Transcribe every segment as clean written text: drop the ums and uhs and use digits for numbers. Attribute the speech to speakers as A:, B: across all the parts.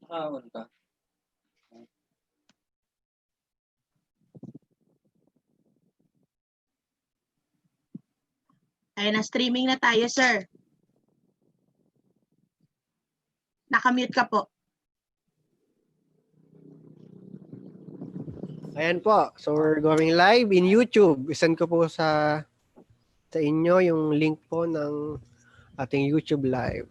A: Nakahon ka.
B: Ayun na, streaming na tayo, sir. Nakamute ka po.
C: Ayan po. So we're going live in YouTube. Isend ko po sa inyo yung link po ng ating YouTube live.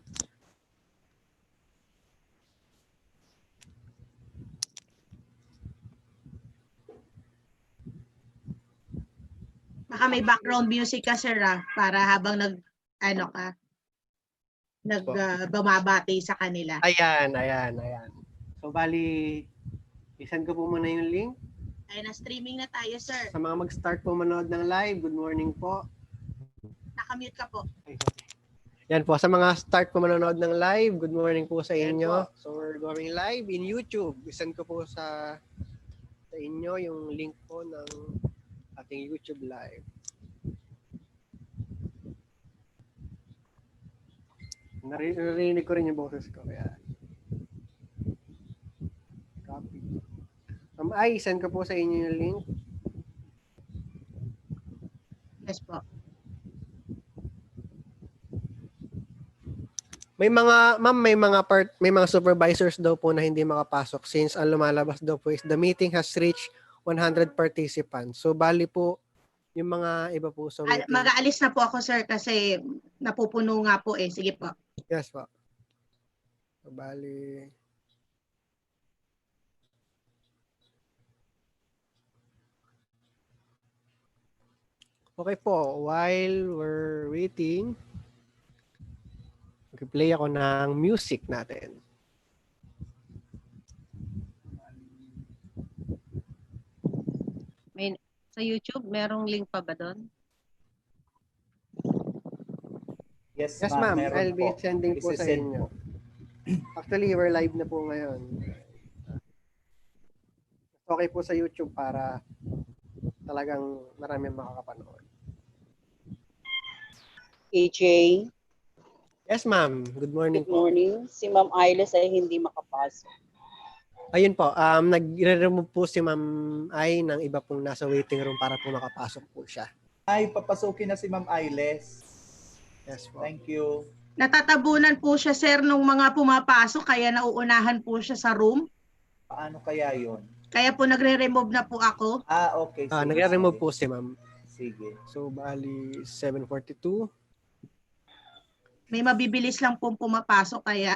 B: Baka may background music ka, sir, para habang bumabati sa kanila.
C: Ayan. So bali, isend ko po muna yung link.
B: Ayun na, streaming na tayo, sir.
C: Sa mga mag-start po manood ng live, good morning po.
B: Nakamute ka po.
C: Yan po, sa mga start po manonood ng live, good morning po sa inyo. So we're going live in YouTube. Isend ko po sa inyo yung link po ng ating YouTube live. Narinig ko rin yung boses ko. Kaya copy. Send ko po sa inyo yung link.
B: Yes po.
C: May mga supervisors daw po na hindi makapasok since ang lumalabas daw po is the meeting has reached 100 participants. So bali po yung mga iba po sa waiting.
B: Mag-aalis na po ako, sir, kasi napupuno nga po eh. Sige po.
C: Yes po. So bali okay po, while we're waiting, mag-play ako ng music natin.
D: Sa YouTube, merong link pa ba doon?
C: Yes ma'am. I'll be sending po sa inyo. Actually, we're live na po ngayon. Okay po sa YouTube para talagang marami makakapanood.
E: AJ.
C: Yes, ma'am. Good morning
E: Good morning. Si Ma'am Ailes ay hindi makapasok.
C: Ayun po, nagre-remove po si Ma'am Ay ng iba pong nasa waiting room para po makapasok po siya.
F: Ay, papasukin na si Ma'am Ailes.
C: Yes po.
F: Thank you.
B: Natatabunan po siya, sir, nung mga pumapasok, kaya nauunahan po siya sa room.
F: Paano kaya yon?
B: Kaya po nagre-remove na po ako.
F: Okay. Sige,
C: Nagre-remove
F: sige.
C: po si Ma'am.
F: Sige.
C: So, bali 7:42.
B: May mabibilis lang pong pumapasok, kaya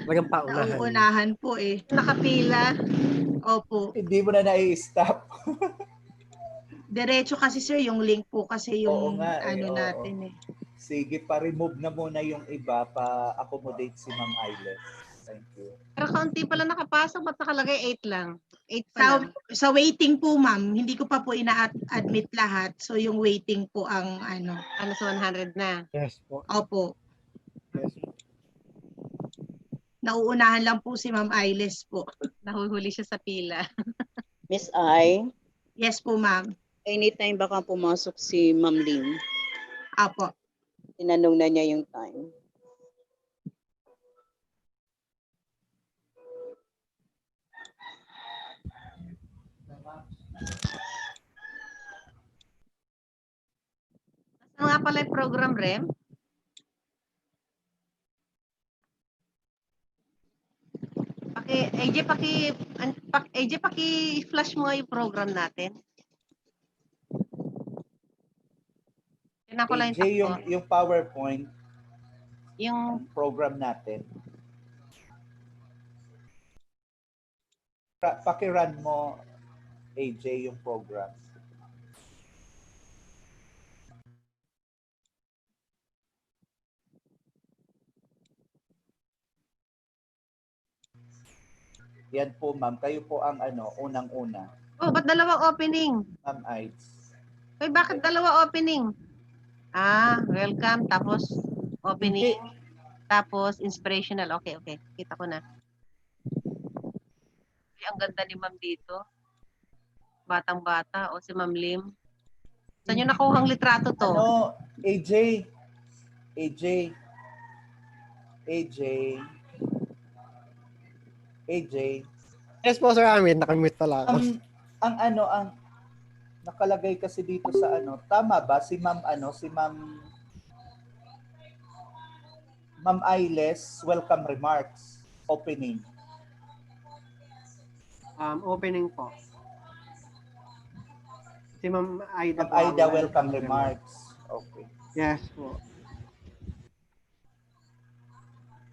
C: Talagang paunahan.
B: nauunahan po eh. Nakapila. Opo.
F: Hindi mo na nai-stop.
B: Diretso kasi, sir, yung link po kasi yung
F: Oo nga, oo.
B: natin eh.
F: Sige, pa-remove na muna yung iba, pa-accommodate si Ma'am Ailes. Thank you.
D: Pero kaunti pala nakapasok, ba't nakalagay 8 lang? 8 pa
B: Sa,
D: lang.
B: sa waiting po, ma'am, hindi ko pa po ina-admit lahat. So yung waiting po ang
D: Ano sa 100 na?
C: Yes po.
B: Opo.
C: Yes.
B: Nauunahan lang po si Ma'am Ailes po.
D: Nahuhuli siya sa pila.
E: Miss Ai,
B: Yes po, ma'am.
E: anytime baka pumasok si Ma'am Lim.
B: Opo.
E: Tinanong na niya yung time.
D: Ano nga pala yung program, Rem? AJ, paki-flash mo nga yung program natin. Tignan ko lang
F: AJ, yung PowerPoint,
D: yung
F: program natin. Paki-run mo, AJ, yung program. Yan po, ma'am. Kayo po ang unang-una.
D: Oh, ba't dalawang opening?
F: Ma'am Ides.
D: Uy, bakit dalawa opening? Welcome, tapos opening, tapos inspirational. Okay. Kita ko na. Ay, ang ganda ni Ma'am dito. Batang-bata. O si Ma'am Lim. Saan nyo nakuhang litrato to?
F: AJ. AJ,
C: Yes po, Sir Amit. Nakamute pala ako.
F: ang nakalagay kasi dito sa ano, tama ba si Ma'am Ma'am Ailes, welcome remarks, opening.
C: Opening po. Si Ma'am Aida
F: Ma'am
C: po. ang
F: Aida, welcome remarks. Okay,
C: Yes po.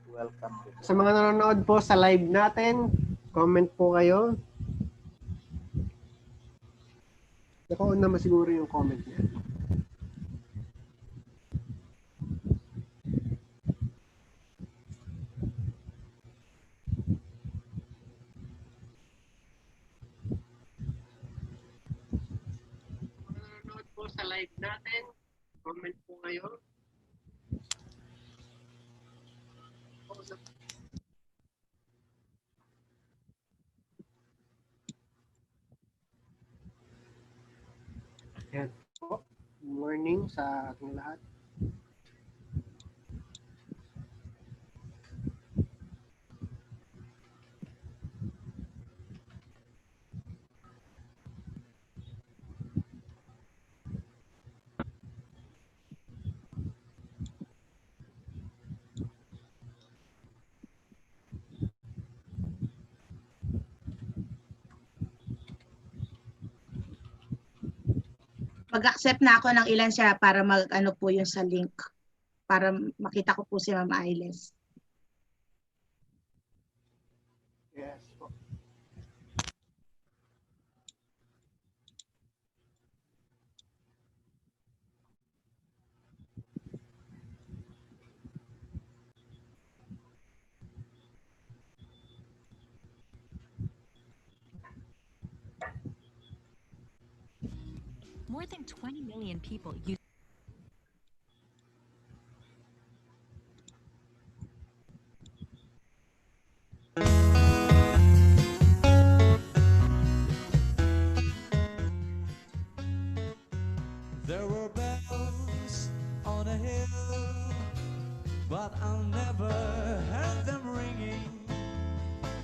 F: welcome remarks.
C: Sa mga nanonood po sa live natin, comment po kayo. Nakaon naman siguro yung comment niya. Mga nanonood po sa live natin, comment po kayo. Yan po. Good morning sa ating lahat.
B: Mag-accept na ako ng ilan siya para mag-ano po yung sa link. Para makita ko po si Ma'am Ailes.
C: Yes po.
A: More than 20 million people use
G: There were bells on a hill, but I never heard them ringing.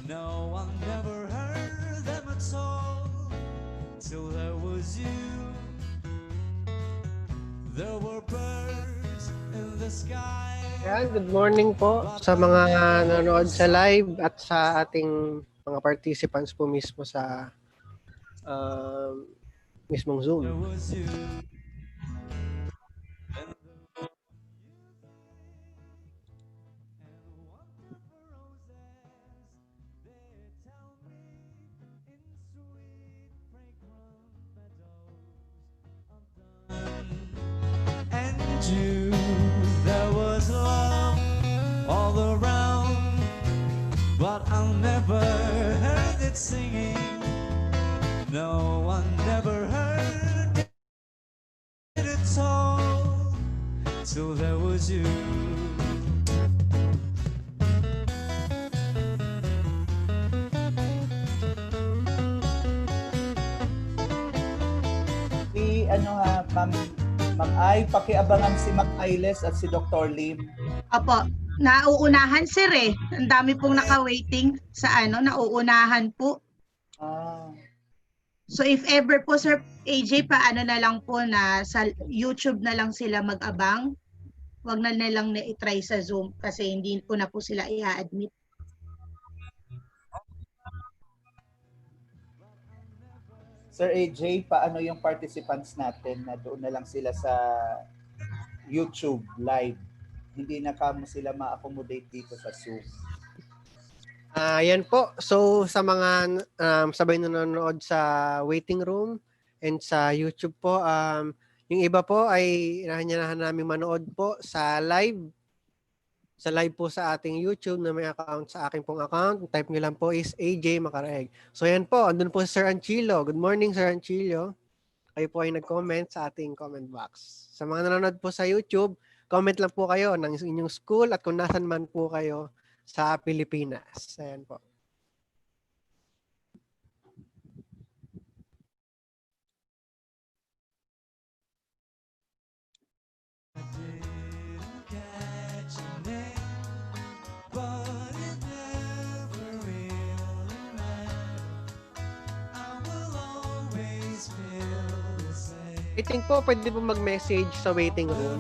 G: No, I never heard them at all, till there was you. There were birds in the sky.
C: Yan, good morning po sa mga nanonood sa live at sa ating mga participants po mismo sa mismong Zoom.
G: There was you. And you, there was love all around, but I never heard it singing. No, I never heard it at all, till there was you.
F: Ma'am Ay, pakiabangan si Ma'am Ailes at si Dr. Lim.
B: Opo, nauunahan sir eh. Ang dami pong naka-waiting sa ano, nauunahan po.
F: Ah,
B: So if ever po Sir AJ, paano na lang po na sa YouTube na lang sila mag-abang? Wag na lang na i-try sa Zoom kasi hindi ko na po sila i-admit.
F: Sir AJ, paano yung participants natin na doon na lang sila sa YouTube live? Hindi na kamo sila ma-accommodate dito sa Zoom.
C: Yan po. So sa mga sabay nanonood sa waiting room and sa YouTube po, yung iba po ay inahanyahan namin manood po sa live. Sa live po sa ating YouTube na may account sa aking pong account. Type nyo lang po is AJ Macareg. So yan po, andun po si Sir Anchilo. Good morning, Sir Anchilo. Kayo po ay nag-comment sa ating comment box. Sa mga nanonood po sa YouTube, comment lang po kayo ng inyong school at kung nasan man po kayo sa Pilipinas. Ayan po.
G: I didn't catch your name, but it never really
C: think po, pwede po mag-message sa waiting room.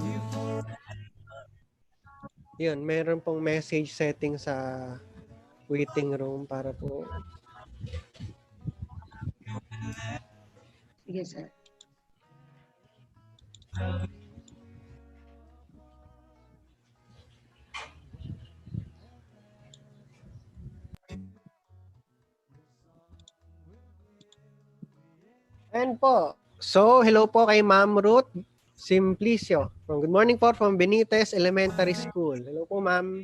C: Yun, meron pong message setting sa waiting room para po.
B: Sige, sir.
C: And po, so hello po kay Ma'am Ruth Simplicio. Good morning po from Benitez Elementary School. Hello po, Ma'am.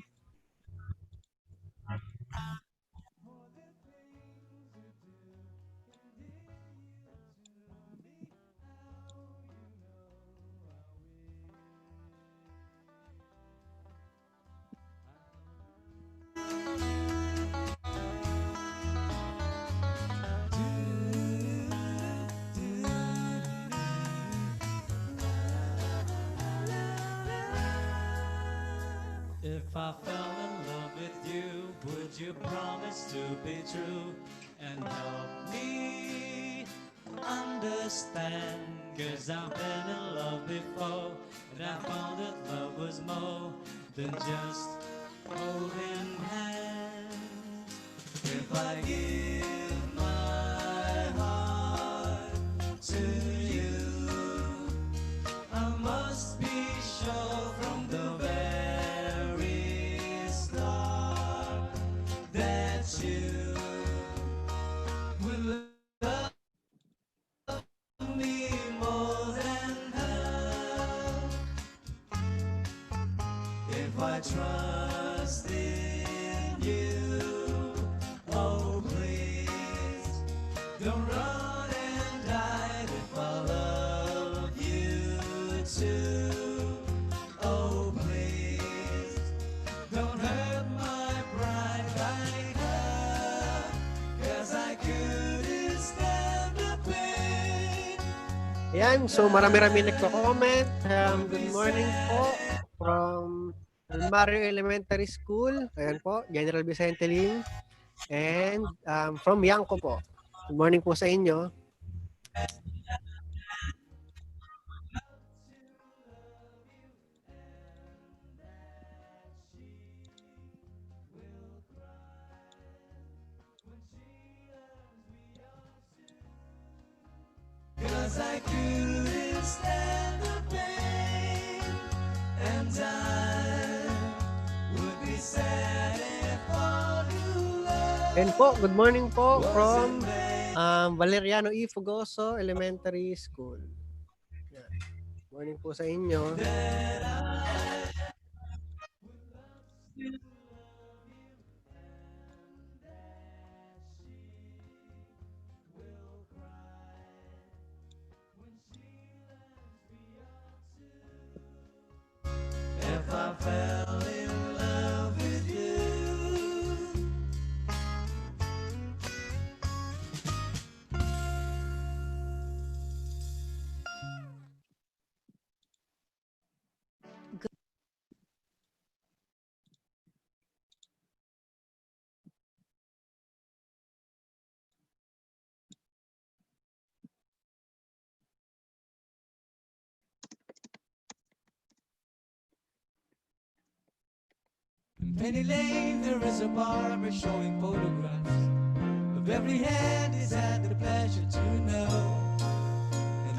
G: If I fell in love with you, would you promise to be true and help me understand? 'Cause I've been in love before, and I found that love was more than just holding hands. If I give my heart to you, I must be sure from the very start that you will love me more than her. If I trust in you, oh please don't run and hide. If I love you too, oh please don't hurt my pride like her, 'cause I couldn't stand the pain.
C: Ayan, so marami-rami nagko-comment. Good morning po from Mario Elementary School. Ayan po, General Vicente Lim. And from Yanko po. Good morning po sa inyo.
G: Cause I couldn't stand the pain, and I would be sad if all you love.
C: And po, good morning po from Valeriano E. Fugoso Elementary School. Yan. Good morning po sa inyo.
G: If I fell in love with you, in Penny Lane there is a barber showing photographs of every hand he's had the pleasure to know.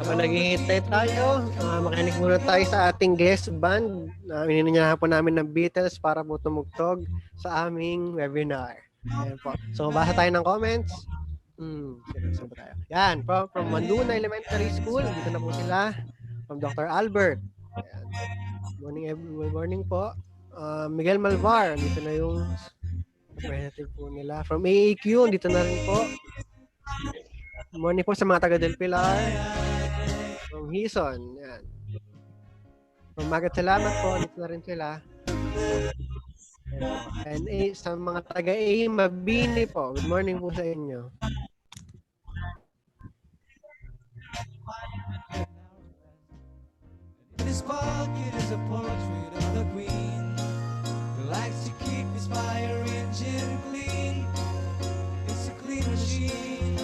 C: Habang naghihintay tayo, makinig muna tayo sa ating guest band. Ininanyahan po namin ng Beatles para po tumugtog sa aming webinar. Ayan po. So, basa tayo ng comments. Sino tayo? Yan, from Manduna Elementary School. Dito na po sila. From Dr. Albert. Ayan. Good morning po. Miguel Malvar. Dito na yung representative po nila. From AAQ, dito na rin po. Good morning po sa mga taga Del Pilar. From Hison. Yan. From Magat Salamat po. Dito na rin sila. And sa mga taga-A, Mabini po. Good morning po sa inyo.
G: In his pocket is a portrait of the queen who likes to keep his fire engine clean. It's a clean machine.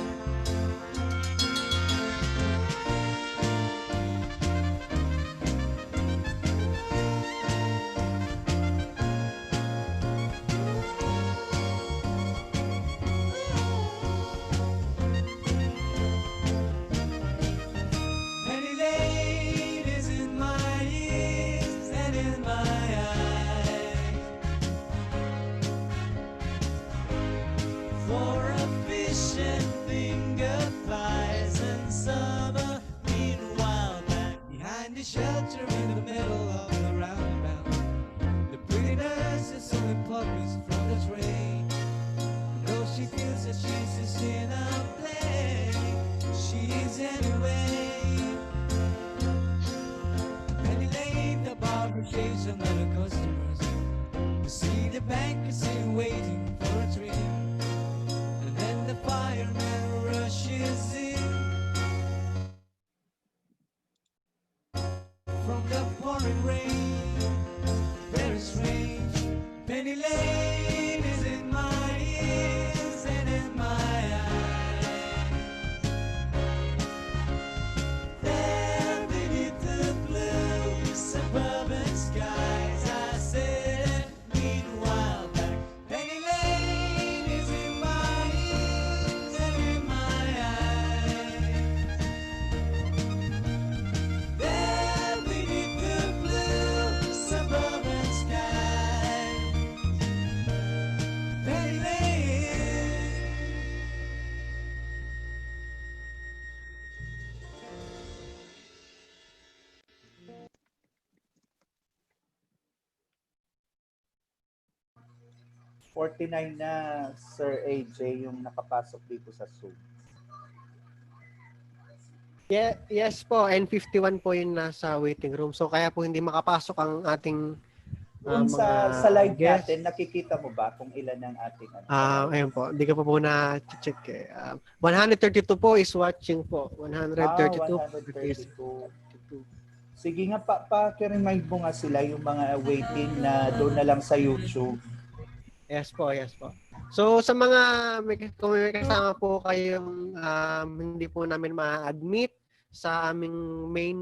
G: washes in from the pouring rain. Very strange. Penny Lane is in my ears and in my eyes. There beneath the blue suburban skies, I sit and meanwhile back. Penny Lane is in my ears and in my eyes. There beneath the blue suburban skies, Penny Lane.
F: 49 na, Sir AJ, yung nakapasok dito sa Zoom.
C: Yeah, yes po, and 51 po yung nasa waiting room. So kaya po hindi makapasok ang ating
F: Doon
C: mga
F: sa live
C: guests.
F: natin, nakikita mo ba kung ilan ang ating ano?
C: Ayun po, hindi ko pa po na-check eh. 132 po is watching po. 132.
F: 132. Sige nga, pa-remind mo nga sila yung mga waiting na doon na lang sa YouTube.
C: Yes po, yes po. So sa mga kung may kasama po kayong hindi po namin ma-admit sa aming main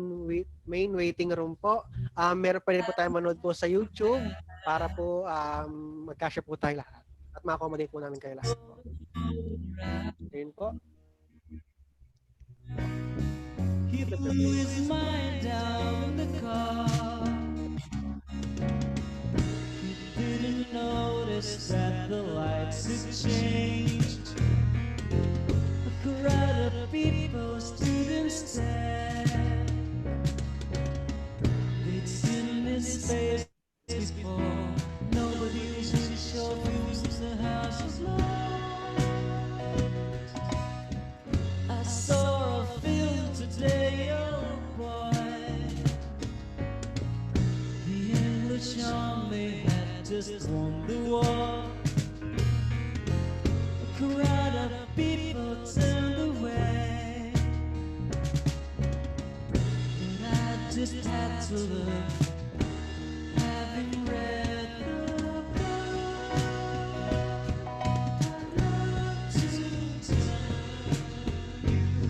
C: waiting room po, meron pa rin po tayo manood po sa YouTube para po magkasya po tayo lahat at ma-accommodate po namin kayo lahat po. Ayun po.
G: He threw his mind down in the car. He didn't notice that the lights had changed. A crowd of people stood and stared. They'd seen his face before. Nobody was really sure whose the house was lost. I saw a field today, oh boy. The English army had just won the war. A crowd of people turned away, and I just had to look, having read the book. I'd love to tell you.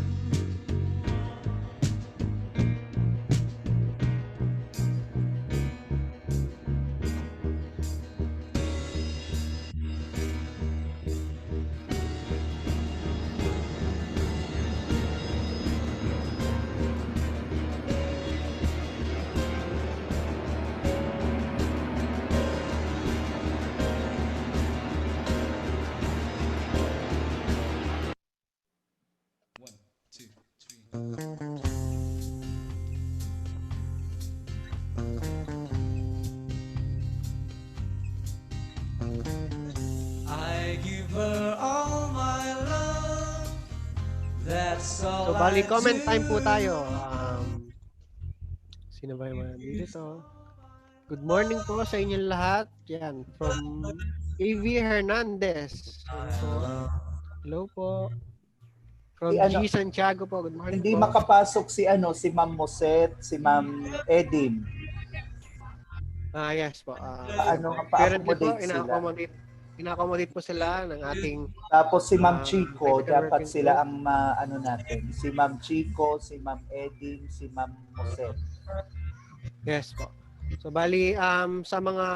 G: One, two, three. I give her all my love. That's all
C: So bali
G: I
C: comment
G: do.
C: time po tayo. Sino ba yung mga dito? Good morning po sa inyong lahat. Yan, from AV Hernandez. Yan po. Hello po. From
F: Si ano,
C: G. Santiago po. Good morning
F: Hindi
C: po.
F: makapasok si Ma'am Moset, si Ma'am Edim.
C: Yes po.
F: Pa-accommodate
C: Currently po,
F: sila.
C: ina-accommodate po sila ng ating
F: Tapos si Ma'am Chico,
C: technical
F: dapat
C: working
F: sila
C: group.
F: ang natin. Si Ma'am Chico, si Ma'am Edim, si Ma'am Moset.
C: Yes po. So bali sa mga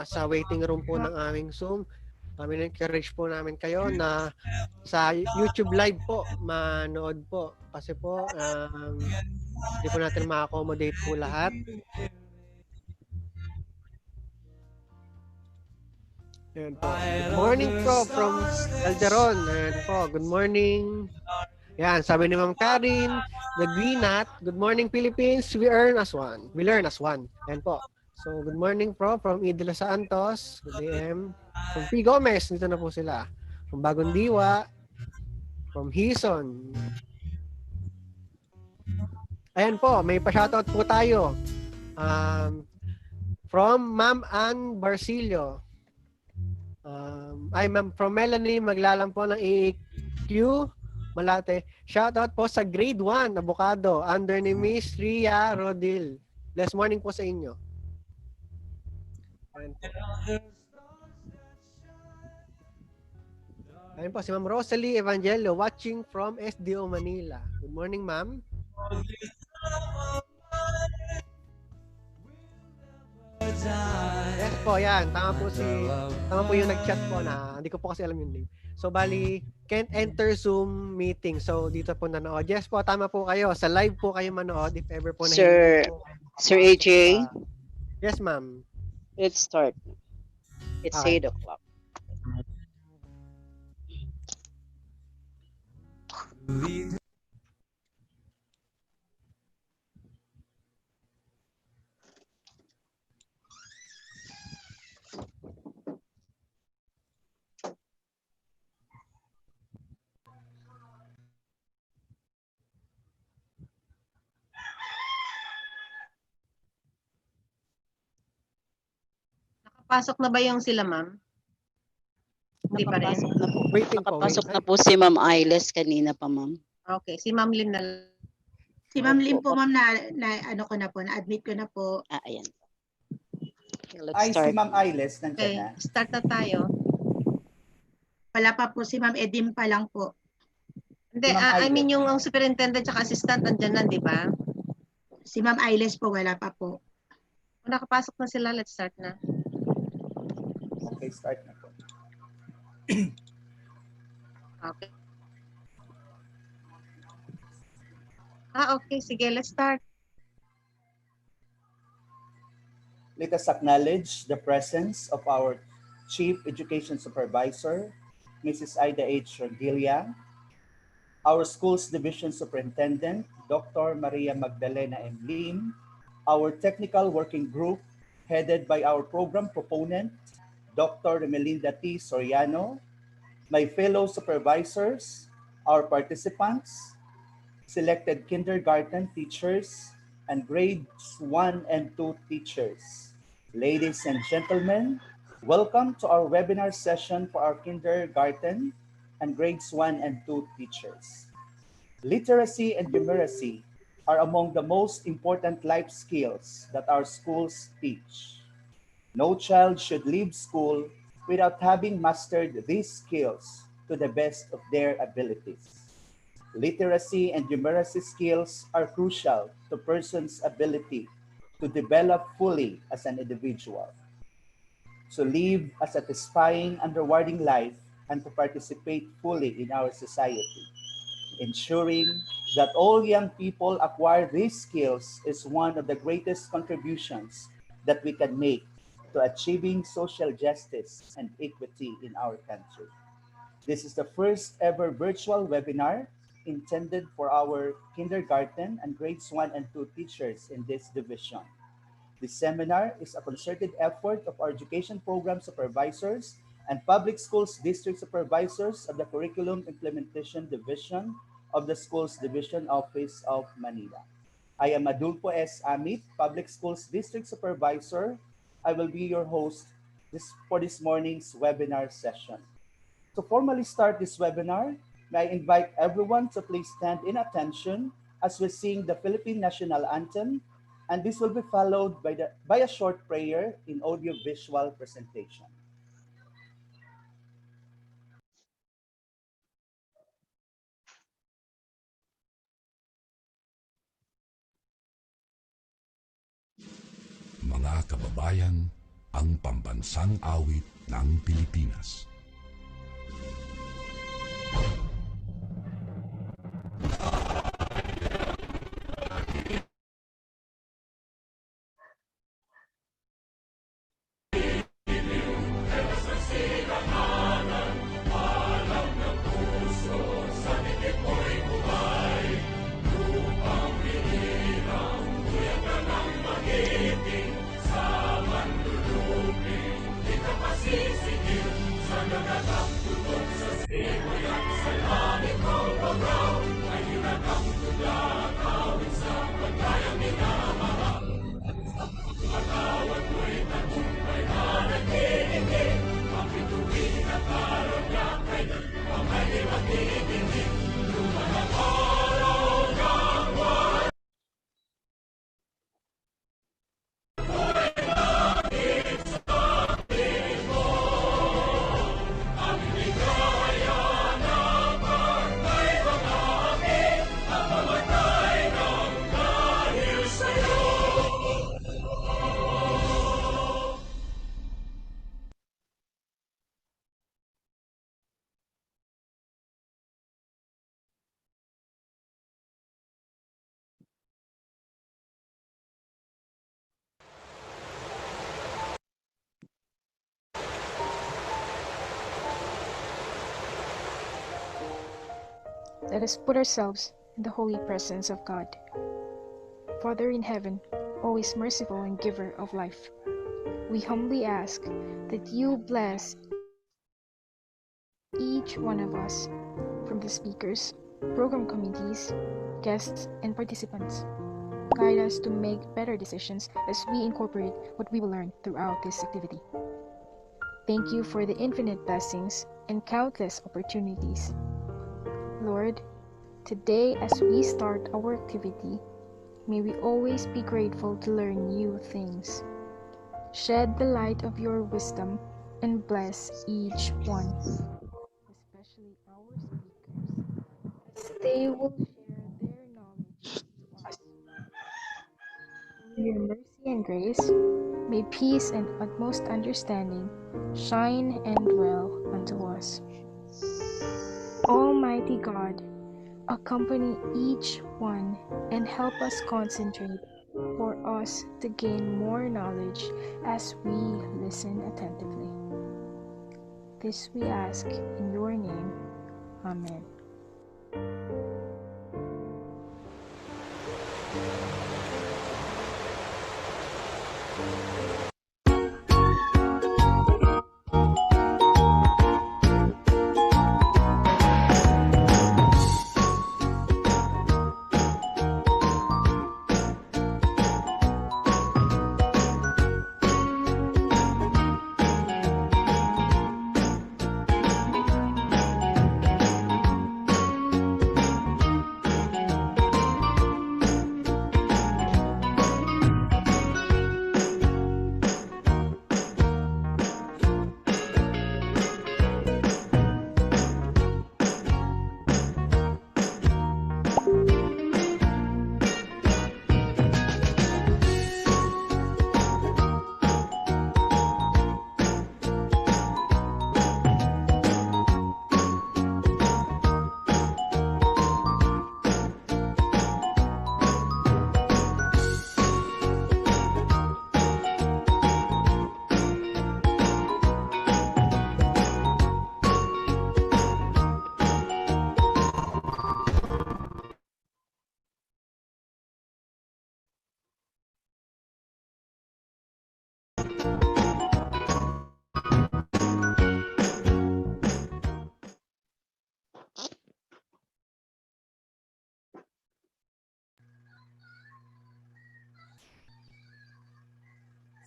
C: sa waiting room po ng aming Zoom, encourage po namin kayo na sa YouTube live po manood po kasi po hindi po natin ma-accommodate po lahat. Ayan po. Good morning po from Calderon. Ayan po. Good morning. Yan, sabi ni Ma'am Karin, the Greenat, good morning Philippines, we learn as one. Yan po. So, good morning from E. De Los Santos, good AM. From P. Gomez, dito na po sila. From Bagong Diwa, from Hison. Ayan po, may pa-shoutout po tayo. From Ma'am Ann Barcillo. Ma'am, from Melanie, maglalampo ng Q. Malate. Shoutout po sa grade 1, Abocado, under ni Miss Ria Rodil. Blessed morning po sa inyo. Ayan po. Ayan po, si Ma'am Rosalie Evangelio watching from SDO Manila. Good morning, ma'am. Yes po, yan. Tama po yung nag-chat po na hindi ko po kasi alam yung name. So, bali, can't enter Zoom meeting. So, dito po nanood. Yes po, tama po kayo. Sa live po kayo manood if ever po na
E: Sir,
C: hindi po kayo
E: Sir
C: makapasok
E: AJ,
C: Yes, ma'am.
E: let's start. It's
C: Okay.
E: 8 o'clock.
D: Nakapasok na ba yung sila, ma'am? Hindi pa rin.
E: Nakapasok na po.
C: Waiting po.
E: Nakapasok na po si Ma'am Ailes kanina pa, ma'am.
D: Okay, si Ma'am Lynn na
B: Si Ma'am Lim po, ma'am, na ano ko na po, na-admit ko na po.
E: Ayan. Okay, let's
F: Ay, si
E: start.
F: Ma'am Ailes, nandiyan
D: Okay,
F: na.
D: start na tayo.
B: Wala pa po si Ma'am Edim pa lang po.
D: Hindi,
F: Si Ma'am
D: I mean
F: Ailes.
D: yung superintendent at assistant andyan na, di ba?
B: Si Ma'am Ailes po, wala pa po.
D: Kung nakapasok na sila, let's start na.
F: Okay, start na po.
D: Okay. Okay. Sige, let's start.
F: Let us acknowledge the presence of our Chief Education Supervisor, Mrs. Ida H. Rodilla, our Schools Division Superintendent, Dr. Maria Magdalena M. Lim, our Technical Working Group, headed by our program proponent, Dr. Melinda T. Soriano, my fellow supervisors, our participants, selected kindergarten teachers, and grades 1 and 2 teachers. Ladies and gentlemen, welcome to our webinar session for our kindergarten and grades 1 and 2 teachers. Literacy and numeracy are among the most important life skills that our schools teach. No child should leave school without having mastered these skills to the best of their abilities. Literacy and numeracy skills are crucial to a person's ability to develop fully as an individual, to live a satisfying and rewarding life, and to participate fully in our society. Ensuring that all young people acquire these skills is one of the greatest contributions that we can make to achieving social justice and equity in our country. This is the first ever virtual webinar intended for our kindergarten and grades 1 and 2 teachers in this division. This seminar is a concerted effort of our education program supervisors and public schools district supervisors of the Curriculum Implementation Division of the Schools Division Office of Manila. I am Adulfo S. Amit, Public Schools District Supervisor. I will be your host for this morning's webinar session. To formally start this webinar, may I invite everyone to please stand in attention as we sing the Philippine National Anthem, and this will be followed by a short prayer in audio-visual presentation.
H: Mga kababayan, ang pambansang awit ng Pilipinas.
G: Sa manlulupin, di ka pasisigil sa
I: Let us put ourselves in the holy presence of God. Father in heaven, always merciful and giver of life, we humbly ask that you bless each one of us, from the speakers, program committees, guests, and participants. Guide us to make better decisions as we incorporate what we will learn throughout this activity. Thank you for the infinite blessings and countless opportunities. Lord, today as we start our activity, may we always be grateful to learn new things. Shed the light of your wisdom and bless each one, especially our speakers, as they will share their knowledge to us. Through your mercy and grace, may peace and utmost understanding shine and dwell unto us. Almighty God, accompany each one and help us concentrate for us to gain more knowledge as we listen attentively. This we ask in your name. Amen.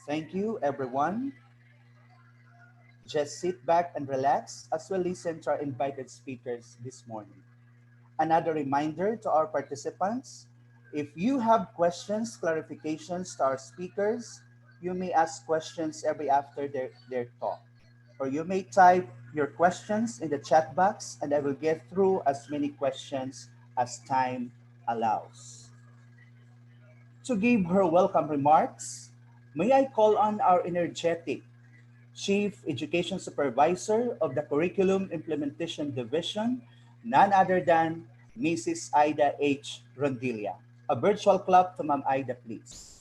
F: Thank you, everyone. Just sit back and relax as we listen to our invited speakers this morning. Another reminder to our participants, if you have questions, clarifications to our speakers, you may ask questions every after their talk. Or you may type your questions in the chat box and I will get through as many questions as time allows. To give her welcome remarks, may I call on our energetic Chief Education Supervisor of the Curriculum Implementation Division, none other than Mrs. Ida H. Rondilla. A virtual clap to Ma'am Ida, please.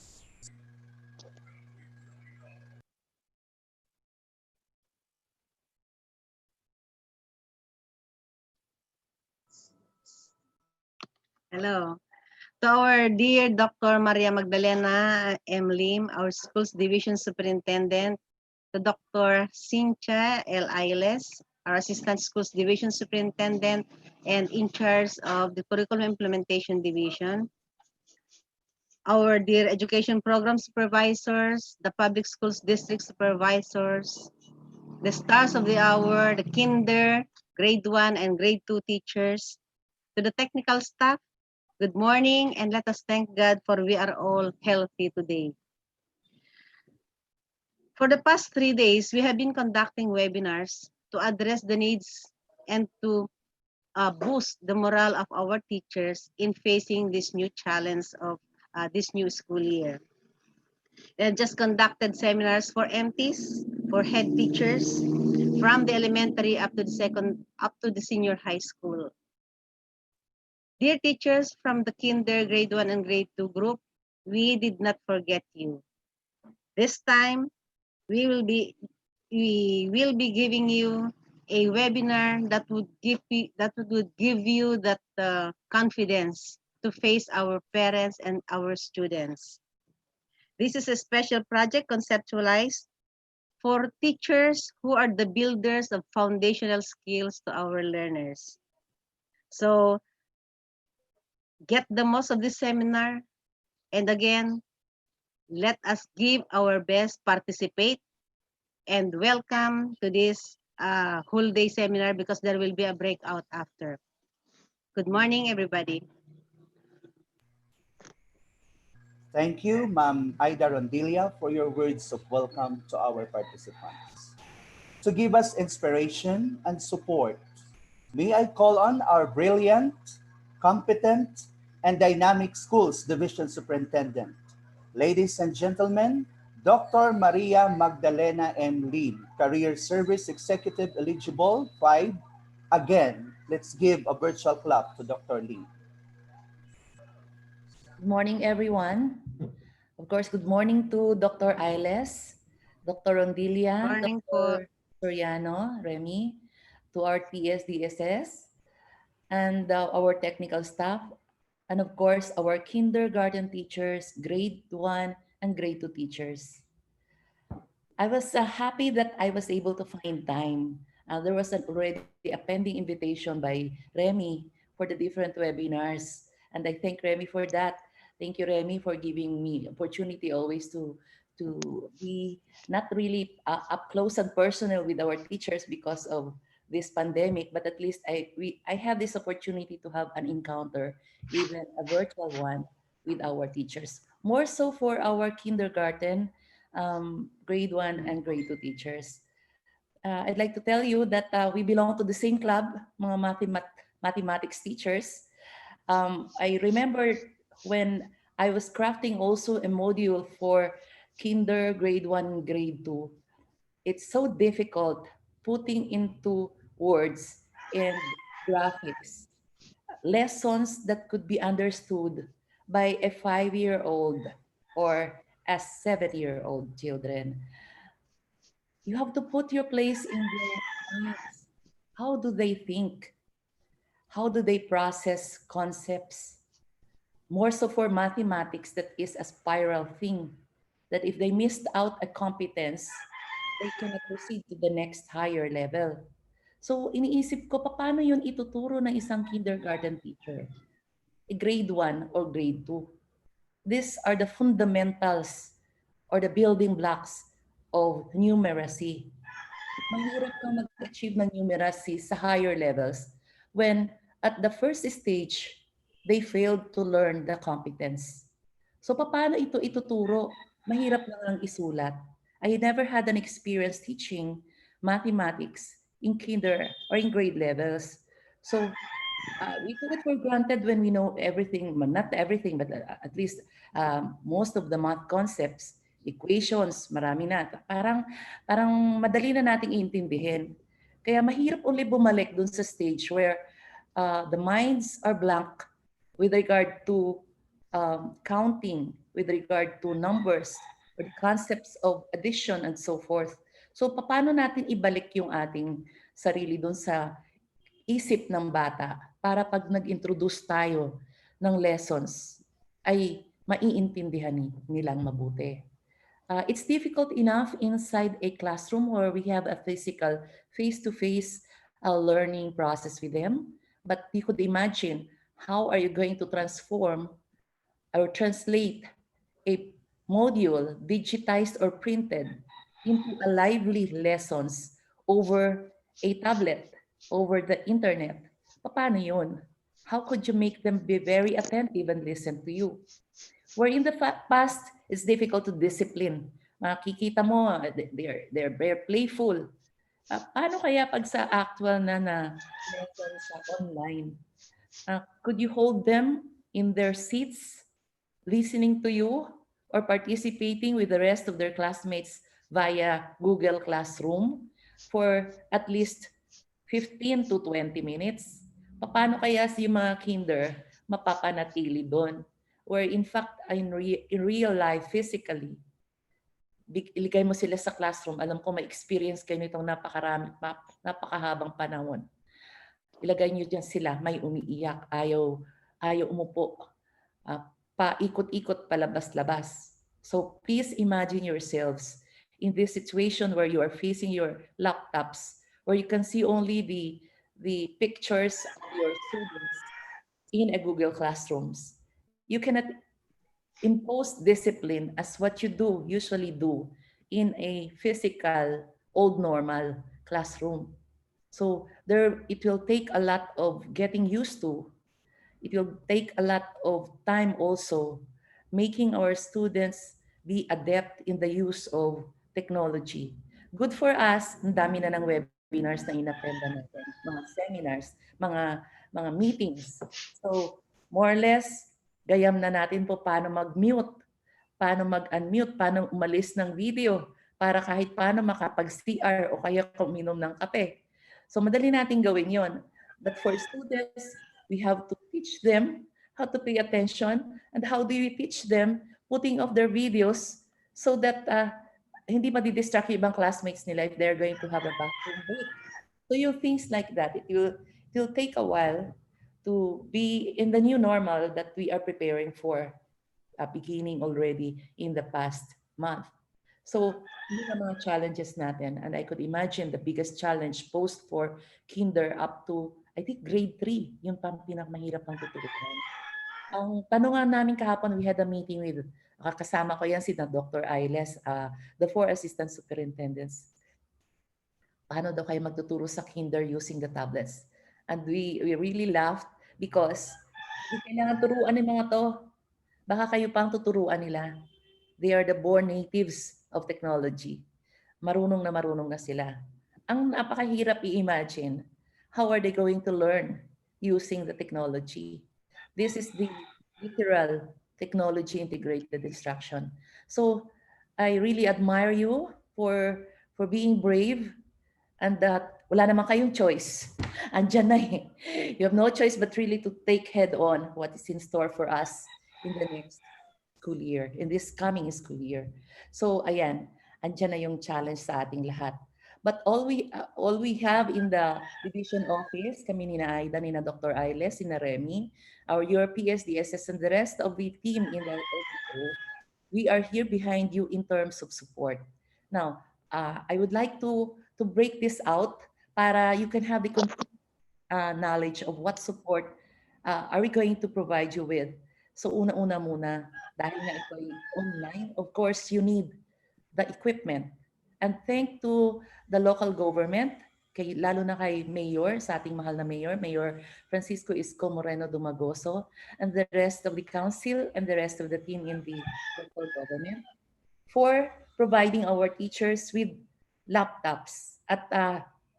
D: Hello. To our dear Dr. Maria Magdalena M. Lim, our Schools Division Superintendent, to Dr. Cynthia L. Ailes, our Assistant Schools Division Superintendent and in charge of the Curriculum Implementation Division, our dear Education Program Supervisors, the Public Schools District Supervisors, the stars of the hour, the kinder, grade 1 and grade 2 teachers, to the technical staff, good morning, and let us thank God for we are all healthy today. For the past 3 days, we have been conducting webinars to address the needs and to boost the morale of our teachers in facing this new challenge of this new school year. They have just conducted seminars for MTs, for head teachers, from the elementary up to the senior high school. Dear teachers from the kinder, grade 1 and grade 2 group, we did not forget you. This time, we will be giving you a webinar that would give you that confidence to face our parents and our students. This is a special project conceptualized for teachers who are the builders of foundational skills to our learners. So get the most of this seminar, and again, let us give our best, participate, and welcome to this whole day seminar because there will be a breakout after. Good morning, everybody.
F: Thank you, Ma'am Aida Rondilia, for your words of welcome to our participants. To give us inspiration and support, may I call on our brilliant, competent, and dynamic schools division superintendent. Ladies and gentlemen, Dr. Maria Magdalena M. Lim, Career Service Executive Eligible 5. Again, let's give a virtual clap to Dr. Lim.
J: Good morning, everyone. Of course, good morning to Dr. Ailes, Dr. Rondilia,
D: Morning po.
J: Dr. Soriano, Remy, to our TSDSS, and our technical staff, and of course, our kindergarten teachers, grade 1 and grade 2 teachers. I was happy that I was able to find time. There was already a pending invitation by Remy for the different webinars, and I thank Remy for that. Thank you, Remy, for giving me opportunity always to be not really up close and personal with our teachers because of this pandemic, but at least I have this opportunity to have an encounter, even a virtual one, with our teachers. More so for our kindergarten, grade 1 and grade 2 teachers. I'd like to tell you that we belong to the same club, mga mathematics teachers. I remember when I was crafting also a module for kinder, grade 1, grade 2. It's so difficult putting into words and graphics lessons that could be understood by a 5-year-old or a 7-year-old children. You have to put your place in their eyes. How do they think? How do they process concepts? More so for mathematics, that is a spiral thing, that if they missed out a competence, they cannot proceed to the next higher level. So iniisip ko, paano yun ituturo ng isang kindergarten teacher? Grade 1 or grade 2. These are the fundamentals or the building blocks of numeracy. Mahirap kang mag-achieve ng numeracy sa higher levels when at the first stage, they failed to learn the competence. So paano ito ituturo? Mahirap na lang isulat. I never had an experience teaching mathematics in kinder or in grade levels. So we took it for granted when we know everything, not everything, but at least most of the math concepts, equations, marami na. Parang madali na nating iintindihin. Kaya mahirap ulit bumalik dun sa stage where the minds are blank with regard to counting, with regard to numbers, or the concepts of addition and so forth. So paano natin ibalik yung ating sarili dun sa isip ng bata para pag nag-introduce tayo ng lessons ay maiintindihan nilang mabuti. It's difficult enough inside a classroom where we have a physical face-to-face learning process with them, but you could imagine how are you going to transform or translate a module digitized or printed into a lively lessons over a tablet over the internet, paano yun? How could you make them be very attentive and listen to you? Where in the past, it's difficult to discipline. Makikita mo, they're very playful. Paano kaya pag sa actual na lesson sa online? Could you hold them in their seats, listening to you, or participating with the rest of their classmates via Google Classroom for at least 15 to 20 minutes? Paano kaya si mga kinder mapapanatili doon? Where in fact, in real life, physically, iligay mo sila sa classroom, alam ko may experience kayo nitong napakahabang panahon. Ilagay niyo dyan sila, may umiiyak, ayaw umupo, paikot-ikot palabas-labas. So please imagine yourselves in this situation where you are facing your laptops, where you can see only the pictures of your students in a Google Classrooms. You cannot impose discipline as what you usually do in a physical, old normal classroom. So it will take a lot of getting used to. It will take a lot of time also making our students be adept in the use of technology. Good for us, ang dami na ng webinars na inattendan natin, mga seminars, mga meetings. So more or less, gayam na natin po paano mag-mute, paano mag-unmute, paano umalis ng video para kahit paano makapag-CR o kaya kuminom ng kape. So madali natin gawin yon. But for students, we have to teach them how to pay attention, and how do we teach them putting off their videos so that hindi madidistract yung ibang classmates nila if they're going to have a bathroom break. So yung things like that, it will take a while to be in the new normal that we are preparing for, beginning already in the past month. So, yun ang mga challenges natin. And I could imagine the biggest challenge posed for kinder up to, I think, grade 3. Yung pinakamahirap ng tuturuan. Ang tanungan namin kahapon, we had a meeting with, kasama ko yan si Dr. Ailes, the 4 assistant superintendents. Paano daw kayo magtuturo sa kinder using the tablets? And we really laughed because hindi kailangan turuan ng mga to. Baka kayo pang tuturuan nila. They are the born natives of technology. Marunong na sila. Ang napakahirap i-imagine, how are they going to learn using the technology? This is the literal technology integrated instruction. So I really admire you for being brave, and that wala naman kayong choice. Andyan na eh. You have no choice but really to take head on what is in store for us in the next school year, in this coming school year. So ayan, andyan na yung challenge sa ating lahat. But all we have in the division office, kami ni na Aida, ni na Dr. Ailes, ni na Remy, our Europeans, DSS, and the rest of the team in the SEO, we are here behind you in terms of support. Now, I would like to break this out para you can have the complete knowledge of what support are we going to provide you with. So una-una muna, dahil nga ito ay online, of course, you need the equipment. And thank to the local government, lalo na kay Mayor, sa ating mahal na Mayor, Mayor Francisco Isko Moreno Dumagoso, and the rest of the council and the rest of the team in the local government for providing our teachers with laptops. At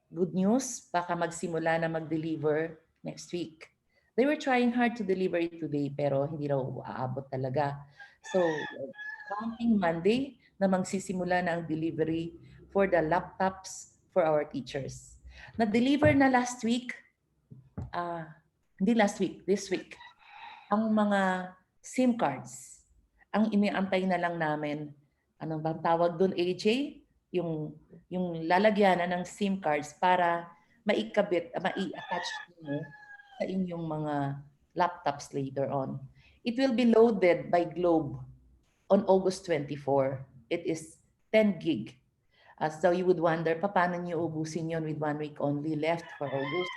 J: good news, baka magsimula na mag-deliver next week. They were trying hard to deliver it today, pero hindi raw aabot talaga. So, counting Monday na magsisimula na ang delivery for the laptops for our teachers. Na-deliver na last week, hindi last week, this week, ang mga SIM cards. Ang iniantay na lang namin, anong bang tawag doon, AJ? Yung lalagyanan ng SIM cards para maikabit, mai-attach niyo sa inyong mga laptops later on. It will be loaded by Globe on August 24. It is 10 gig. So you would wonder, paano niyo ubusin yon with 1 week only left for August?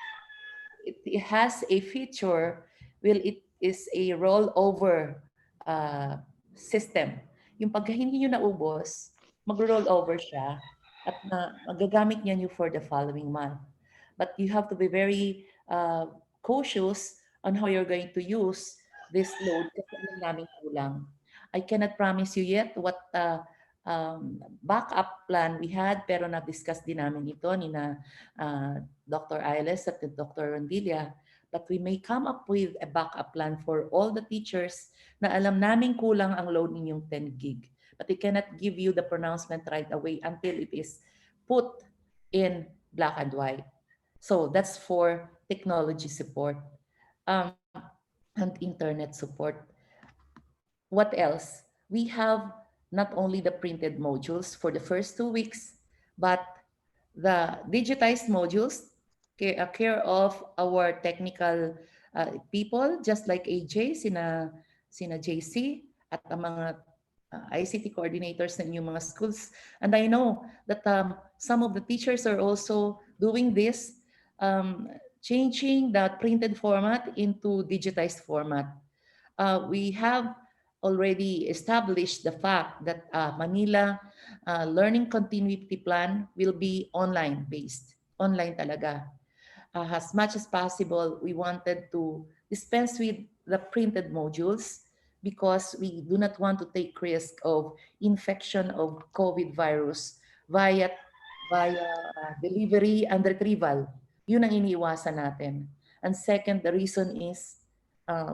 J: It has a feature, it is a rollover system. Yung pagka hindi nyo naubos, mag-roll over siya at magagamit niya nyo for the following month. but you have to be very cautious on how you're going to use this load kasi alam namin kulang. I cannot promise you yet what backup plan we had, pero na-discuss din namin ito ni na Dr. Ailes at Dr. Rondilla, but we may come up with a backup plan for all the teachers na alam namin kulang ang load ninyong 10 gig. But we cannot give you the pronouncement right away until it is put in black and white. So that's for technology support and internet support. What else? We have not only the printed modules for the first 2 weeks, but the digitized modules care of our technical people, just like AJ, sina JC, at ang mga ICT coordinators ng inyong mga schools. And I know that some of the teachers are also doing this, changing the printed format into digitized format. We have already established the fact that Manila Learning Continuity Plan will be online based. Online talaga. As much as possible, we wanted to dispense with the printed modules because we do not want to take risk of infection of COVID virus via delivery and retrieval. Yun ang iniiwasan natin. And second, the reason is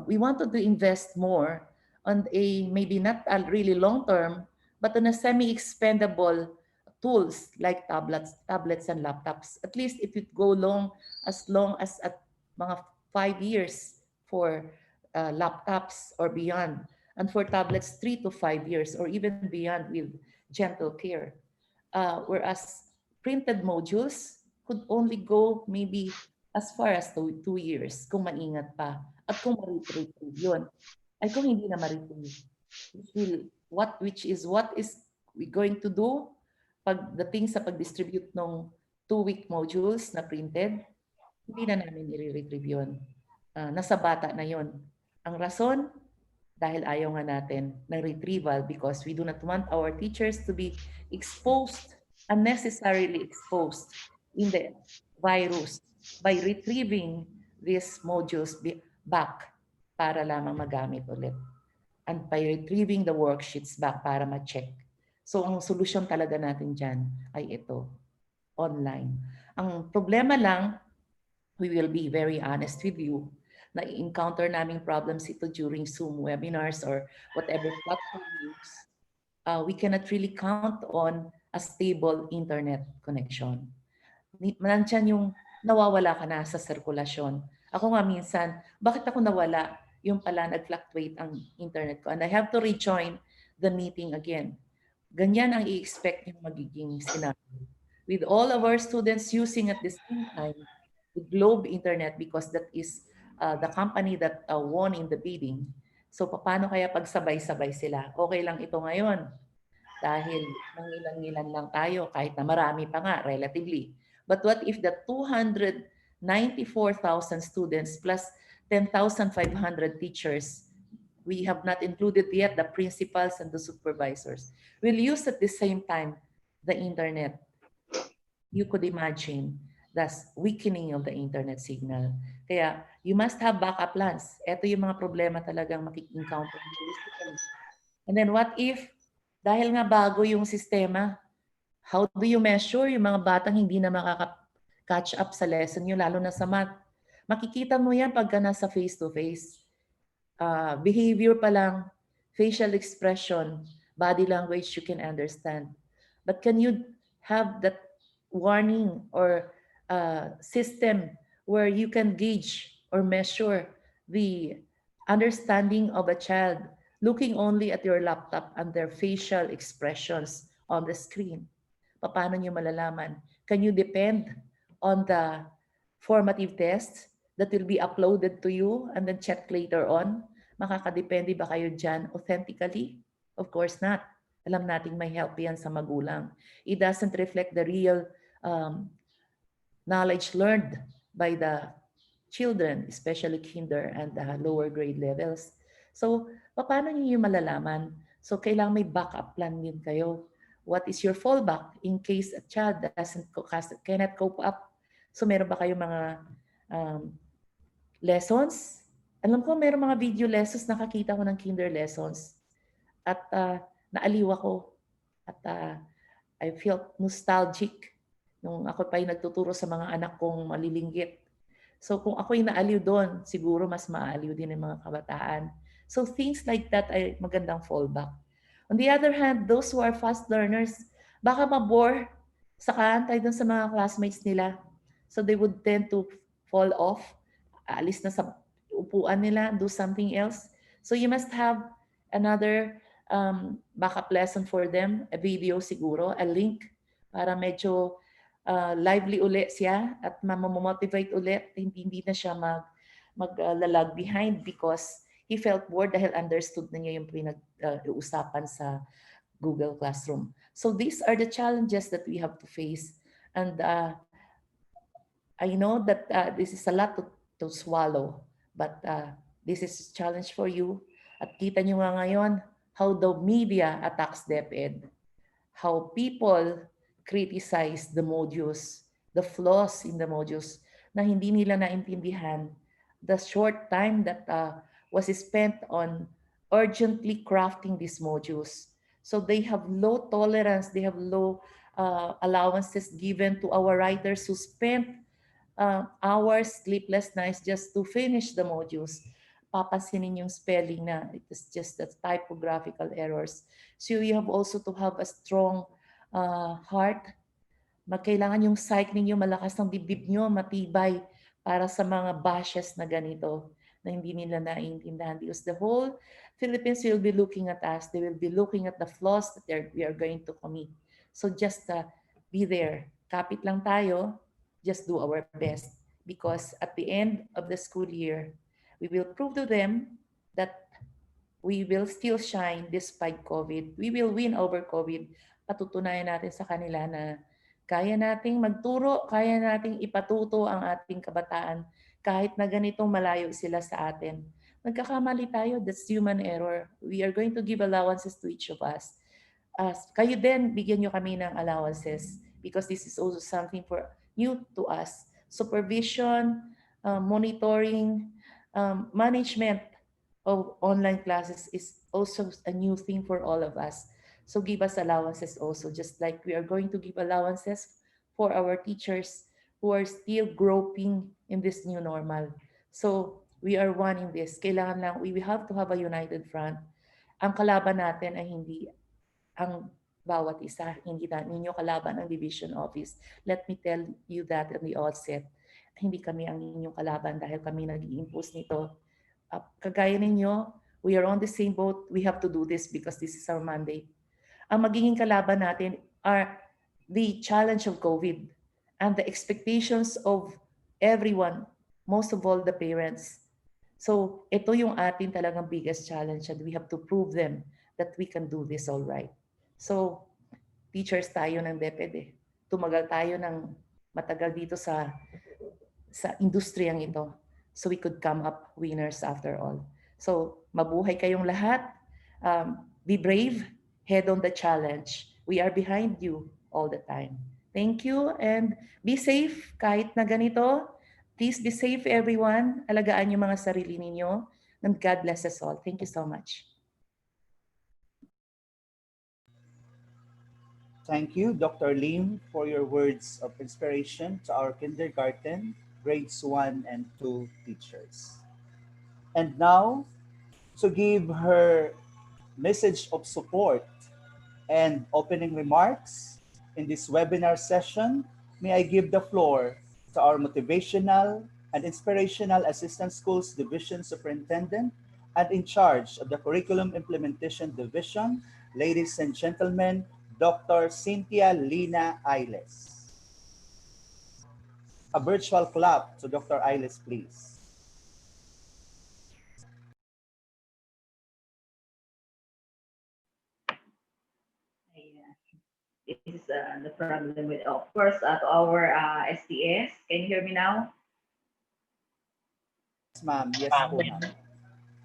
J: we wanted to invest more on a maybe not a really long term, but on a semi-expendable tools like tablets and laptops. At least if it go long as at mga 5 years for laptops or beyond, and for tablets 3 to 5 years or even beyond with gentle care. Whereas printed modules could only go maybe as far as 2 years kung maingat pa at kung ma-retrieve yun. Ay kung hindi na ma-retrieve, which is what is we going to do pagdating sa pag-distribute ng 2-week modules na printed, hindi na namin i-retrieve yun. Nasa bata na yun. Ang rason, dahil ayaw nga natin ng retrieval because we do not want our teachers to be exposed, unnecessarily exposed in the virus by retrieving these modules back para lamang magamit ulit. And by retrieving the worksheets back para ma-check. So ang solusyon talaga natin dyan ay ito, online. Ang problema lang, we will be very honest with you, na encounter naming problems ito during Zoom webinars or whatever platform we use. We cannot really count on a stable internet connection. Nandiyan yung nawawala ka na sa sirkulasyon. Ako nga minsan, bakit ako nawala? Yung pala nag-fluctuate ang internet ko and I have to rejoin the meeting again. Ganyan ang i-expect yung magiging scenario. With all of our students using at the same time the Globe Internet because that is the company that won in the bidding. So paano kaya pagsabay-sabay sila? Okay lang ito ngayon dahil mangilan-ngilan lang tayo kahit na marami pa nga relatively. But what if the 294,000 students plus 10,500 teachers, we have not included yet the principals and the supervisors, will use at the same time the internet? You could imagine the weakening of the internet signal. Kaya you must have backup plans. Ito yung mga problema talagang makik-encounter. And then what if, dahil nga bago yung sistema, how do you measure yung mga batang hindi na makaka-catch up sa lesson nyo, lalo na sa math? Makikita mo yan pagka nasa face-to-face. Behavior pa lang, facial expression, body language, you can understand. But can you have that warning or system where you can gauge or measure the understanding of a child looking only at your laptop and their facial expressions on the screen? Paano nyo malalaman? Can you depend on the formative tests that will be uploaded to you and then check later on? Makakadepende ba kayo dyan authentically? Of course not. Alam nating may help yan sa magulang. It doesn't reflect the real knowledge learned by the children, especially kinder and lower grade levels. So, paano niyo malalaman? So, kailangan may backup plan din kayo. What is your fallback in case a child cannot cope up So meron ba kayong mga lessons? Alam ko meron mga video lessons, nakakita ko ng kinder lessons. At naaliw ako. At I felt nostalgic nung ako pa yung nagtuturo sa mga anak kong malilinggit. So kung ako'y naaliw doon, siguro mas maaliw din ng mga kabataan. So things like that ay magandang fallback. On the other hand, those who are fast learners, baka mabore sa kaantay doon sa mga classmates nila. So they would tend to fall off, alis na sa upuan nila, do something else. So you must have another backup lesson for them, a video siguro, a link para medyo lively ulit siya at mamomotivate ulit. Hindi na siya maglalag behind because he felt bored dahil understood na niya yung pinag-uusapan sa Google Classroom. So these are the challenges that we have to face. And I know that this is a lot to swallow, but this is a challenge for you. At kita nyo nga ngayon how the media attacks DepEd, how people criticize the modules, the flaws in the modules na hindi nila naintindihan, the short time that was spent on urgently crafting these modules. So they have low tolerance, they have low allowances given to our writers who spent hours, sleepless nights just to finish the modules. Papansinin yung spelling na it is just the typographical errors. So you have also to have a strong heart. Magkailangan yung psyche ninyo, malakas ng dibdib nyo, matibay para sa mga bashes na ganito na hindi nila naiintindihan. Because the whole Philippines will be looking at us. They will be looking at the flaws that we are going to commit. So just be there. Kapit lang tayo. Just do our best. Because at the end of the school year, we will prove to them that we will still shine despite COVID. We will win over COVID. Patutunayan natin sa kanila na kaya nating magturo, kaya nating ipatuto ang ating kabataan kahit na ganitong malayo sila sa atin. Nagkakamali tayo, that's human error. We are going to give allowances to each of us. Kayo din, bigyan nyo kami ng allowances because this is also something for new to us. Supervision, monitoring, management of online classes is also a new thing for all of us. So give us allowances also, just like we are going to give allowances for our teachers who are still groping in this new normal. So we are one in this. Kailangan lang, we have to have a united front. Ang kalaban natin ay hindi ang bawat isa, hindi ninyo kalaban ang division office. Let me tell you that at the outset. Hindi kami ang inyong kalaban dahil kami nag-i-impose nito. Kagaya ninyo, we are on the same boat. We have to do this because this is our mandate. Ang magiging kalaban natin are the challenge of COVID and the expectations of everyone, most of all the parents. So ito yung ating talagang biggest challenge and we have to prove them that we can do this all right. So teachers tayo ng DepEd. Tumagal tayo ng matagal dito sa industriyang ito. So we could come up winners after all. So mabuhay kayong lahat. Be brave. Head on the challenge. We are behind you all the time. Thank you and be safe kahit na ganito. Please be safe everyone. Alagaan yung mga sarili ninyo. And God bless us all. Thank you so much.
F: Thank you, Dr. Lim, for your words of inspiration to our kindergarten, grades 1 and 2 teachers. And now, to give her message of support and opening remarks in this webinar session, may I give the floor to our Motivational and Inspirational Assistant Schools Division Superintendent and in charge of the Curriculum Implementation Division, ladies and gentlemen, Dr. Cynthia Lina Ailes. A virtual clap to Dr. Ailes, please.
K: This is the problem with, of course, to our STS. Can you hear me now?
F: Yes, ma'am. Yes, po, ma'am.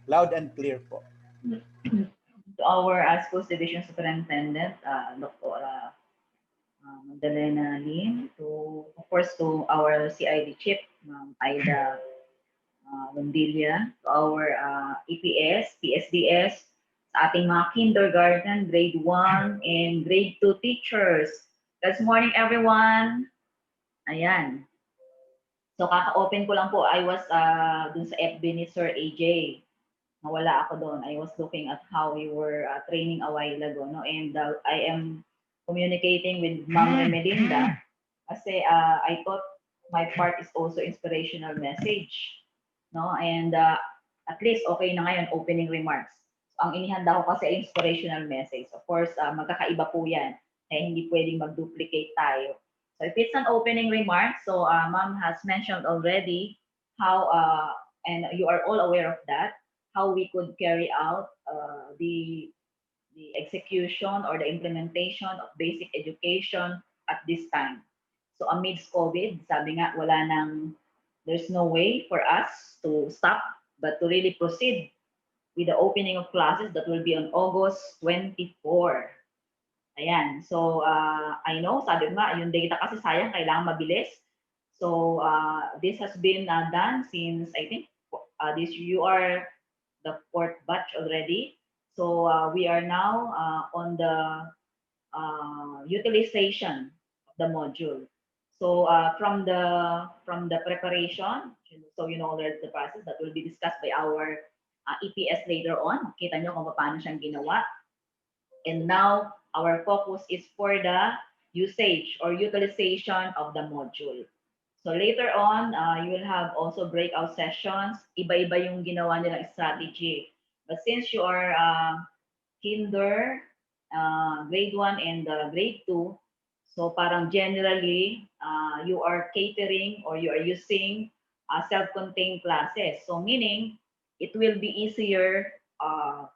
F: Loud and clear po.
K: To our schools division superintendent, Dr. Magdalena Lim, to, of course, to our CID chief, Ma'am Aida Lundilla, to our EPS, PSDS, sa ating mga kindergarten, grade 1 and grade 2 teachers. Good morning, everyone. Ayan. So, kaka-open ko lang po. I was dun sa FB ni Sir AJ. Nawala ako doon. I was looking at how we were training a while ago. No? And I am communicating with Ma'am Melinda kasi I thought my part is also inspirational message. No? And at least okay na ngayon, opening remarks. So, ang inihanda ko kasi ay inspirational message. Of course, magkakaiba po yan. Kaya hindi pwedeng mag-duplicate tayo. So if it's an opening remark, so Ma'am has mentioned already how, and you are all aware of that, how we could carry out the execution or the implementation of basic education at this time. So amidst COVID, sabi nga, there's no way for us to stop, but to really proceed with the opening of classes that will be on August 24. Ayan. So, I know, sabi nga, yung data kasi sayang, kailangan mabilis. So, this has been done since, I think, you are the 4th batch already. So, we are now on the utilization of the module. So, from the preparation, so you know there's the process that will be discussed by our EPS later on. Kita nyo kung paano siyang ginawa. And now, our focus is for the usage or utilization of the module. So later on, you will have also breakout sessions. Iba-iba yung ginawa nilang strategy. But since you are kinder, grade 1 and grade 2, so parang generally, you are catering or you are using self-contained classes. So meaning, it will be easier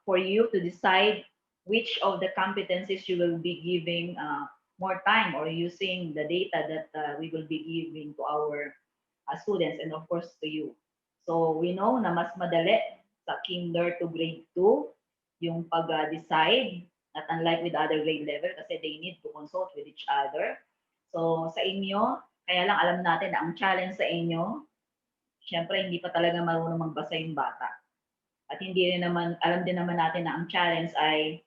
K: for you to decide which of the competencies you will be giving more time or using the data that we will be giving to our students and of course to you. So we know na mas madali sa kinder to grade 2 yung pag-decide, not unlike with other grade level kasi they need to consult with each other. So sa inyo, kaya lang alam natin na ang challenge sa inyo, syempre hindi pa talaga marunong magbasa yung bata. At hindi rin naman, alam din naman natin na ang challenge ay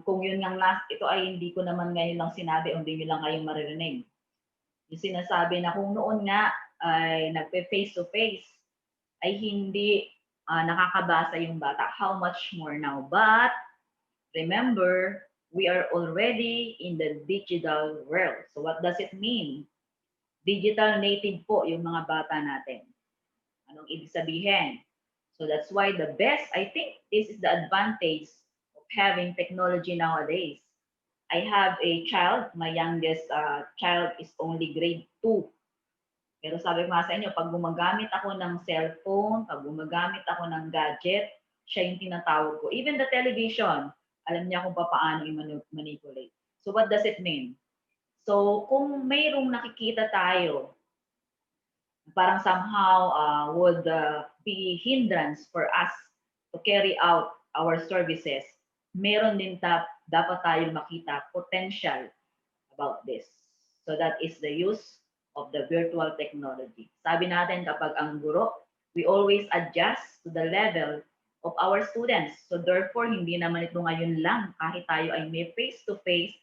K: kung yun nga ito ay hindi ko naman ngayon lang sinabi, hindi nyo lang ngayon maririnig. Yung sinasabi na kung noon nga ay nagpe-face to face, ay hindi nakakabasa yung bata. How much more now? But remember, we are already in the digital world. So what does it mean? Digital native po yung mga bata natin. Anong ibig sabihin? So that's why the best, I think this is the advantage having technology nowadays. I have a child, my youngest child is only grade 2. Pero sabi ko nga sa inyo, pag gumagamit ako ng cellphone, pag gumagamit ako ng gadget, siya yung tinatawag ko. Even the television, alam niya kung paano i-manipulate. So what does it mean? So kung mayroong nakikita tayo, parang somehow would be hindrance for us to carry out our services, meron din dapat tayong makita potential about this. So that is the use of the virtual technology. Sabi natin kapag ang guro, we always adjust to the level of our students. So therefore, hindi naman ito ngayon lang. Kahit tayo ay may face-to-face,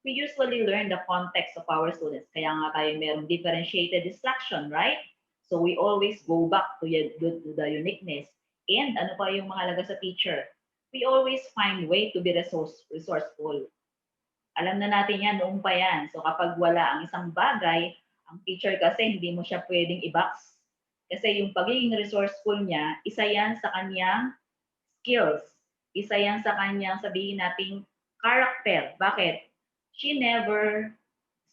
K: we usually learn the context of our students. Kaya nga tayo merong differentiated instruction, right? So we always go back to the uniqueness. And ano pa yung mahalaga sa teacher? We always find way to be resourceful. Alam na natin yan, noong pa yan. So kapag wala ang isang bagay, ang teacher kasi hindi mo siya pwedeng i-box. Kasi yung pagiging resourceful niya, isa yan sa kanyang skills. Isa yan sa kanyang sabihin nating character. Bakit? She never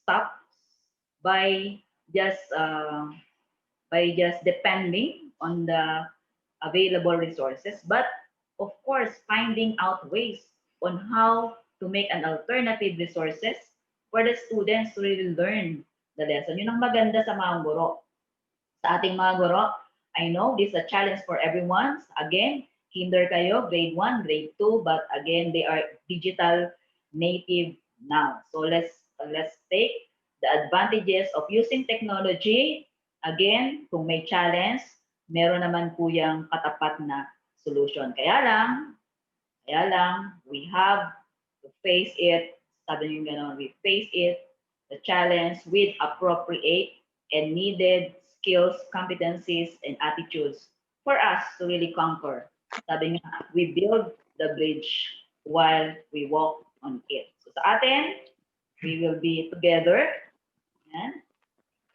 K: stops by just depending on the available resources, but of course, finding out ways on how to make an alternative resources for the students to really learn the lesson. Yun ang maganda sa mga guro. Sa ating mga guro, I know this is a challenge for everyone. Again, kinder kayo, grade 1, grade 2, but again, they are digital native now. So let's take the advantages of using technology. Again, kung may challenge, meron naman po yung katapat na solution. Kaya lang, we have to face it, sabi niyo gano'n, we face it, the challenge with appropriate and needed skills, competencies, and attitudes for us to really conquer. Sabi nga, we build the bridge while we walk on it. So sa atin, we will be together. Yan.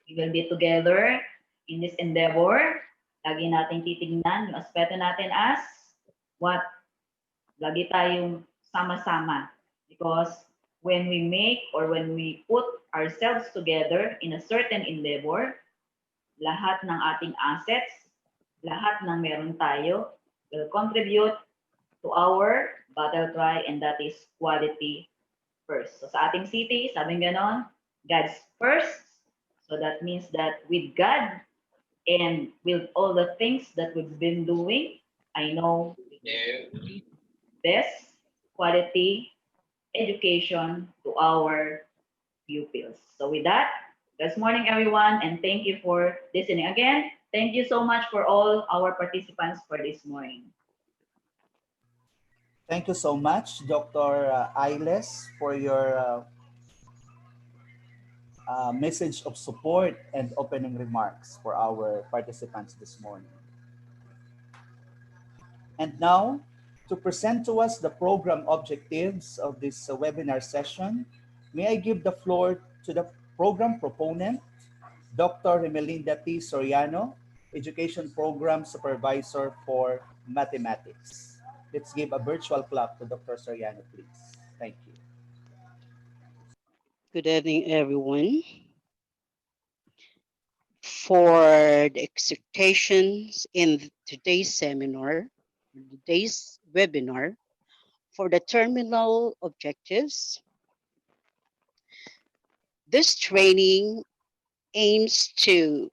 K: We will be together in this endeavor. Lagi natin titignan yung aspeto natin as what lagi tayong sama-sama. Because when we make or when we put ourselves together in a certain endeavor, lahat ng ating assets, lahat ng meron tayo will contribute to our battle cry, and that is quality first. So sa ating city, sabing ganon, God's first. So that means that with God and with all the things that we've been doing, I know best quality education to our pupils. So with that, good morning everyone, and thank you for listening again. Thank you so much for all our participants for this morning.
F: Thank you so much, Dr. Ailes, for your message of support and opening remarks for our participants this morning. And now, to present to us the program objectives of this webinar session, may I give the floor to the program proponent, Dr. Remelinda T. Soriano, Education Program Supervisor for Mathematics. Let's give a virtual clap to Dr. Soriano, please. Thank you.
E: Good evening, everyone. For the exhortations in today's seminar, today's webinar, for the terminal objectives, this training aims to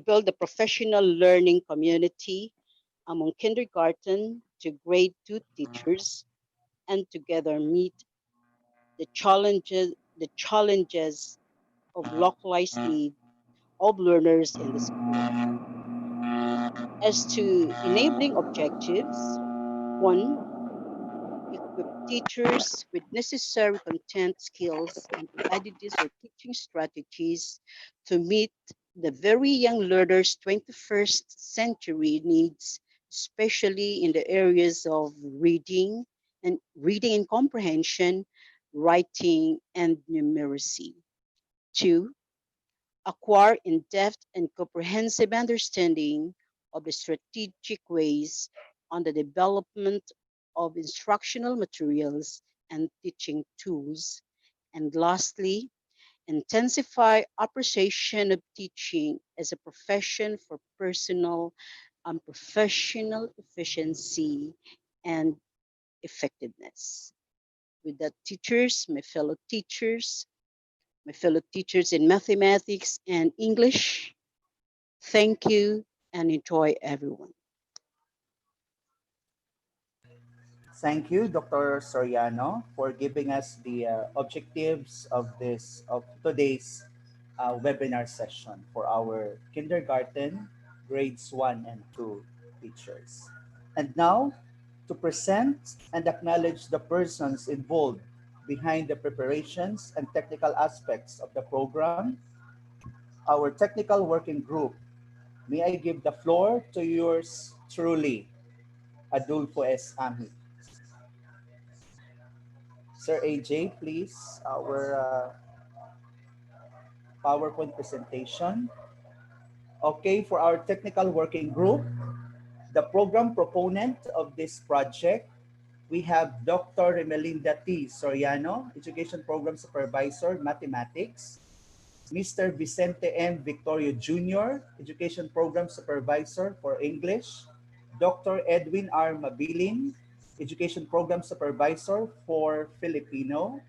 E: build a professional learning community among kindergarten to grade 2 teachers, and together meet the challenges of localized need of learners in the school. As to enabling objectives, 1, equip teachers with necessary content skills and strategies or teaching strategies to meet the very young learners' 21st century needs, especially in the areas of reading and comprehension, writing, and numeracy. 2, acquire in-depth and comprehensive understanding of the strategic ways on the development of instructional materials and teaching tools. And lastly, intensify appreciation of teaching as a profession for personal and professional efficiency and effectiveness. With that, teachers, my fellow teachers in mathematics and English, thank you and enjoy everyone.
F: Thank you, Dr. Soriano, for giving us the objectives of today's webinar session for our kindergarten, grades 1 and 2 teachers. And now, to present and acknowledge the persons involved behind the preparations and technical aspects of the program, our technical working group, may I give the floor to yours truly, Adolfo S. Ami. Sir AJ, please, our PowerPoint presentation. Okay, for our technical working group, the program proponent of this project, we have Dr. Remelinda T. Soriano, Education Program Supervisor, Mathematics. Mr. Vicente M. Victorio Jr., Education Program Supervisor for English. Dr. Edwin R. Mabilin, Education Program Supervisor for Filipino.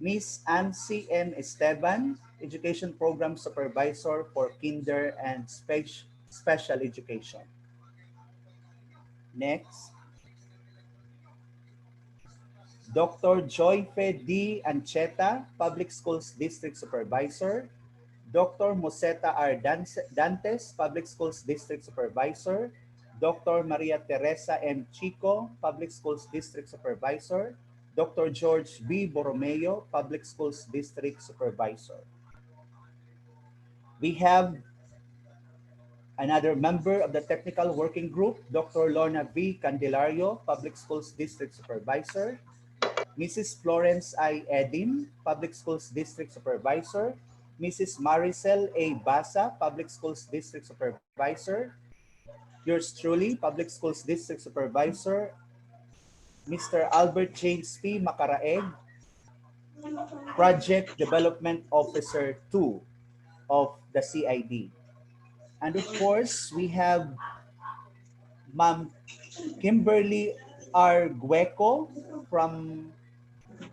F: Ms. Ansi M. Esteban, Education Program Supervisor for Kinder and Special Education. Next. Dr. Joyfe D. Ancheta, Public Schools District Supervisor. Dr. Moseta R. Dantes, Public Schools District Supervisor. Dr. Maria Teresa M. Chico, Public Schools District Supervisor. Dr. George B. Borromeo, Public Schools District Supervisor. We have another member of the Technical Working Group, Dr. Lorna V. Candelario, Public Schools District Supervisor. Mrs. Florence I. Edim, Public Schools District Supervisor. Mrs. Maricel A. Basa, Public Schools District Supervisor. Yours truly, Public Schools District Supervisor. Mr. Albert James P. Macaraeg, Project Development Officer 2 of the CID. And of course, we have Ma'am Kimberly R. Gueco from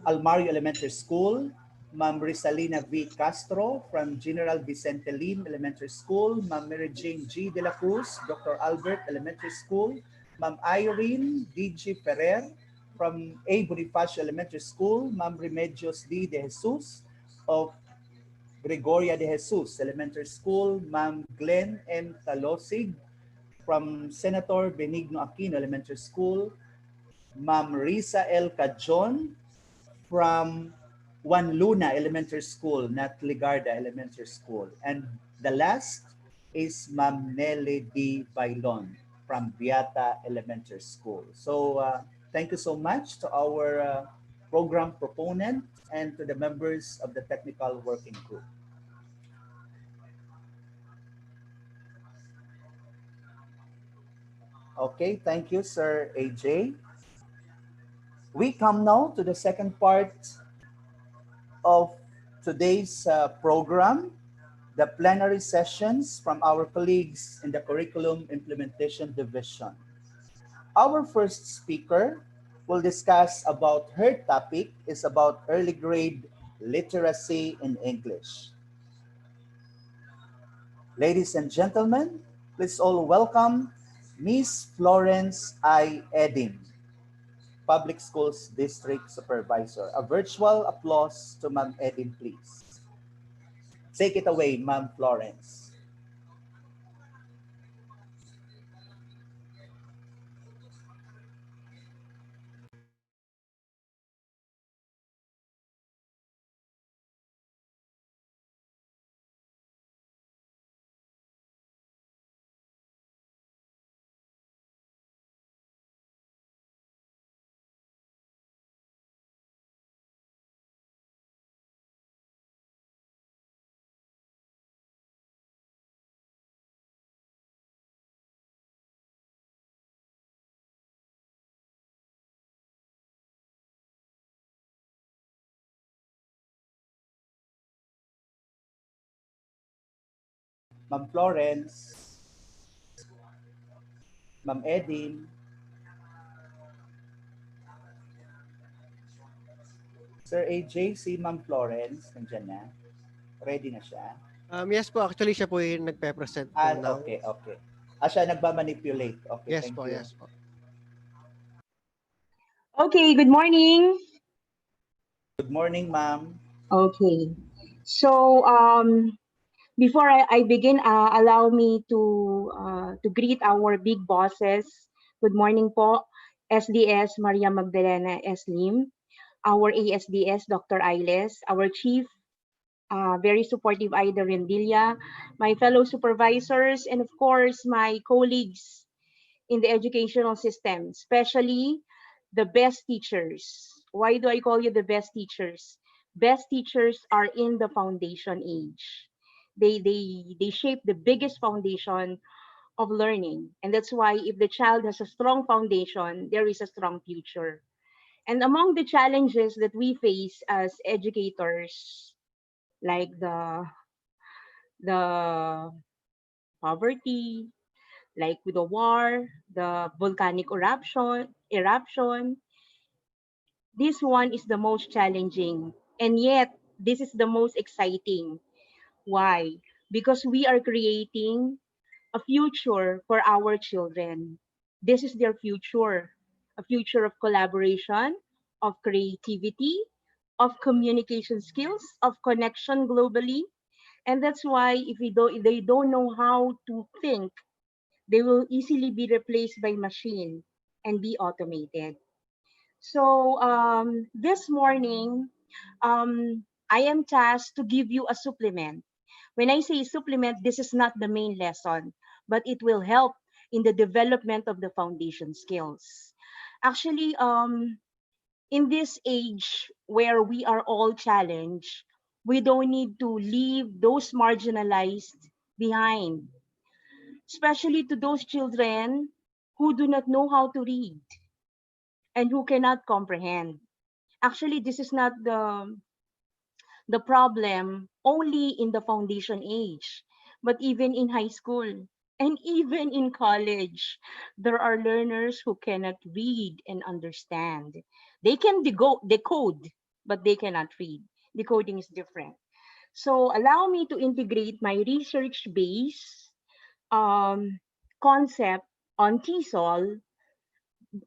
F: Almario Elementary School, Ma'am Risalina V. Castro from General Vicente Lim Elementary School, Ma'am Mary Jane G. De La Cruz, Dr. Albert Elementary School, Ma'am Irene D.G. Ferrer from A. Bonifacio Elementary School, Ma'am Remedios D. De Jesus of Gregoria de Jesus Elementary School, Ma'am Glenn M. Talosig from Senator Benigno Aquino Elementary School, Ma'am Risa L. Cajon from Juan Luna Elementary School, not Ligarda Elementary School. And the last is Ma'am Nelly D. Bailon from Beata Elementary School. So thank you so much to our program proponent and to the members of the Technical Working Group. Okay, thank you, Sir AJ. We come now to the second part of today's program, the plenary sessions from our colleagues in the Curriculum Implementation Division. Our first speaker will discuss about her topic is about early grade literacy in English. Ladies and gentlemen, please all welcome Miss Florence I. Edim, Public Schools District Supervisor. A virtual applause to Ma'am Edim, please. Take it away, Ma'am Florence. Ma'am Florence, Ma'am Edim, Sir AJ, si Ma'am Florence, nandiyan na. Ready na siya?
C: Yes po, actually siya po yung nagpe-present po now.
F: Okay, okay. Siya nagba-manipulate. Okay,
C: Yes
F: thank
C: po,
F: you.
C: yes po.
L: Okay, good morning.
F: Good morning, ma'am.
L: Okay. So, before I begin, allow me to greet our big bosses. Good morning po, SDS Maria Magdalena S. Lim, our ASDS Dr. Ailes, our chief, very supportive Ida Rendilla, my fellow supervisors, and of course, my colleagues in the educational system, especially the best teachers. Why do I call you the best teachers? Best teachers are in the foundation age. They shape the biggest foundation of learning. And that's why if the child has a strong foundation, there is a strong future. And among the challenges that we face as educators, like the poverty, like with the war, the volcanic eruption. This one is the most challenging, and yet this is the most exciting. Why? Because we are creating a future for our children. This is their future, a future of collaboration, of creativity, of communication skills, of connection globally. And that's why if they don't know how to think, they will easily be replaced by machine and be automated. So this morning, I am tasked to give you a supplement. When I say supplement, this is not the main lesson, but it will help in the development of the foundation skills. Actually, in this age where we are all challenged, we don't need to leave those marginalized behind, especially to those children who do not know how to read and who cannot comprehend. Actually, this is not the problem only in the foundation age, but even in high school and even in college, there are learners who cannot read and understand. They can decode, but they cannot read. Decoding is different. So allow me to integrate my research-based um, concept on TESOL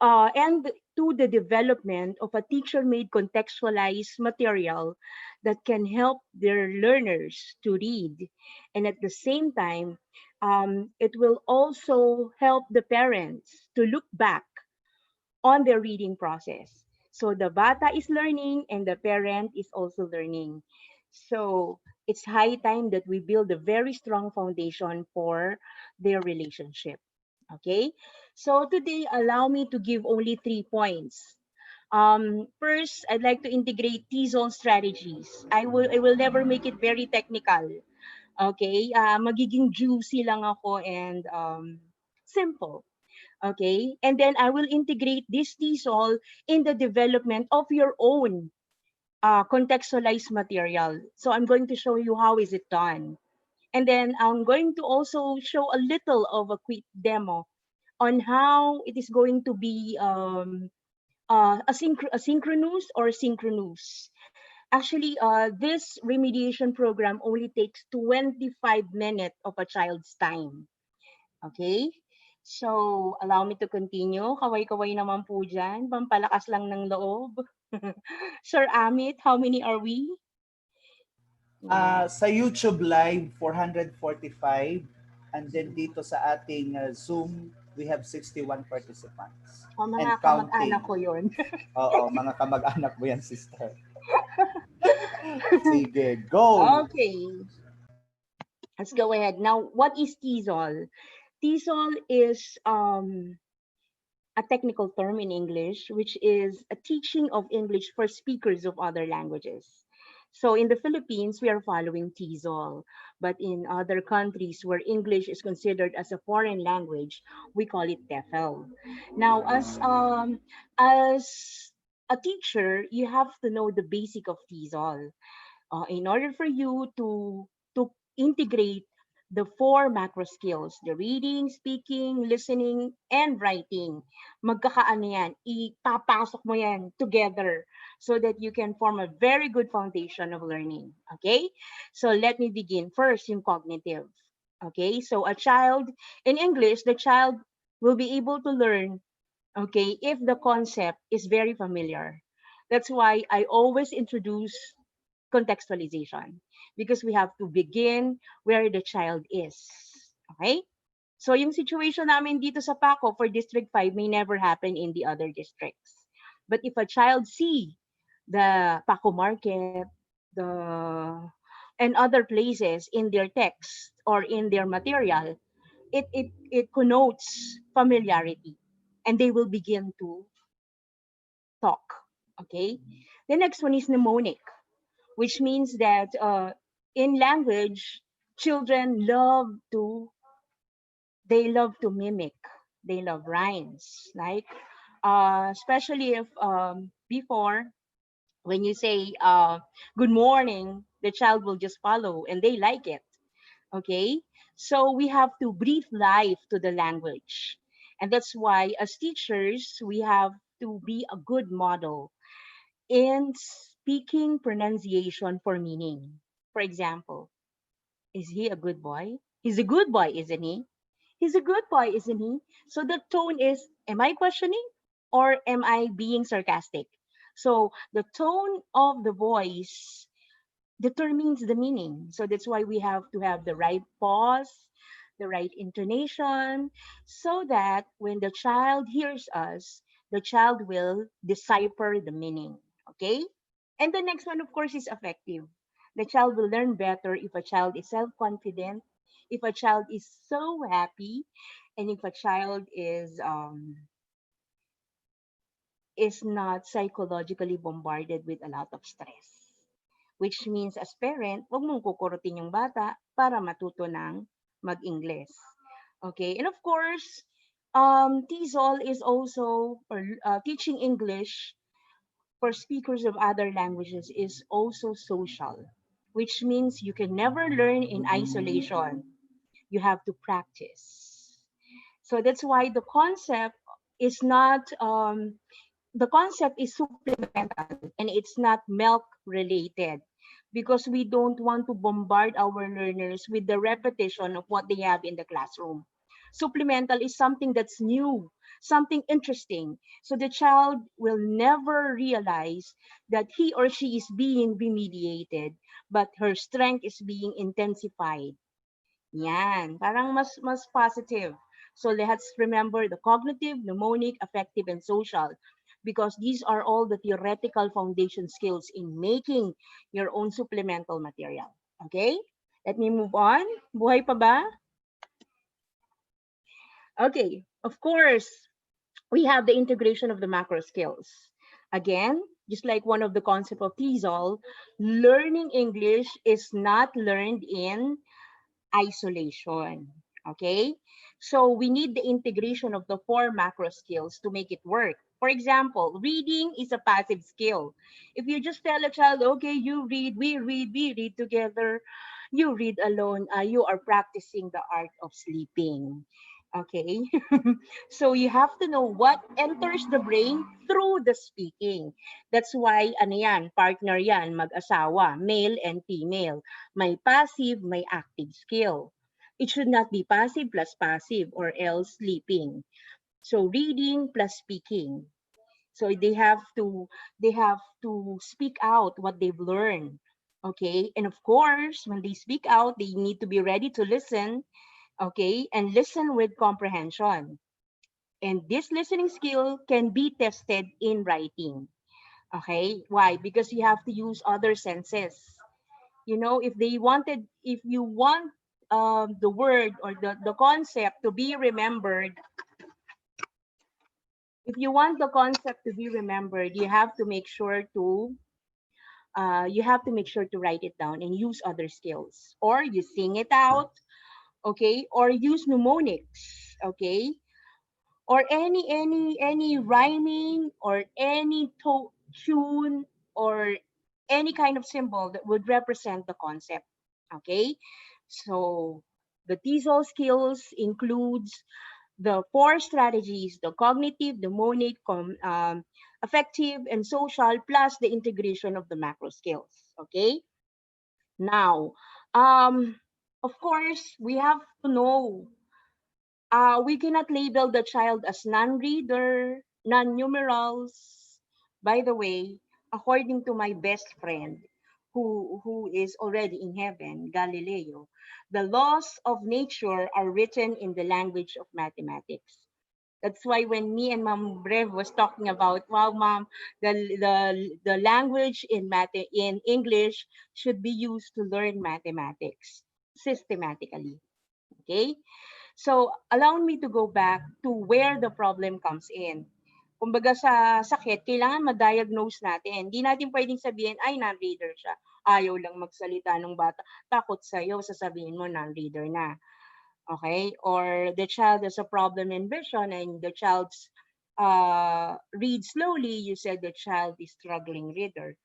L: and to the development of a teacher-made contextualized material that can help their learners to read. And at the same time, it will also help the parents to look back on their reading process. So the bata is learning and the parent is also learning. So it's high time that we build a very strong foundation for their relationship. Okay, so today allow me to give only 3 points. First, I'd like to integrate T-zone strategies. I will never make it very technical. Okay, magiging juicy lang ako and simple. Okay, and then I will integrate this T-zone in the development of your own contextualized material. So I'm going to show you how is it done. And then I'm going to also show a little of a quick demo on how it is going to be asynchronous or synchronous. Actually, this remediation program only takes 25 minutes of a child's time. Okay? So, allow me to continue. Kaway-kaway naman po dyan. Pampalakas lang ng loob. Sir Amit, how many are we?
F: Sa YouTube Live, 445. And then dito sa ating Zoom, we have 61 participants.
L: O,
F: And
L: mga
F: counting.
L: kamag-anak ko yun.
F: Oo, mga kamag-anak mo yan, sister. Sige, go!
L: Okay. Let's go ahead. Now, what is TESOL? TESOL is a technical term in English, which is a teaching of English for speakers of other languages. So in the Philippines, we are following TESOL, but in other countries where English is considered as a foreign language, we call it TEFL. Now, as a teacher, you have to know the basic of TESOL. In order for you to integrate the 4 macro skills, the reading, speaking, listening, and writing. Magkakaano yan, ipapasok mo yan together so that you can form a very good foundation of learning. Okay? So let me begin. First, yung cognitive. Okay? So a child, in English, the child will be able to learn, okay, if the concept is very familiar. That's why I always introduce contextualization because we have to begin where the child is. Okay? So yung situation namin dito sa Paco for District 5 may never happen in the other districts. But if a child see the Paco Market, and other places in their text or in their material, it connotes familiarity and they will begin to talk. Okay? The next one is mnemonic, which means that in language, children they love to mimic. They love rhymes, like especially if before when you say good morning, the child will just follow and they like it. Okay, so we have to breathe life to the language, and that's why as teachers we have to be a good model in speaking pronunciation for meaning. For example, is he a good boy? He's a good boy, isn't he? He's a good boy, isn't he? So the tone is, am I questioning or am I being sarcastic? So the tone of the voice determines the meaning. So that's why we have to have the right pause, the right intonation, so that when the child hears us, the child will decipher the meaning. Okay? And the next one, of course, is affective. The child will learn better if a child is self confident, if a child is so happy, and if a child is not psychologically bombarded with a lot of stress. Which means as parent, wag mong kukurutin yung bata para matuto ng mag-Ingles. Okay? And of course, TESOL is also, or teaching English for speakers of other languages is also social, which means you can never learn in isolation. You have to practice. So that's why is not the concept is supplemental and it's not milk related, because we don't want to bombard our learners with the repetition of what they have in the classroom. Supplemental is something that's new, something interesting. So the child will never realize that he or she is being remediated, but her strength is being intensified. Yan, parang mas positive. So let's remember the cognitive, mnemonic, affective, and social, because these are all the theoretical foundation skills in making your own supplemental material. Okay? Let me move on. Buhay pa ba? Okay, of course, we have the integration of the macro skills. Again, just like one of the concept of TESOL, learning English is not learned in isolation. Okay? So we need the integration of the four macro skills to make it work. For example, reading is a passive skill. If you just tell a child, okay, you read, we read together, you read alone, you are practicing the art of sleeping. Okay? So you have to know what enters the brain through the speaking. That's why, ano yan, partner yan, mag-asawa, male and female. May passive, may active skill. It should not be passive plus passive or else sleeping. So reading plus speaking. So they have to speak out what they've learned. Okay? And of course, when they speak out, they need to be ready to listen, okay? And listen with comprehension. And this listening skill can be tested in writing. Okay? Why? Because you have to use other senses. You know, if you want the word or the concept to be remembered, if you want the concept to be remembered, you have to make sure to write it down and use other skills, or you sing it out, okay, or use mnemonics, okay, or any rhyming or any tune or any kind of symbol that would represent the concept. Okay, so the TESOL skills includes the four strategies: the cognitive, the mnemonic, affective, and social, plus the integration of the macro skills. Okay, now, of course, we have to know we cannot label the child as non-reader, non-numerals. By the way, according to my best friend, who is already in heaven, Galileo, the laws of nature are written in the language of mathematics. That's why when me and Mom Brev was talking about, wow, Mom, the language in English should be used to learn mathematics systematically. Okay? So, allow me to go back to where the problem comes in. Kumbaga sa sakit, kailangan ma-diagnose natin. Hindi natin pwedeng sabihin, ay, non-reader siya. Ayaw lang magsalita ng bata. Takot sa'yo, sasabihin mo, non-reader na. Okay? Or the child has a problem in vision and the child's reads slowly, you said the child is struggling reader.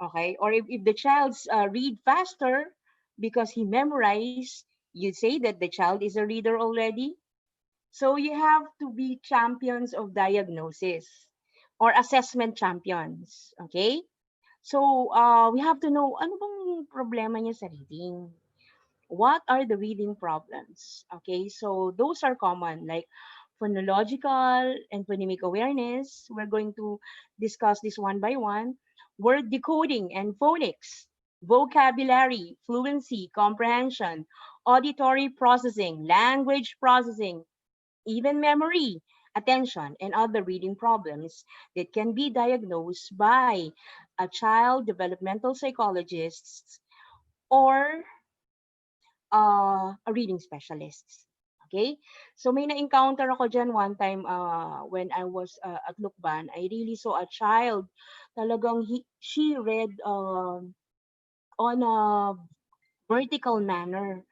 L: Okay? Or if the child's read faster because he memorized, you say that the child is a reader already. So you have to be champions of diagnosis or assessment champions. Okay? So we have to know ano bang problema niya sa reading. What are the reading problems? Okay, so those are common, like phonological and phonemic awareness. We're going to discuss this one by one. Word decoding and phonics, vocabulary, fluency, comprehension, auditory processing, language processing, even memory, attention, and other reading problems that can be diagnosed by a child developmental psychologist or a reading specialist. Okay? So may na-encounter ako dyan one time when I was at Lukban. I really saw a child. Talagang she read on a vertical manner.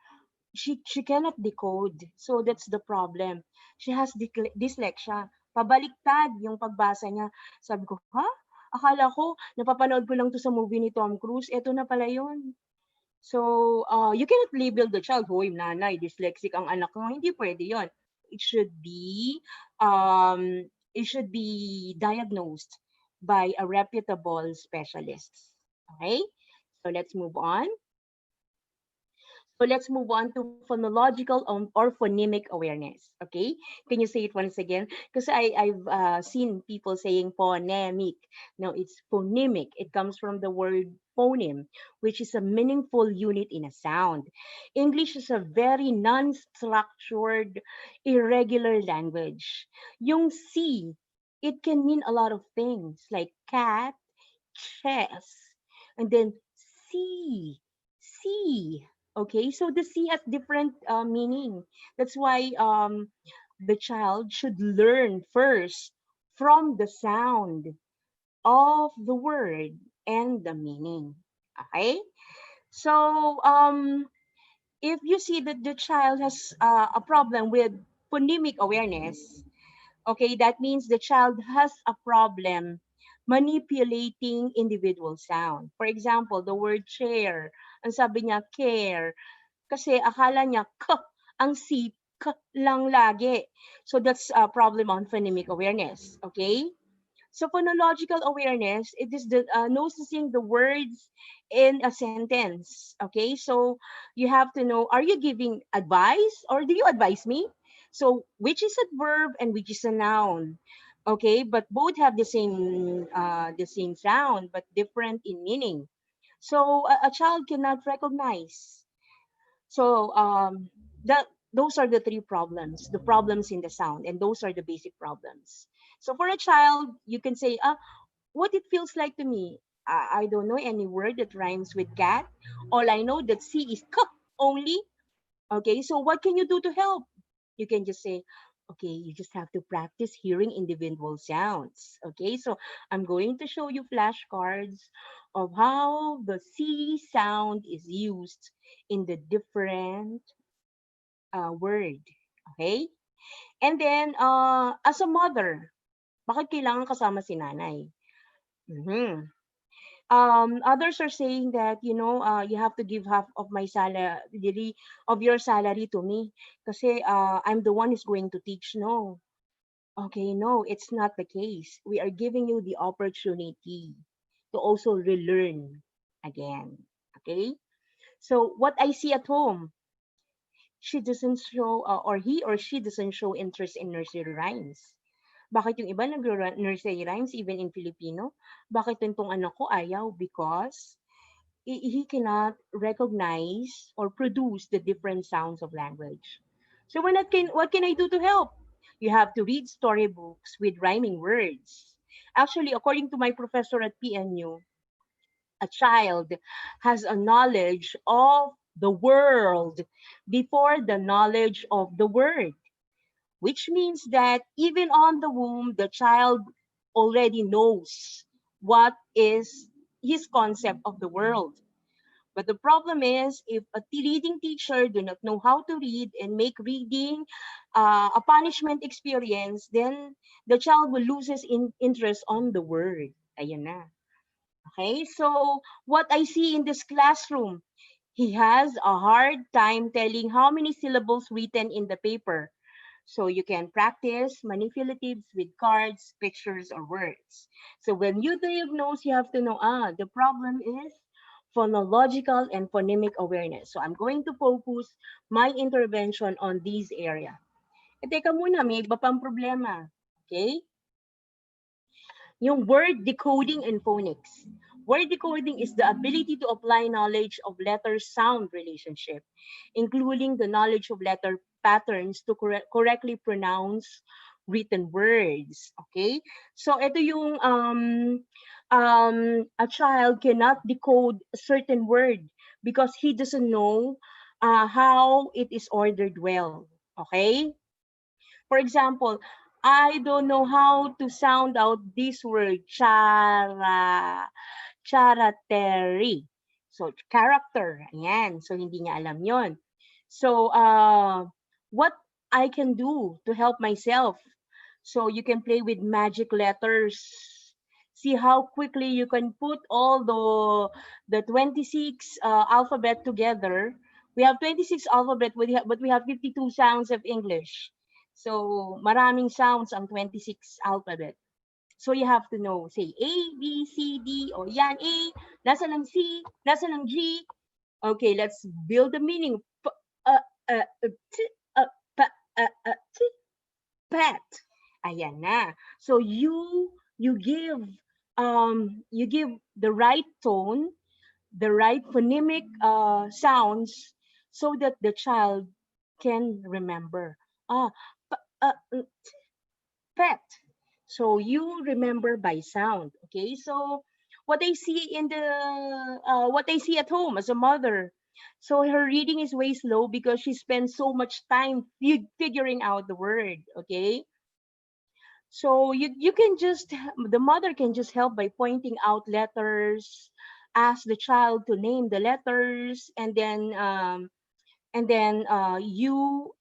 L: She cannot decode. So that's the problem. She has dyslexia. Pabaliktad yung pagbasa niya. Sabi ko, ha? Akala ko, napapanood ko lang to sa movie ni Tom Cruise. Ito na pala yun. So, you cannot label the child, hoy, nanay, dyslexic ang anak mo. Hindi pwede yon. It should be, diagnosed by a reputable specialist. Okay? So, let's move on. So let's move on to phonological or phonemic awareness. Okay, can you say it once again? Because I've seen people saying phonemic. No, it's phonemic. It comes from the word phoneme, which is a meaningful unit in a sound. English is a very non-structured, irregular language. Yung C, it can mean a lot of things like cat, chess, and then C. Okay, so the C has different meaning. That's why the child should learn first from the sound of the word and the meaning. Okay, so if you see that the child has a problem with phonemic awareness, okay, that means the child has a problem manipulating individual sound. For example, the word chair, ang sabi niya care, kasi akala niya k, ang C, k lang lagi. So that's a problem on phonemic awareness, okay? So phonological awareness, it is the noticing the words in a sentence. Okay, so you have to know: are you giving advice or do you advise me? So which is a verb and which is a noun? Okay, but both have the same sound but different in meaning. So a child cannot recognize. So that those are the three problems: the problems in the sound, and those are the basic problems. So for a child, you can say, what it feels like to me. I don't know any word that rhymes with cat. All I know that C is k only. Okay, so what can you do to help? You can just say, okay, you just have to practice hearing individual sounds. Okay, so I'm going to show you flashcards of how the C sound is used in the different word. Okay? And then, as a mother, bakit kailangan kasama si nanay? Mhm. Others are saying that, you have to give half of my salary, of your salary to me. Kasi I'm the one who's going to teach. No. Okay, no, it's not the case. We are giving you the opportunity to also relearn again. Okay? So what I see at home, she doesn't show, or he or she doesn't show interest in nursery rhymes. Bakit yung iba nursery rhymes even in Filipino? Bakit itong anak ko ayaw? Because he cannot recognize or produce the different sounds of language. So what can I do to help? You have to read storybooks with rhyming words. Actually, according to my professor at PNU, a child has a knowledge of the world before the knowledge of the word, which means that even on the womb, the child already knows what is his concept of the world. But the problem is, if a reading teacher do not know how to read and make reading a punishment experience, then the child will lose his interest on the word. Ayun na. Okay, so what I see in this classroom, he has a hard time telling how many syllables written in the paper. So you can practice manipulatives with cards, pictures, or words. So when you diagnose, you have to know, the problem is phonological and phonemic awareness. So I'm going to focus my intervention on these areas. Teka muna, may iba pang problema. Okay? Yung word decoding and phonics. Word decoding is the ability to apply knowledge of letter-sound relationship, including the knowledge of letter patterns to correctly pronounce written words. Okay? So ito yung a child cannot decode a certain word because he doesn't know how it is ordered well. Okay? For example, I don't know how to sound out this word, charateri. So, character. Ayan. So, hindi niya alam yon. So, what I can do to help myself? So, you can play with magic letters. See how quickly you can put all the 26 alphabet together. We have 26 alphabet, but we have 52 sounds of English. So, maraming sounds ang 26 alphabet. So, you have to know, say, A, B, C, D, o yan, A, nasa ng C, nasa ng G. Okay, let's build the meaning. Pet. Ayan na. So, you give the right tone, the right phonemic sounds so that the child can remember. Pet. So you remember by sound. Okay. So what I see what I see at home as a mother. So her reading is way slow because she spends so much time figuring out the word. Okay. So you can just, the mother can just help by pointing out letters, ask the child to name the letters, and then you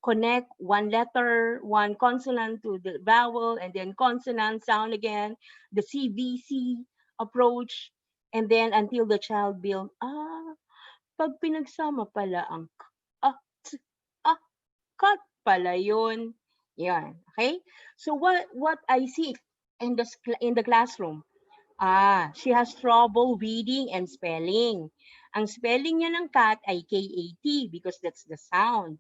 L: connect one letter, one consonant to the vowel, and then consonant sound again, the CVC approach, and then until the child build, pag pinagsama pala ang t, cut pala yun. Yan. Okay? So what I see in the classroom, she has trouble reading and spelling. Ang spelling niya ng cat ay K-A-T because that's the sound.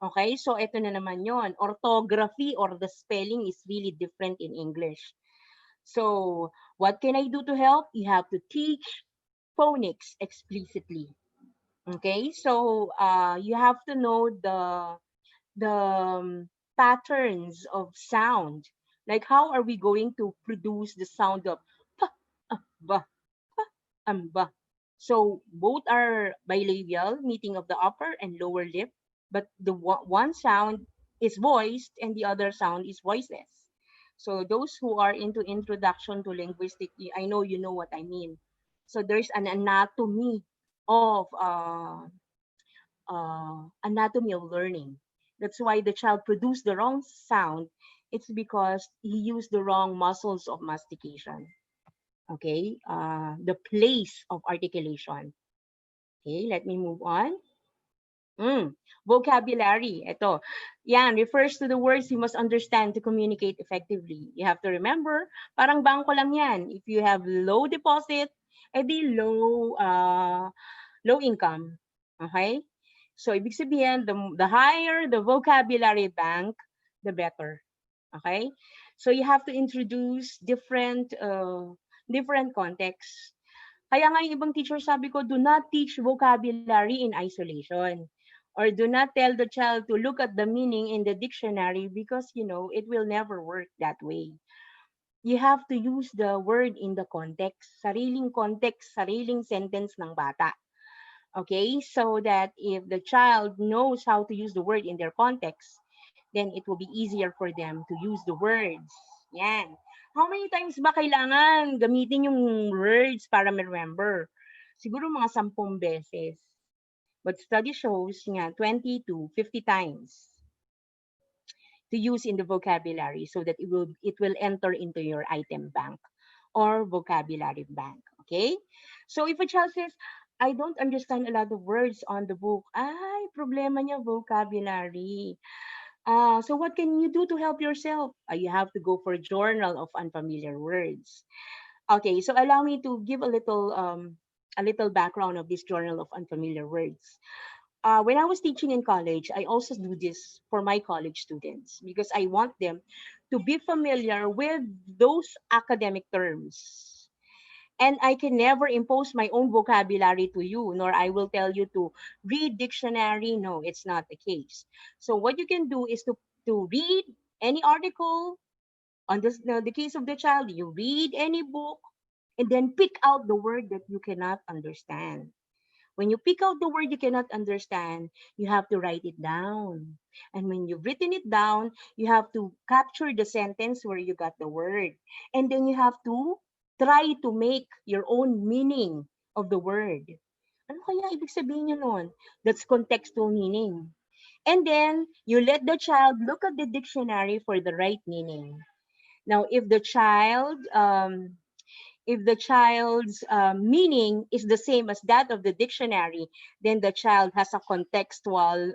L: Okay? So, ito na naman yon. Orthography or the spelling is really different in English. So, what can I do to help? You have to teach phonics explicitly. Okay? So, you have to know the patterns of sound. Like, how are we going to produce the sound of pa, ba, ba. So both are bilabial, meeting of the upper and lower lip, but the one sound is voiced and the other sound is voiceless. So those who are into introduction to linguistic, I know you know what I mean. So there's an anatomy of learning. That's why the child produced the wrong sound. It's because he used the wrong muscles of mastication. Okay, the place of articulation. Okay, let me move on. Vocabulary. Ito. Yan, refers to the words you must understand to communicate effectively. You have to remember, parang bangko lang yan. If you have low deposit, edi low income. Okay? So, ibig sabihin, the higher the vocabulary bank, the better. Okay? So, you have to introduce different contexts. Kaya nga yung ibang teacher sabi ko, do not teach vocabulary in isolation. Or do not tell the child to look at the meaning in the dictionary because, it will never work that way. You have to use the word in the context, sariling sentence ng bata. Okay? So that if the child knows how to use the word in their context, then it will be easier for them to use the words. Yan. How many times ba kailangan gamitin yung words para ma-remember? Siguro mga 10 beses. But study shows nga 20 to 50 times to use in the vocabulary so that it will enter into your item bank or vocabulary bank. Okay? So if a child says, I don't understand a lot of words on the book, ay, problema niya vocabulary. So what can you do to help yourself? You have to go for a journal of unfamiliar words. Okay, so allow me to give a little background of this journal of unfamiliar words. when I was teaching in college, I also do this for my college students because I want them to be familiar with those academic terms. And I can never impose my own vocabulary to you, nor I will tell you to read dictionary. No, it's not the case. So what you can do is to read any article on this, the case of the child, you read any book and then pick out the word that you cannot understand. When you pick out the word you cannot understand, you have to write it down. And when you've written it down, you have to capture the sentence where you got the word. And then you have to try to make your own meaning of the word. Ano kaya ibig sabihin nyo nun? That's contextual meaning. And then you let the child look at the dictionary for the right meaning. Now, if the child's meaning is the same as that of the dictionary, then the child has a contextual,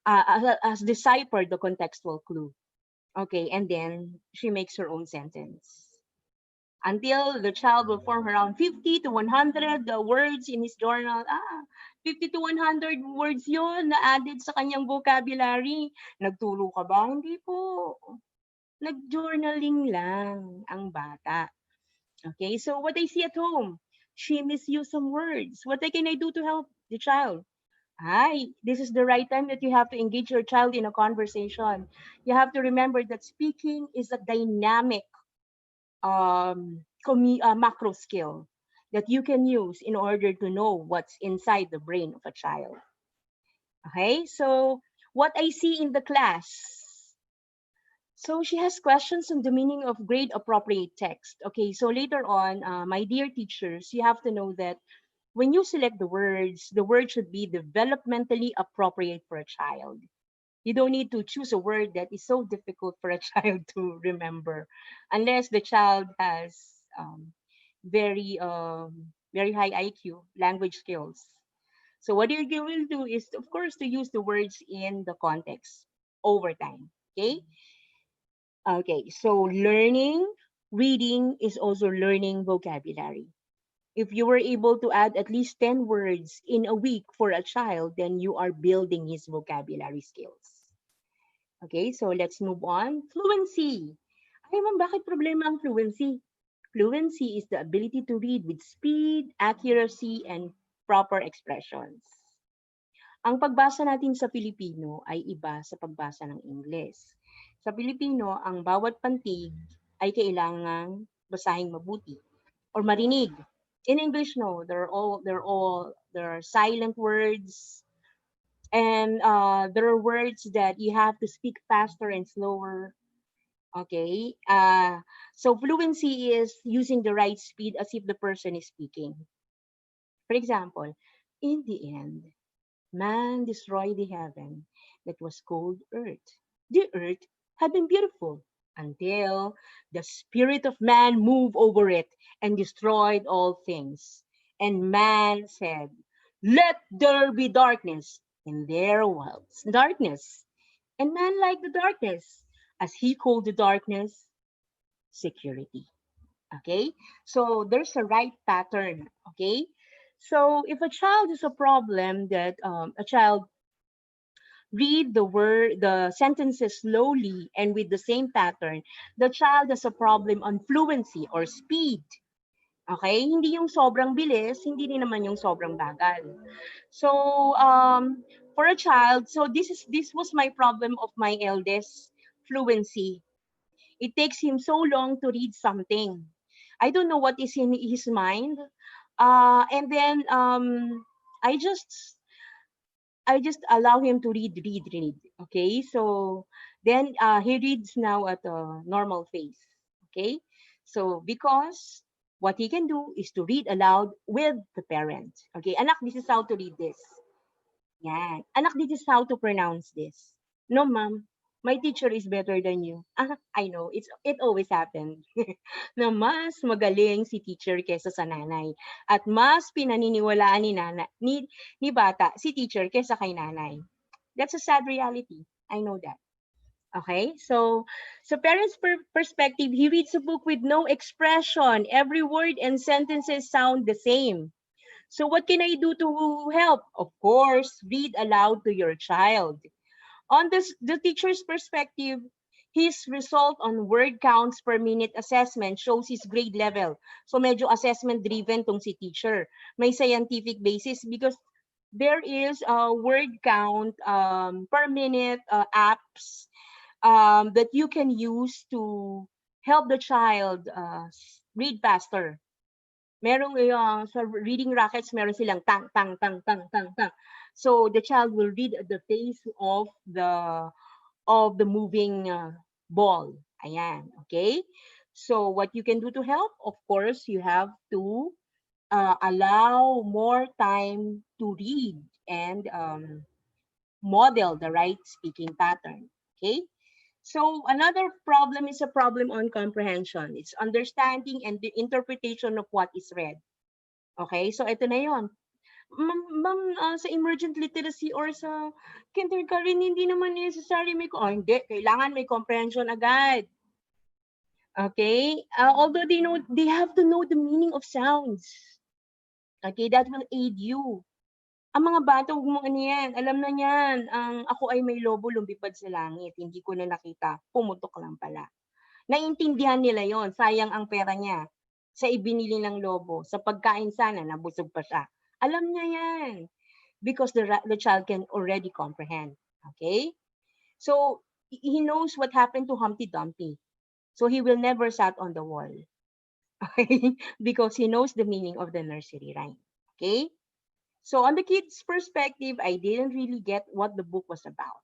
L: has deciphered the contextual clue. Okay, and then she makes her own sentence. Until the child will form around 50 to 100 words in his journal. 50 to 100 words yon na added sa kanyang vocabulary. Nagturo ka ba? Hindi po. Nag-journaling lang ang bata. Okay, so what I see at home, she misused some words. What can I do to help the child? This is the right time that you have to engage your child in a conversation. You have to remember that speaking is a dynamic macro skill that you can use in order to know what's inside the brain of a child. Okay, so what I see in the class. So she has questions on the meaning of grade appropriate text. Okay, so later on, my dear teachers, you have to know that when you select the word should be developmentally appropriate for a child. You don't need to choose a word that is so difficult for a child to remember, unless the child has very high IQ, language skills. So what you will do is, of course, to use the words in the context over time. Okay. Okay, so learning, reading is also learning vocabulary. If you were able to add at least 10 words in a week for a child, then you are building his vocabulary skills. Okay, so let's move on. Fluency. Ay, ma'am, bakit problema ang fluency? Fluency is the ability to read with speed, accuracy, and proper expressions. Ang pagbasa natin sa Filipino ay iba sa pagbasa ng Ingles. Sa Filipino, ang bawat pantig ay kailangang basahing mabuti or marinig. In English, no, there are silent words, and there are words that you have to speak faster and slower. Okay, so fluency is using the right speed as if the person is speaking. For example, in the end, man destroyed the heaven that was called earth. The earth had been beautiful until the spirit of man moved over it and destroyed all things. And man said, "Let there be darkness." And there was darkness. And man liked the darkness, as he called the darkness security. Okay? So there's a right pattern. Okay? So if a child is a problem that a child read the sentences slowly and with the same pattern, the child has a problem on fluency or speed. Okay? Hindi yung sobrang bilis, hindi din naman yung sobrang bagal. So for a child, so this was my problem of my eldest, fluency. It takes him so long to read something. I don't know what is in his mind. And then I just allow him to read. Okay, so then he reads now at a normal pace. Okay, so because what he can do is to read aloud with the parent. Okay, anak, this is how to read this. Yan. Anak, this is how to pronounce this. No, ma'am. My teacher is better than you. I know. It always happened. Na mas magaling si teacher kesa sa nanay. At mas pinaniniwalaan ni bata si teacher kesa kay nanay. That's a sad reality. I know that. Okay? So parents' perspective, he reads a book with no expression. Every word and sentences sound the same. So what can I do to help? Of course, read aloud to your child. On the teacher's perspective, his result on word counts per minute assessment shows his grade level. So medyo assessment driven tong si teacher. May scientific basis because there is a word count per minute apps that you can use to help the child read faster. Merong sa reading rackets, meron silang tang, tang, tang, tang, tang, tang. So the child will read at the pace of the moving ball. Ayan, okay? So what you can do to help? Of course, you have to allow more time to read and model the right speaking pattern. Okay? So another problem is a problem on comprehension. It's understanding and the interpretation of what is read. Okay? So ito na yon. Ma'am, sa emergent literacy or sa kindergarten, hindi naman necessary may, hindi, kailangan may comprehension agad. Okay? Although they have to know the meaning of sounds. Okay, that will aid you. Ang mga bata, huwag mong ano yan, alam na yan, ako ay may lobo lumipad sa langit, hindi ko na nakita, pumutok lang pala. Naiintindihan nila yon, sayang ang pera niya sa ibinili ng lobo, sa pagkain sana, nabusog pa siya. Alam niya yan, because the child can already comprehend. Okay? So, he knows what happened to Humpty Dumpty. So, he will never sat on the wall. Okay? Because he knows the meaning of the nursery rhyme. Okay? So on the kid's perspective, I didn't really get what the book was about.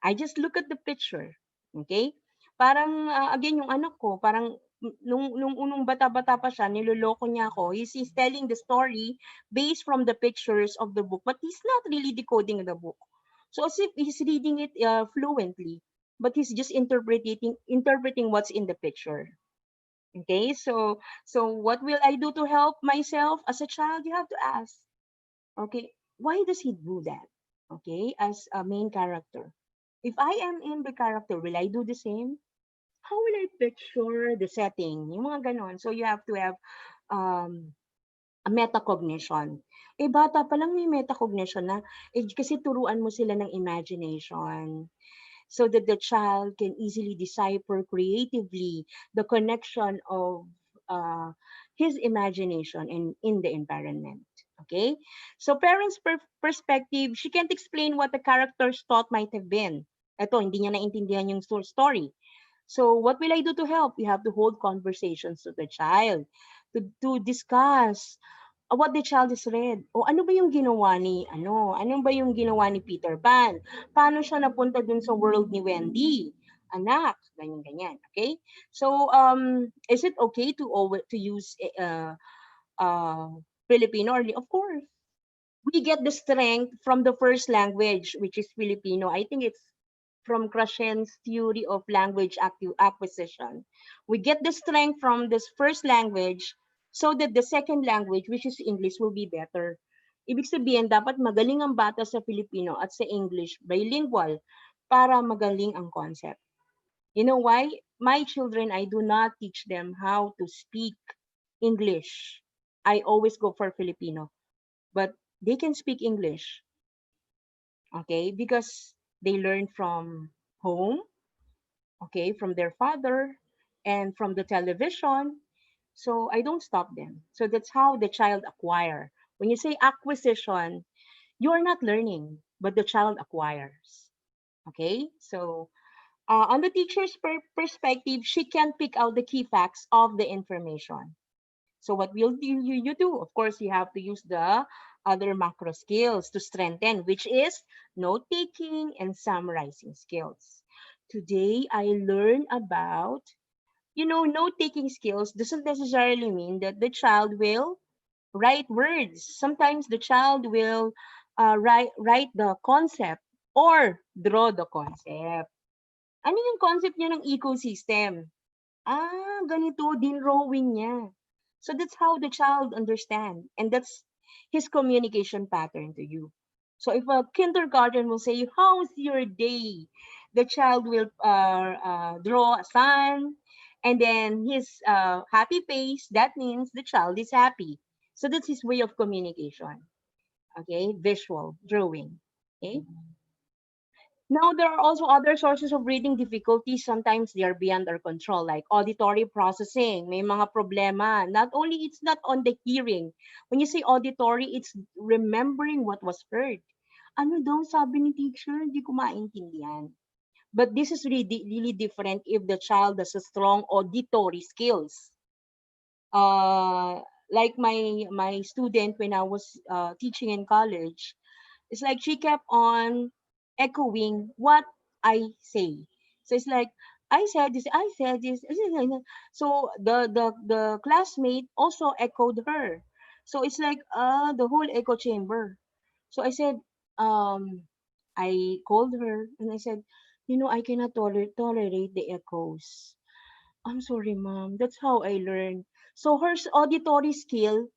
L: I just look at the picture. Okay? Parang, again, yung anak ko, parang nung unong bata-bata pa siya, niloloko niya ako. He's telling the story based from the pictures of the book, but he's not really decoding the book. So as if he's reading it fluently, but he's just interpreting what's in the picture. Okay, so what will I do to help myself as a child? You have to ask. Okay, why does he do that? Okay, as a main character. If I am in the character, will I do the same? How will I picture the setting? Yung mga ganon. So you have to have a metacognition. Bata pa lang may metacognition na. Kasi turuan mo sila ng imagination, so that the child can easily decipher creatively the connection of his imagination in the environment. Okay? So parents' perspective, she can't explain what the character's thought might have been. Ito, hindi niya naintindihan yung story. So what will I do to help? You have to hold conversations with the child to discuss what the child is read. O ano ba yung ginawa ni ano ba yung ginawa ni Peter Pan? Paano siya napunta dun sa world ni Wendy? Anak, ganyan. Okay? So is it okay to use Filipino? Of course. We get the strength from the first language, which is Filipino. I think it's from Krashen's theory of language acquisition. We get the strength from this first language so that the second language, which is English, will be better. Ibig sabihin, dapat magaling ang bata sa Filipino at sa English, bilingual, para magaling ang concept. You know why? My children, I do not teach them how to speak English. I always go for Filipino. But they can speak English. Okay? Because they learn from home, okay, from their father, and from the television. So I don't stop them. So that's how the child acquire. When you say acquisition, you are not learning, but the child acquires. Okay? So on the teacher's perspective, she can pick out the key facts of the information. So what will you do? Of course, you have to use the other macro skills to strengthen, which is note-taking and summarizing skills. Today, I learned about, note-taking skills doesn't necessarily mean that the child will write words. Sometimes the child will write the concept or draw the concept. Ano yung concept niya ng ecosystem? Ganito din drawing niya. So that's how the child understands, and that's his communication pattern to you. So if a kindergarten will say, how's your day? The child will draw a sun, and then his happy face, that means the child is happy. So that's his way of communication. Okay, visual drawing. Okay. Now, there are also other sources of reading difficulties. Sometimes they are beyond our control, like auditory processing. May mga problema. Not only, it's not on the hearing. When you say auditory, it's remembering what was heard. Ano daw sabi ni teacher? Hindi ko maintindihan. But this is really, really different if the child has a strong auditory skills. Like my student when I was teaching in college, it's like she kept on echoing what I say. So it's like I said this, I said this. So the classmate also echoed her. So it's like the whole echo chamber. So I said, I called her and I said, I cannot tolerate the echoes. I'm sorry, mom. That's how I learned. So her auditory skill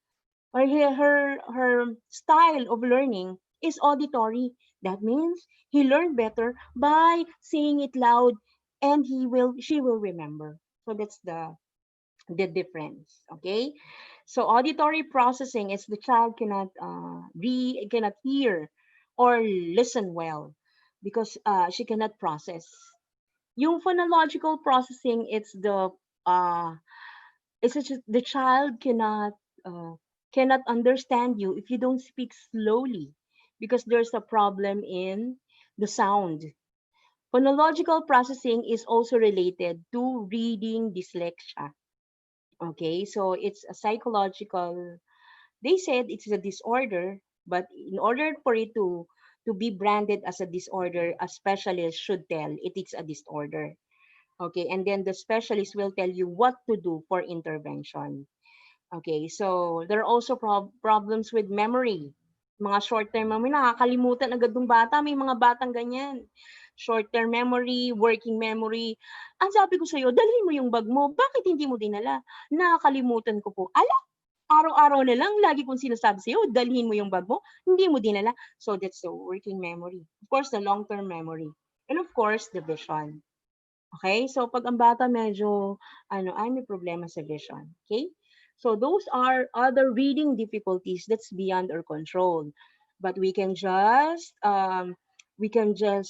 L: or her style of learning is auditory. That means he learned better by saying it loud, and she will remember. So that's the difference. Okay. So auditory processing is the child cannot hear or listen well because she cannot process. Yung phonological processing, uh the child cannot understand you if you don't speak slowly because there's a problem in the sound. Phonological processing is also related to reading dyslexia. Okay, so it's a psychological. They said it's a disorder, but in order for it to be branded as a disorder, a specialist should tell it is a disorder. Okay, and then the specialist will tell you what to do for intervention. Okay, so there are also problems with memory. Mga short-term memory, nakakalimutan agad ng bata. May mga batang ganyan. Short-term memory, working memory. Ang sabi ko sa'yo, dalhin mo yung bag mo. Bakit hindi mo dinala? Nakakalimutan ko po. Ala, araw-araw na lang, lagi kong sinasabi sa'yo, dalhin mo yung bag mo. Hindi mo dinala. So that's the working memory. Of course, the long-term memory. And of course, the vision. Okay? So pag ang bata medyo may problema sa vision. Okay? So those are other reading difficulties that's beyond our control. But we can just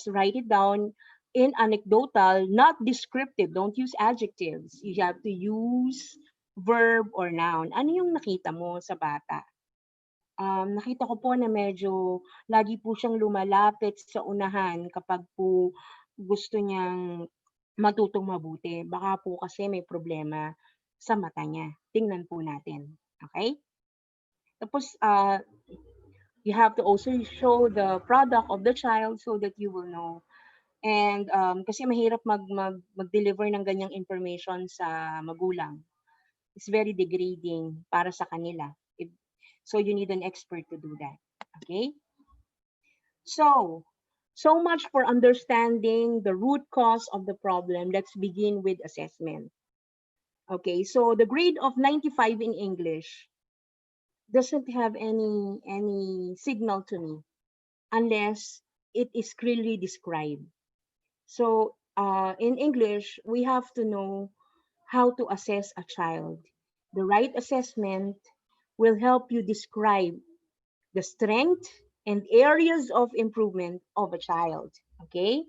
L: write it down in anecdotal, not descriptive. Don't use adjectives. You have to use verb or noun. Ano yung nakita mo sa bata? Nakita ko po na medyo lagi po siyang lumalapit sa unahan kapag po gusto niyang matutong mabuti. Baka po kasi may problema sa mata niya. Tingnan po natin. Okay? Tapos, you have to also show the product of the child so that you will know. And kasi mahirap mag-deliver ng ganyang information sa magulang. It's very degrading para sa kanila. So you need an expert to do that. Okay? So much for understanding the root cause of the problem. Let's begin with assessment. Okay, so the grade of 95 in English doesn't have any signal to me unless it is clearly described. So in English, we have to know how to assess a child. The right assessment will help you describe the strength and areas of improvement of a child. Okay?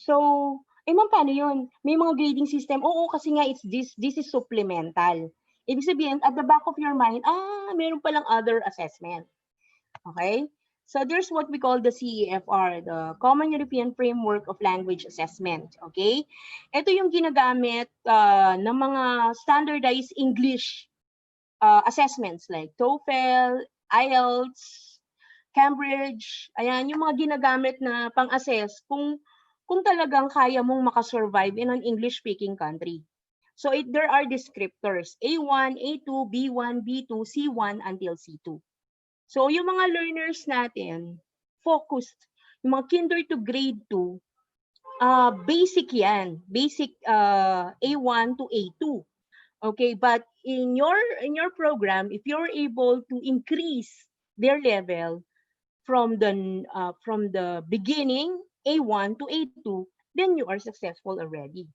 L: So, ma'am, paano yun? May mga grading system. Oo, kasi nga, this is supplemental. Ibig sabihin, at the back of your mind, meron palang other assessment. Okay? So, there's what we call the CEFR, the Common European Framework of Language Assessment. Okay? Ito yung ginagamit ng mga standardized English assessments like TOEFL, IELTS, Cambridge, ayan, yung mga ginagamit na pang-assess kung talagang kaya mong makasurvive in an English-speaking country. So there are descriptors, A1, A2, B1, B2, C1 until C2. So yung mga learners natin, focused, yung mga kinder to grade 2, basic yan, basic A1 to A2. Okay, but in your program, if you're able to increase their level from the beginning A1 to A2, then you are successful already.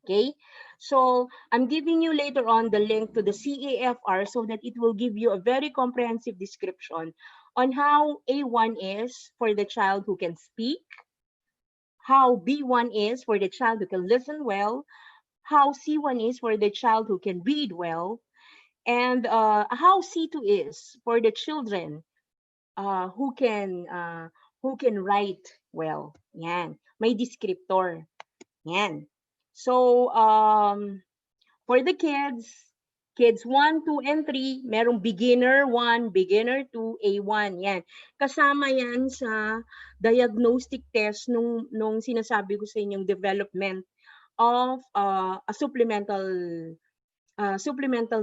L: Okay, So I'm giving you later on the link to the CAFR so that it will give you a very comprehensive description on how A1 is for the child who can speak, how B1 is for the child who can listen well, how C1 is for the child who can read well, and how C2 is for the children uh, who can uh, who can write well. Yan. May descriptor. Yan. So for the kids 1, 2, and 3, merong beginner 1, beginner 2, A1. Yan. Kasama yan sa diagnostic test nung sinasabi ko sa inyong development of supplemental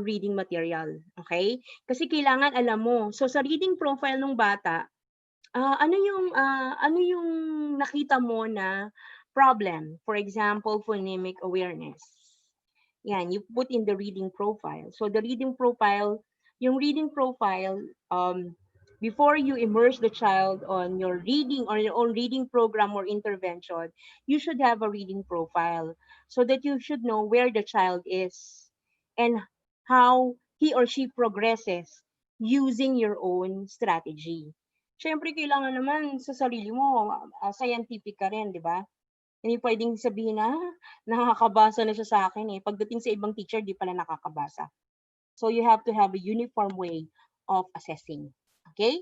L: reading material. Okay? Kasi kailangan alam mo. So sa reading profile ng bata, ano yung nakita mo na problem? For example, phonemic awareness. Yan, you put in the reading profile. So the reading profile, yung reading profile, before you immerse the child on your reading or your own reading program or intervention, you should have a reading profile so that you should know where the child is and how he or she progresses using your own strategy. Siyempre, kailangan naman sa sarili mo, scientific ka rin, di ba? Hindi pwedeng sabihin na, nakakabasa na siya sa akin eh. Pagdating sa ibang teacher, di pala nakakabasa. So you have to have a uniform way of assessing. Okay?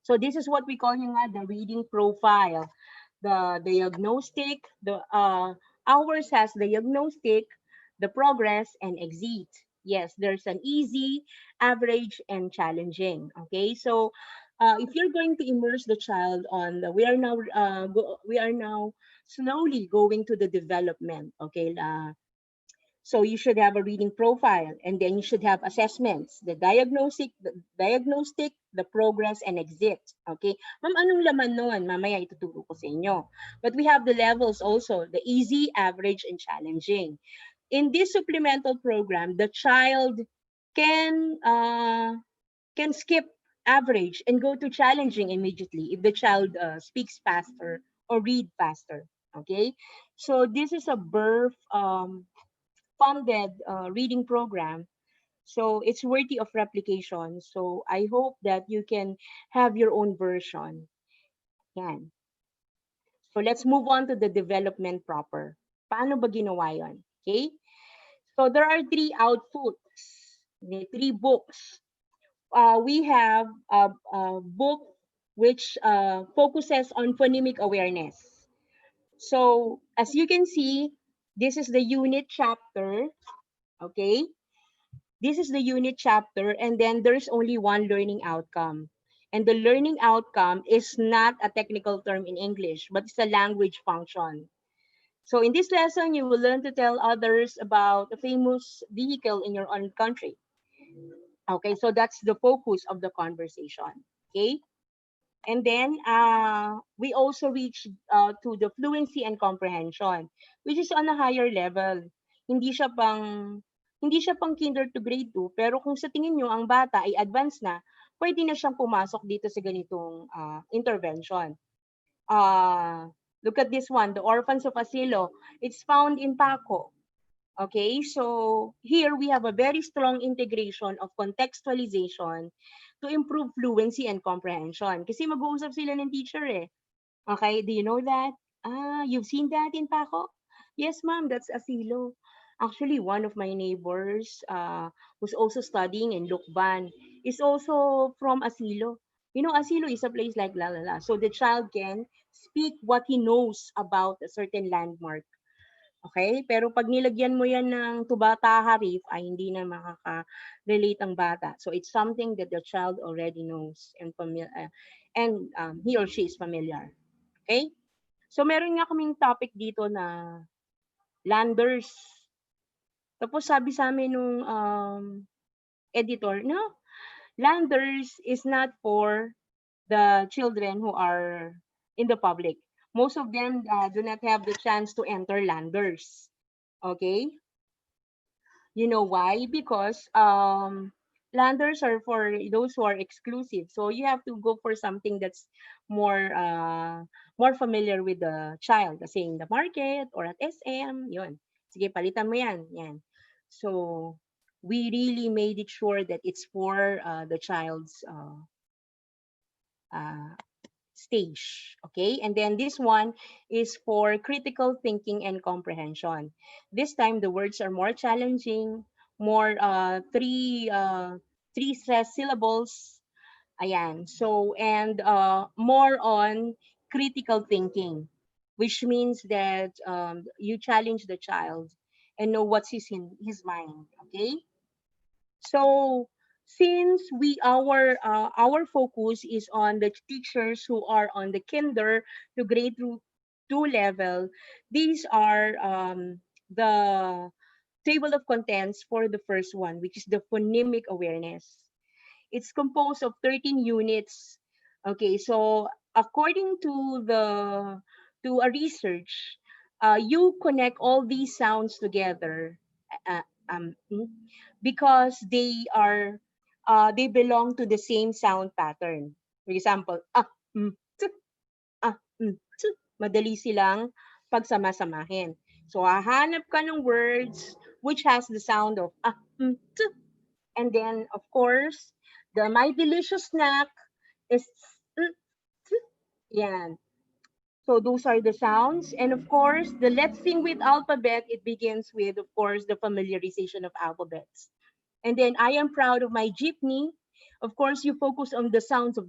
L: So this is what we call the reading profile. The diagnostic, ours has diagnostic, the progress, and exit. Yes, there's an easy, average, and challenging. Okay, so if you're going to immerse the child on we are now slowly going to the development. Okay, so you should have a reading profile, and then you should have assessments, the diagnostic, the progress, and exit. Okay, ma'am, anong laman nun? Mamaya ituturo ko sa inyo. But we have the levels also, the easy, average, and challenging. In this supplemental program, the child can skip average and go to challenging immediately if the child speaks faster or read faster. Okay, so this is a birth funded reading program, so it's worthy of replication. So I hope that you can have your own version. Yan. So let's move on to the development proper. Paano ba ginawa yun? Okay? So there are 3 outputs, 3 books. We have a book which focuses on phonemic awareness. So as you can see, this is the unit chapter. Okay? This is the unit chapter, and then there's only one learning outcome. And the learning outcome is not a technical term in English, but it's a language function. So in this lesson, you will learn to tell others about a famous vehicle in your own country. Okay, so that's the focus of the conversation. Okay, and then we also reach to the fluency and comprehension, which is on a higher level. Hindi siya pang kinder to grade 2, pero kung sa tingin nyo ang bata ay advanced na, pwede na siyang pumasok dito sa ganitong intervention. Look at this one, the Orphans of Asilo. It's found in Paco. Okay, so here we have a very strong integration of contextualization to improve fluency and comprehension. Kasi mag-uusap sila ng teacher eh. Okay, do you know that? You've seen that in Paco? Yes, ma'am, that's Asilo. Actually, one of my neighbors who's also studying in Lukban is also from Asilo. You know, Asilo is a place like Lalala. So the child can speak what he knows about a certain landmark. Okay? Pero pag nilagyan mo yan ng Tubata Harif, ay hindi na makaka-relate ang bata. So it's something that the child already knows and he or she is familiar. Okay? So meron nga kaming topic dito na landers. Tapos sabi sa amin nung editor, no, landers is not for the children who are in the public. Most of them do not have the chance to enter landers. Okay? You know why? Because landers are for those who are exclusive. So you have to go for something that's more familiar with the child, say in the market or at SM, yun. Sige, palitan mo yan. Yan. So, we really made it sure that it's for the child's stage. Okay, and then this one is for critical thinking and comprehension. This time the words are more challenging, more three syllables. Ayan. So, and more on critical thinking, which means that you challenge the child and know what's in his mind. Okay. So since our focus is on the teachers who are on the kinder to grade through 2 level, these are the table of contents for the first one, which is the phonemic awareness. It's composed of 13 units. Okay, so according to a research, you connect all these sounds together uh, um, mm, because they belong to the same sound pattern. For example, tsk, madali silang pagsama-samahin. So hahanap ka ng words which has the sound of tsk. And then, of course, my delicious snack is yan. So those are the sounds. And of course, the let's sing with alphabet, it begins with, of course, the familiarization of alphabets. And then I am proud of my jeepney. Of course, you focus on the sounds of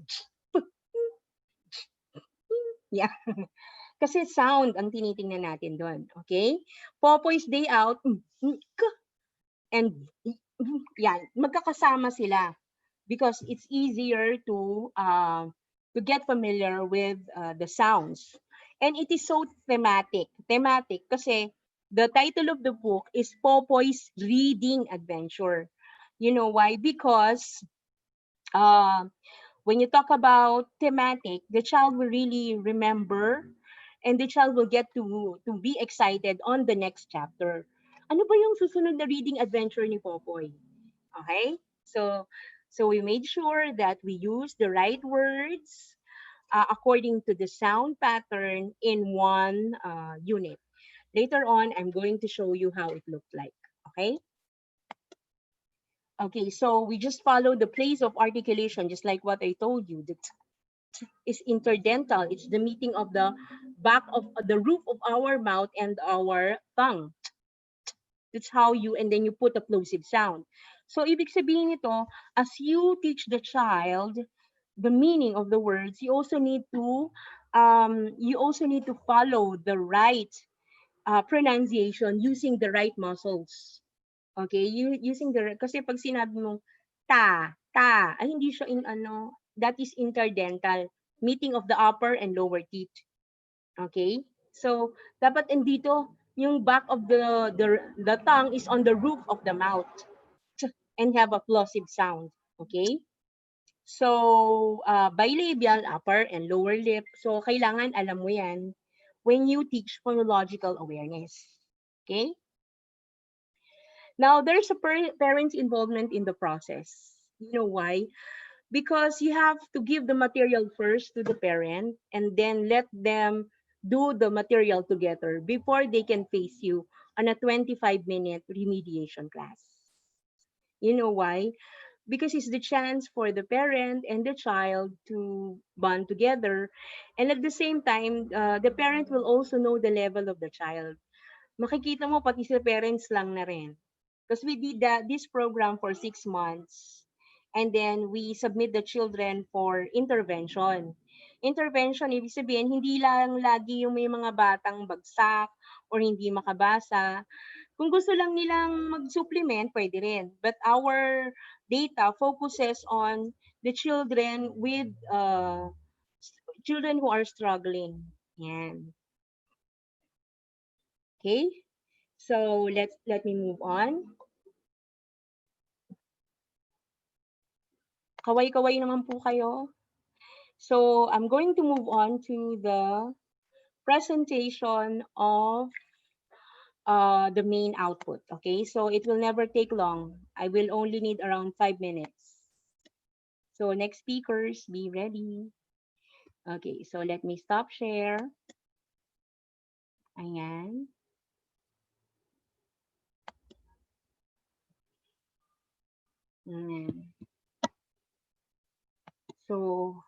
L: yeah. Kasi sound ang tinitingnan natin doon. Okay? Popoy's Day Out. And yan, magkakasama sila because it's easier to get familiar with the sounds. And it is so thematic. Thematic kasi the title of the book is Popoy's Reading Adventure. You know why? Because when you talk about thematic, the child will really remember and the child will get to be excited on the next chapter. Ano ba yung susunod na reading adventure ni Popoy? Okay? So we made sure that we use the right words according to the sound pattern in one unit. Later on, I'm going to show you how it looked like. Okay? Okay, so we just follow the place of articulation, just like what I told you. That is interdental. It's the meeting of the back of the roof of our mouth and our tongue. That's how you, and then you put a plosive sound. So, ibig sabihin nito, as you teach the child the meaning of the words, you also need to follow the right pronunciation using the right muscles. Okay, using the, kasi pag sinabi mo ta, ay hindi siya that is interdental, meeting of the upper and lower teeth. Okay? So, dapat andito yung back of the tongue is on the roof of the mouth and have a plosive sound. Okay? So, bilabial, upper and lower lip. So, kailangan alam mo yan when you teach phonological awareness. Okay? Now, there's a parent's involvement in the process. You know why? Because you have to give the material first to the parent and then let them do the material together before they can face you on a 25-minute remediation class. You know why? Because it's the chance for the parent and the child to bond together. And at the same time, the parent will also know the level of the child. Makikita mo pati sa parents lang na rin. Because we did this program for 6 months. And then we submit the children for intervention. Intervention, ibig sabihin, hindi lang lagi yung may mga batang bagsak or hindi makabasa. Kung gusto lang nilang mag-supplement, pwede rin. But our data focuses on the children with children who are struggling. Yan. Okay? So let me move on. Kaway-kaway naman po kayo. So I'm going to move on to the presentation of the main output. Okay, so it will never take long. I will only need around 5 minutes. So next speakers, be ready. Okay, so let me stop share. Ayan. So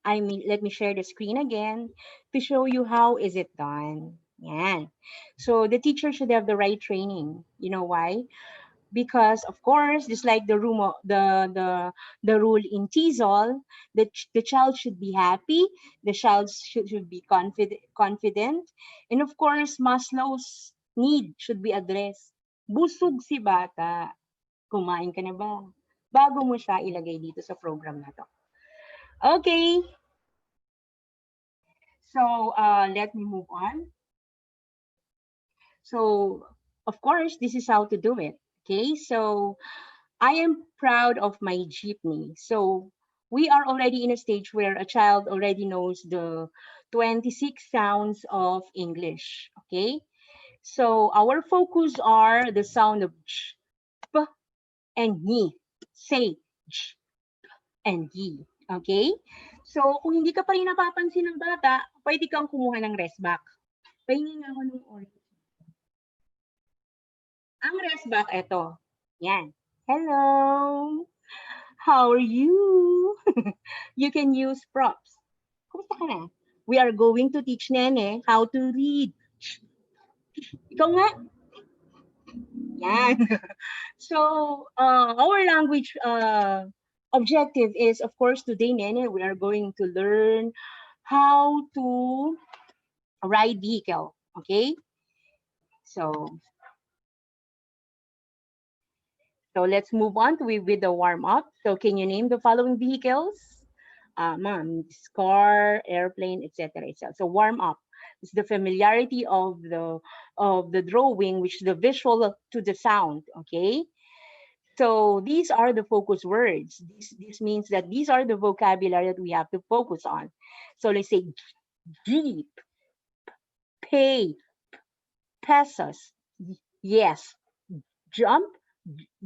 L: let me share the screen again to show you how is it done. Yan. So the teacher should have the right training. You know why? Because of course, just like the room, the rule in TESOL, the child should be happy, the child should be confident, and of course, Maslow's need should be addressed. Busog si bata. Kumain ka na ba? Bago mo siya ilagay dito sa program na to. Okay. So let me move on. So of course, this is how to do it. Okay, so I am proud of my jeepney. So we are already in a stage where a child already knows the 26 sounds of English. Okay, so our focus are the sound of j, p, and ni. Say j and yi. Okay, so kung hindi ka pa rin napapansin ng bata, pwede kang kumuha ng rest back. Pahingin ako ng orange. Ang rest back, ito. Yan. Hello. How are you? You can use props. Kumusta ka na? We are going to teach Nene how to read. Ikaw nga. Yan. So, our language objective is, of course, today, Nene, we are going to learn how to ride vehicle. Okay? So let's move on with the warm-up. So can you name the following vehicles? Mom, car, airplane, etc. So warm up is the familiarity of the drawing, which is the visual to the sound. Okay. So these are the focus words. This means that these are the vocabulary that we have to focus on. So let's say jeep, pay, pesos, yes, jump,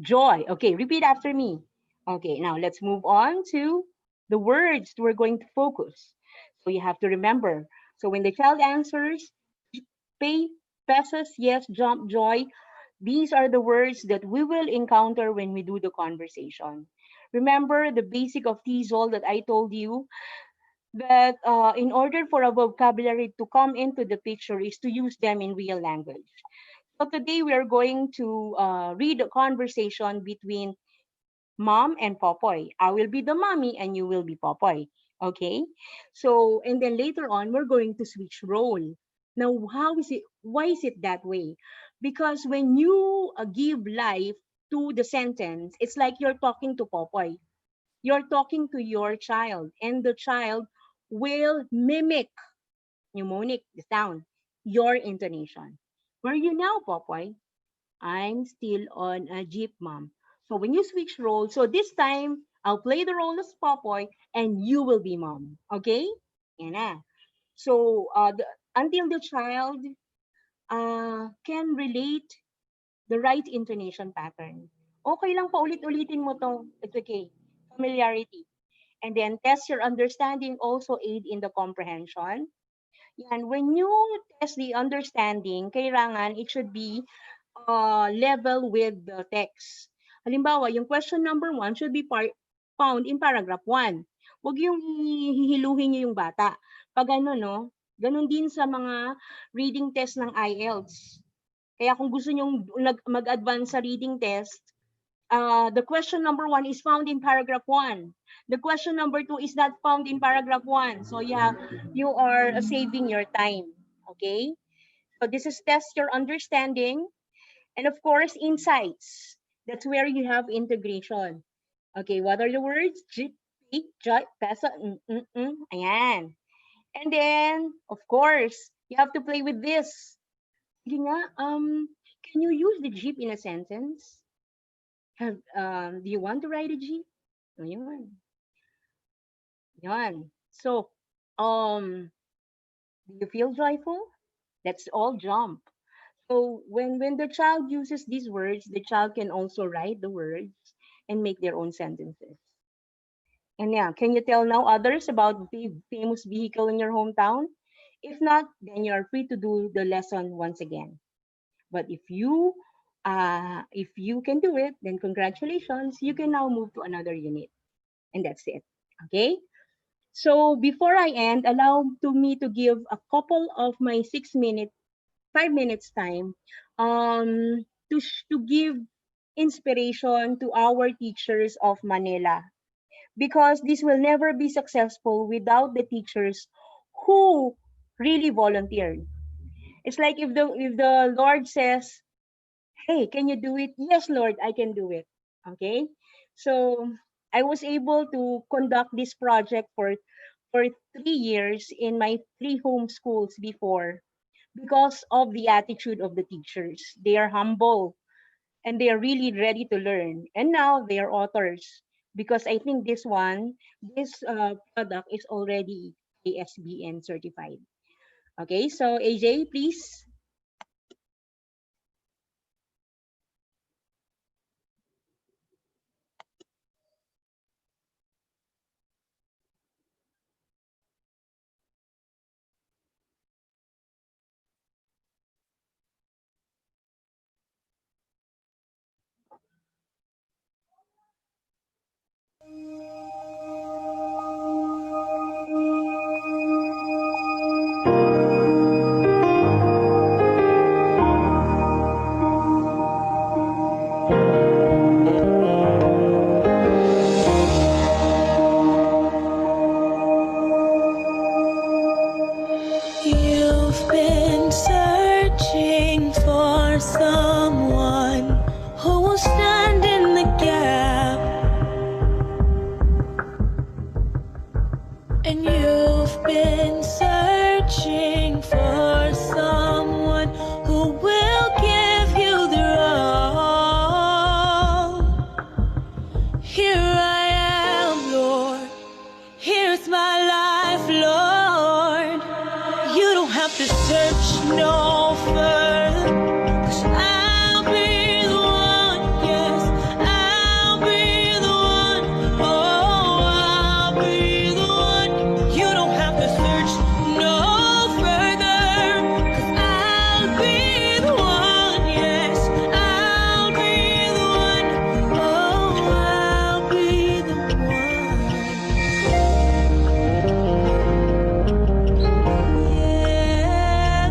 L: joy. Okay, repeat after me. Okay, now let's move on to the words we're going to focus. So you have to remember. So when the child answers, pay, pesos, yes, jump, joy, these are the words that we will encounter when we do the conversation. Remember the basic of TESOL that I told you, that in order for a vocabulary to come into the picture is to use them in real language. So today we are going to read a conversation between Mom and Popoy. I will be the mommy and you will be Popoy. Okay? So, and then later on, we're going to switch role. Now, why is it that way? Because when you give life to the sentence, it's like you're talking to Popoy. You're talking to your child, and the child will mimic, mnemonic, the sound, your intonation. Where are you now, Popoy? I'm still on a jeep, Mom. So when you switch roles, so this time I'll play the role as Popoy and you will be Mom. Okay? Yan na. So until the child can relate the right intonation pattern. Okay lang pa ulit-ulitin mo to. It's okay. Familiarity. And then test your understanding, also aid in the comprehension. Yan, when you test the understanding, kailangan it should be level with the text. Halimbawa, yung question number 1 should be found in paragraph 1. Huwag yung hihiluhin niyo yung bata. Pag ano, no, ganun din sa mga reading test ng IELTS. Kaya kung gusto niyo mag-advance sa reading test, the question number 1 is found in paragraph 1. The question number 2 is not found in paragraph 1. So yeah, you are saving your time. Okay? So this is test your understanding. And of course, insights. That's where you have integration. Okay, what are the words? Jeep, joy, peso, ayan. And then, of course, you have to play with this. Sige nga, can you use the jeep in a sentence? Do you want to ride a jeep? So, yun. Yan. So, do you feel joyful? Let's all jump. So when the child uses these words, the child can also write the words and make their own sentences. And yeah, can you tell now others about the famous vehicle in your hometown? If not, then you are free to do the lesson once again. But if you If you can do it, then congratulations, you can now move to another unit. And that's it. Okay? So before I end, allow to me to give a couple of my 5 minutes time to give inspiration to our teachers of Manila, because this will never be successful without the teachers who really volunteered. It's like if the Lord says, "Hey, can you do it?" Yes, Lord, I can do it. Okay? So I was able to conduct this project for 3 years in my 3 homeschools before, because of the attitude of the teachers. They are humble and they are really ready to learn. And now they are authors, because I think this product is already ASBN certified. Okay, so AJ, please.
G: You've been searching for someone who will stand in the gap, and you've been searching for someone who will give you their all. Here I am, Lord. Here's my life, Lord. You don't have to search no further, 'cause I'll be the one, yes, I'll be the one, oh, I'll be the one. You don't have to search no further, 'cause I'll be the one, yes, I'll be the one, oh, I'll be the one. Yeah.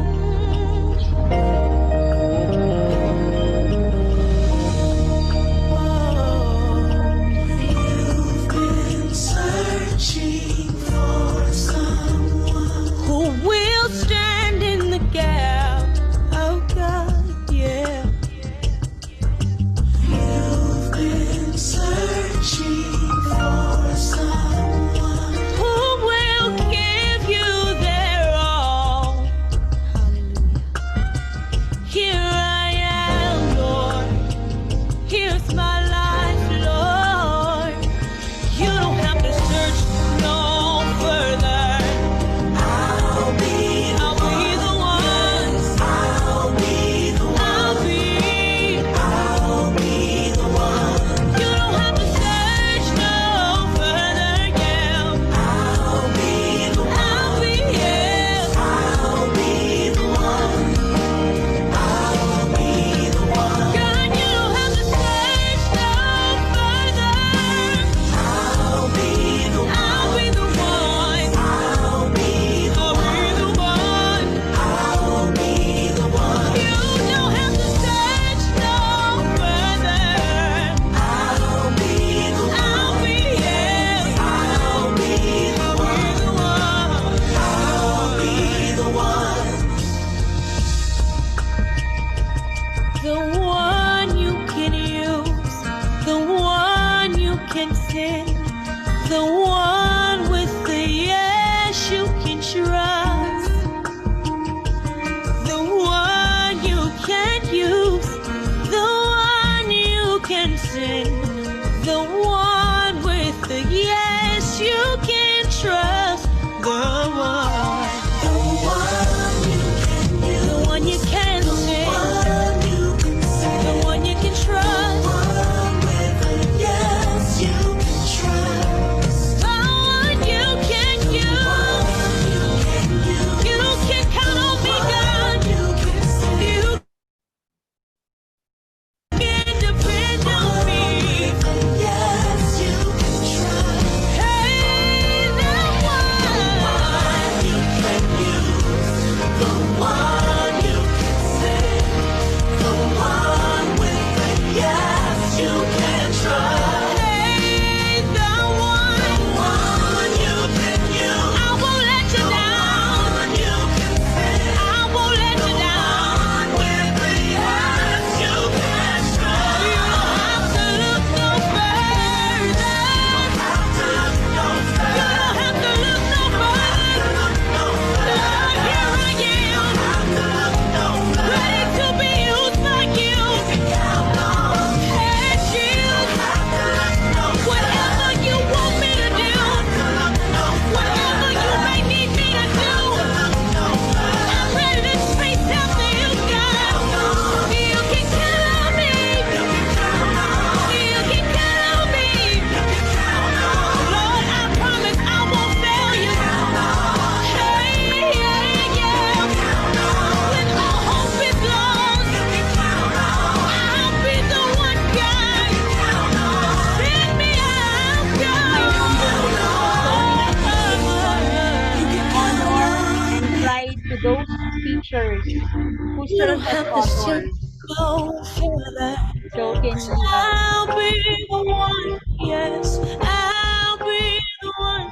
L: those teachers who
G: You
L: serve
G: don't
L: as
G: have to search
L: tutors.
G: no further.
L: So can
G: 'Cause
L: you
G: I'll be the one, yes, I'll be the one.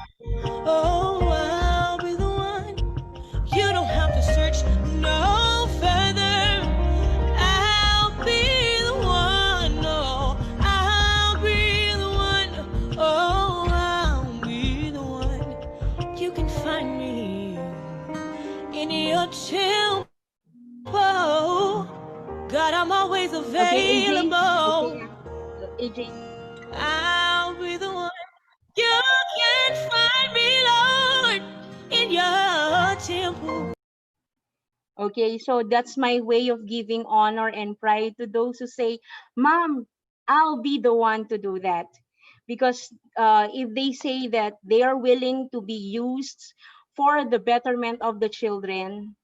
G: Oh, I'll be the one. You don't have to search no further. I'll be the one. Oh, I'll be the one. Oh, I'll be the one. You can find me in your temple. God, I'm always
L: okay, AJ?
G: available.
L: Okay, AJ.
G: I'll be the one. You can find me, Lord, in your temple.
L: Okay, so that's my way of giving honor and pride to those who say, Mom, I'll be the one to do that. Because if they say that they are willing to be used for the betterment of the children,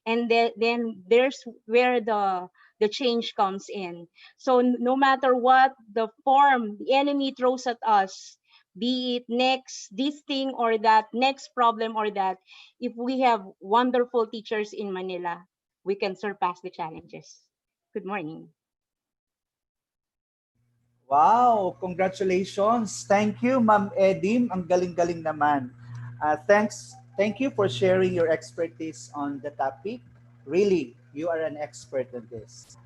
L: and then there's where the change comes in. So no matter what the form the enemy throws at us, be it next this thing or that, next problem or that, if we have wonderful teachers in Manila, we can surpass the challenges. Good morning.
F: Wow, congratulations. Thank you, Ma'am Edim. Ang galing-galing naman. Thank you for sharing your expertise on the topic. Really, you are an expert on this.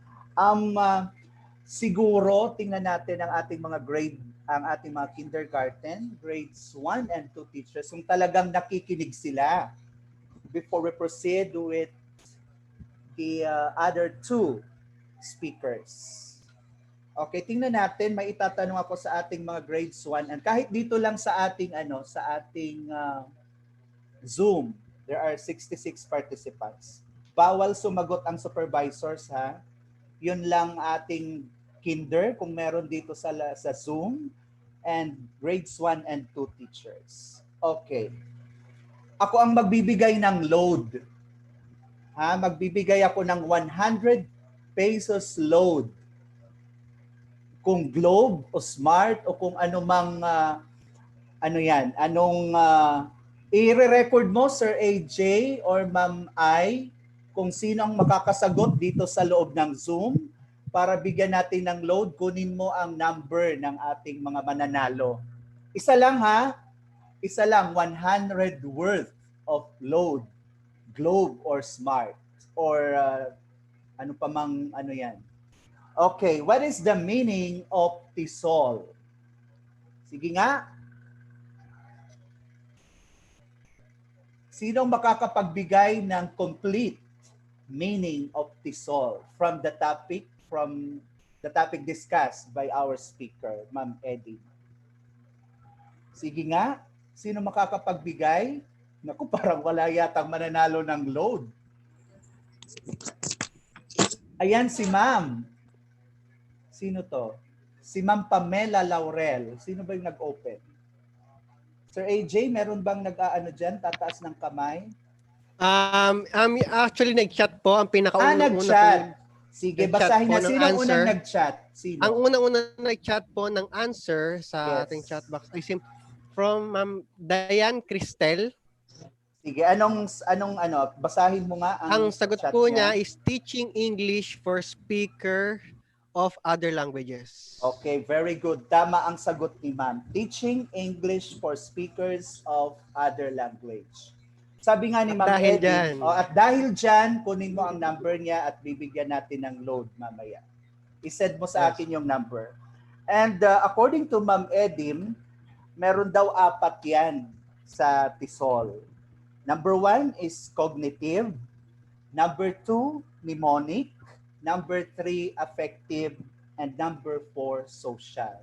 F: Siguro, tingnan natin ang ating mga kindergarten, grades 1 and 2 teachers, kung talagang nakikinig sila before we proceed with the other two speakers. Okay, tingnan natin, may itatanong ako sa ating mga grades 1 and kahit dito lang sa ating Zoom, there are 66 participants. Bawal sumagot ang supervisors ha. Yun lang ating kinder kung meron dito sa Zoom and grades 1 and 2 teachers. Okay. Ako ang magbibigay ng load. Ha, magbibigay ako ng 100 pesos load. Kung globe o smart o kung anumang i-record mo, Sir AJ or Ma'am I, kung sino ang makakasagot dito sa loob ng Zoom para bigyan natin ng load, kunin mo ang number ng ating mga mananalo. Isa lang ha, isa lang, 100 worth of load, globe or smart or ano pa mang ano yan. Okay, what is the meaning of tisol? Sige nga. Sinong makakapagbigay ng complete meaning of tisol from the topic discussed by our speaker, Ma'am Eddie? Sige nga. Sino makakapagbigay? Naku, parang wala yatang mananalo ng load. Ayan si Ma'am. Sino to? Si Ma'am Pamela Laurel. Sino ba yung nag-open? Sir AJ, meron bang nag-aano dyan? Tataas ng kamay?
C: Actually, nag-chat po. Ang pinakauna
F: nag-chat. Sige, basahin na. Sino unang nag-chat? Sino?
C: Ang unang nag-chat po ng answer sa ating chat box ay from Ma'am Diane Cristel.
F: Sige, anong basahin mo nga
C: ang sagot po niya is teaching English for speaker of other languages.
F: Okay, very good. Tama ang sagot ni Ma'am. Teaching English for speakers of other language. Sabi nga ni Ma'am Eddie, at dahil dyan, kunin mo ang number niya at bibigyan natin ng load mamaya. I-send mo sa akin yung number. And according to Ma'am Edim, meron daw 4 yan sa TESOL. Number 1 is cognitive. Number 2, mnemonic. Number 3, affective. And number 4, social.